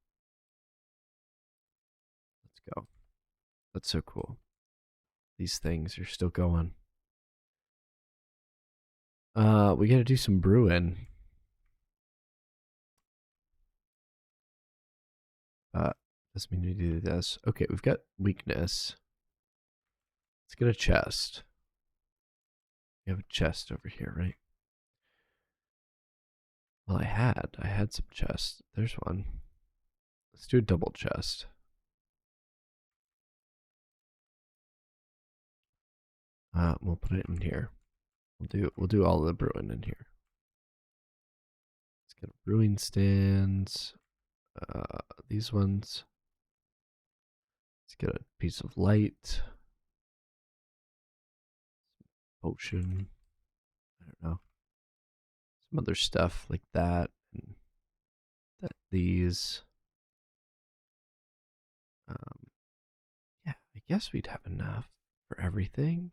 Let's go. That's so cool. These things are still going. We gotta do some brewing. Doesn't mean to do this. Okay, we've got weakness. Let's get a chest. We have a chest over here, right? Well, I had some chests. There's one. Let's do a double chest. We'll put it in here. We'll do all the brewing in here. Let's get brewing stands. These ones. Let's get a piece of light. Potion. I don't know. Some other stuff like that. And these. Yeah, I guess we'd have enough for everything.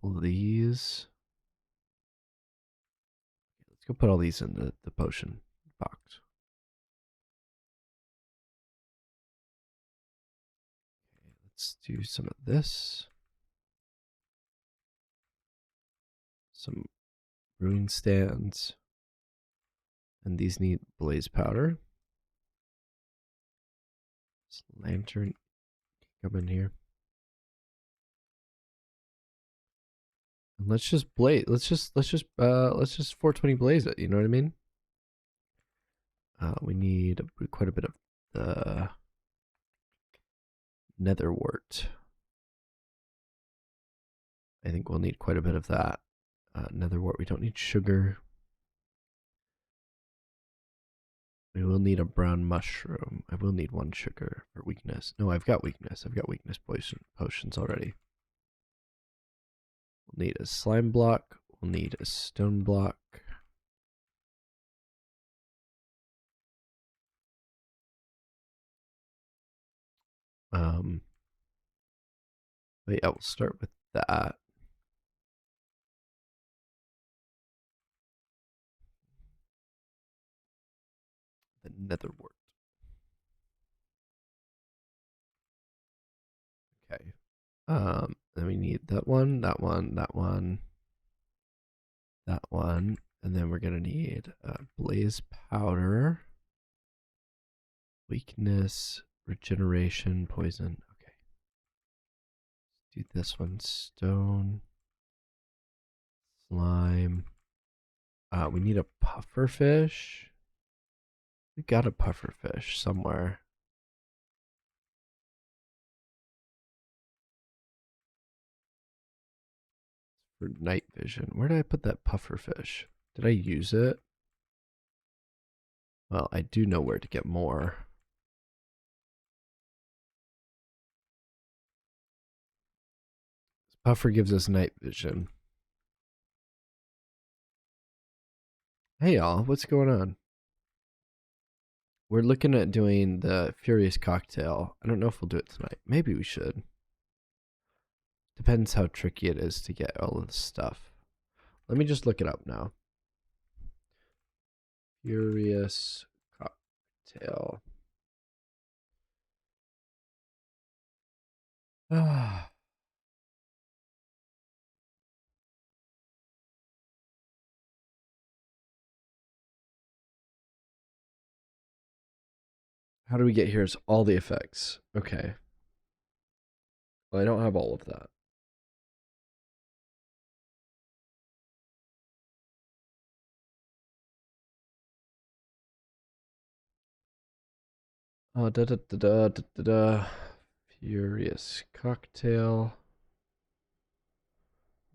All these. Let's go put all these in the potion box. Okay, let's do some of this. Some brewing stands. And these need blaze powder. This lantern can come in here. And let's just blaze. Let's just 420 blaze it. You know what I mean? We need quite a bit of the netherwort. I think we'll need quite a bit of that. Netherwort. We don't need sugar. We will need a brown mushroom. I will need 1 sugar for weakness. No, I've got weakness. I've got weakness potions already. We'll need a slime block. We'll need a stone block. But yeah, we'll start with that. The netherwort. Okay. Then we need that one, that one, that one, that one, and then we're gonna need blaze powder, weakness, regeneration, poison. Okay. Let's do this one. Stone, slime. We need a puffer fish. We got a puffer fish somewhere. For night vision. Where did I put that puffer fish? Did I use it? Well, I do know where to get more. This puffer gives us night vision. Hey y'all, what's going on? We're looking at doing the Furious Cocktail. I don't know if we'll do it tonight. Maybe we should. Depends how tricky it is to get all of this stuff. Let me just look it up now. Furious Cocktail. Ah. How do we get here? It's all the effects. Okay. Well, I don't have all of that. Furious Cocktail,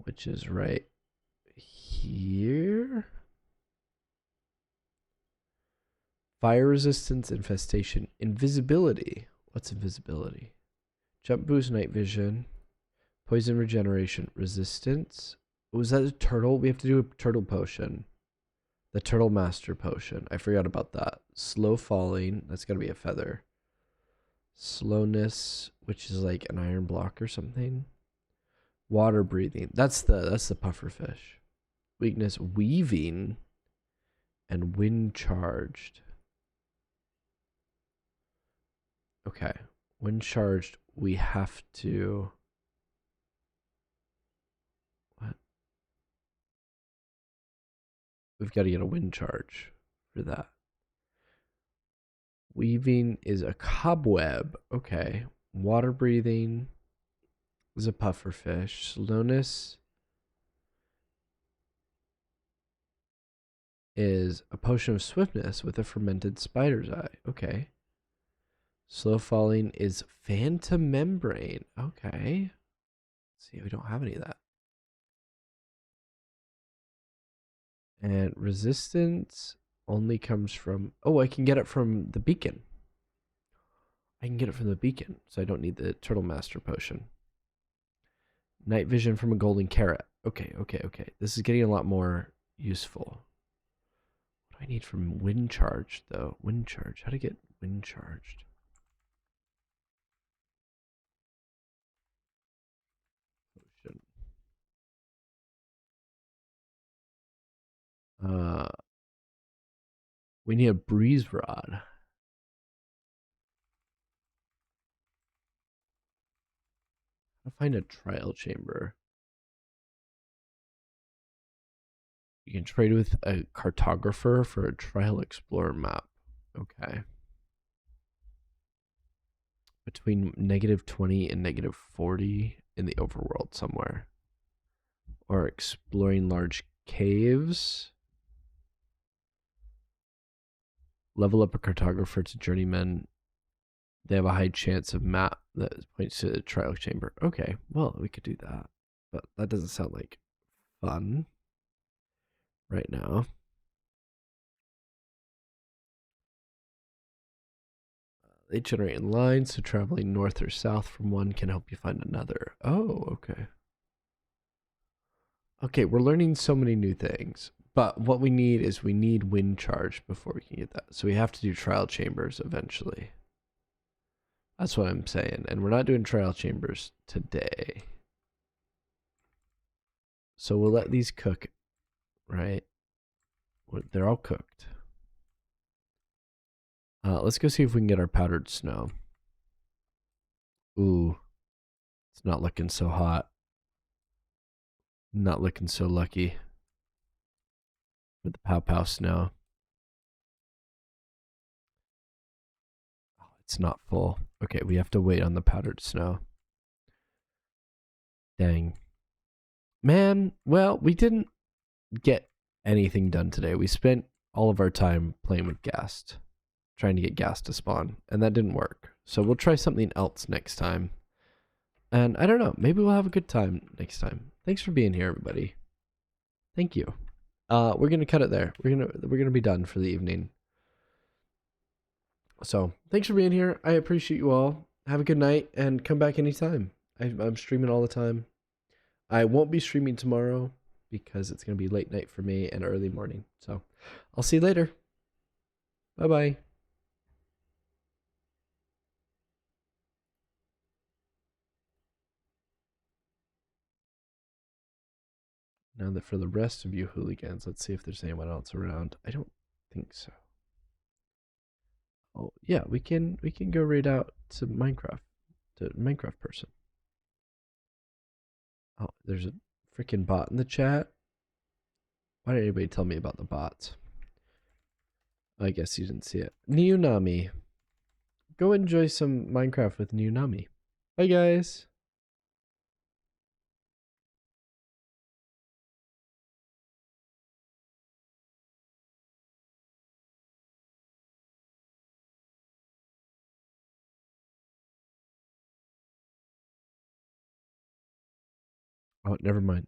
which is right here. Fire resistance, infestation, invisibility. What's invisibility? Jump boost, night vision, poison regeneration, resistance. Was that a turtle? We have to do a turtle potion. The turtle master potion. I forgot about that. Slow falling. That's gotta be a feather. Slowness, which is like an iron block or something. Water breathing. That's the pufferfish. Weakness weaving and wind charged. Okay. Wind charged, we have to. What? We've got to get a wind charge for that. Weaving is a cobweb. Okay. Water breathing is a pufferfish. Slowness is a potion of swiftness with a fermented spider's eye. Okay. Slow falling is phantom membrane. Okay. See, we don't have any of that. And resistance only comes from. Oh, I can get it from the beacon. I can get it from the beacon, so I don't need the Turtle Master potion. Night vision from a golden carrot. Okay. This is getting a lot more useful. What do I need from wind charge, though? Wind charge. How to get wind charged? Potion. We need a breeze rod. I'll find a trial chamber. You can trade with a cartographer for a trial explorer map. Okay. Between -20 and -40 in the overworld somewhere. Or exploring large caves. Level up a cartographer to journeyman. They have a high chance of map that points to the trial chamber. Okay, well, we could do that. But that doesn't sound like fun right now. They generate in lines, so traveling north or south from one can help you find another. Oh, okay. Okay, we're learning so many new things. But what we need is we need wind charge before we can get that. So we have to do trial chambers eventually. That's what I'm saying. And we're not doing trial chambers today. So we'll let these cook, right? They're all cooked. Let's go see if we can get our powdered snow. Ooh, it's not looking so hot. Not looking so lucky with the pow pow snow. Oh, it's not full. Okay, we have to wait on the powdered snow. Dang. Man, well, we didn't get anything done today. We spent all of our time playing with Ghast, trying to get Ghast to spawn, and that didn't work. So we'll try something else next time. And I don't know, maybe we'll have a good time next time. Thanks for being here, everybody. Thank you. We're gonna cut it there. We're gonna be done for the evening. So thanks for being here. I appreciate you all. Have a good night and come back anytime. I'm streaming all the time. I won't be streaming tomorrow because it's gonna be late night for me and early morning. So I'll see you later. Bye bye. Now that for the rest of you hooligans, let's see if there's anyone else around. I don't think so. Oh yeah, we can go raid out to Minecraft person. Oh, there's a freaking bot in the chat. Why didn't anybody tell me about the bots? I guess you didn't see it. Neonami. Go enjoy some Minecraft with Neonami. Bye guys. Oh, never mind.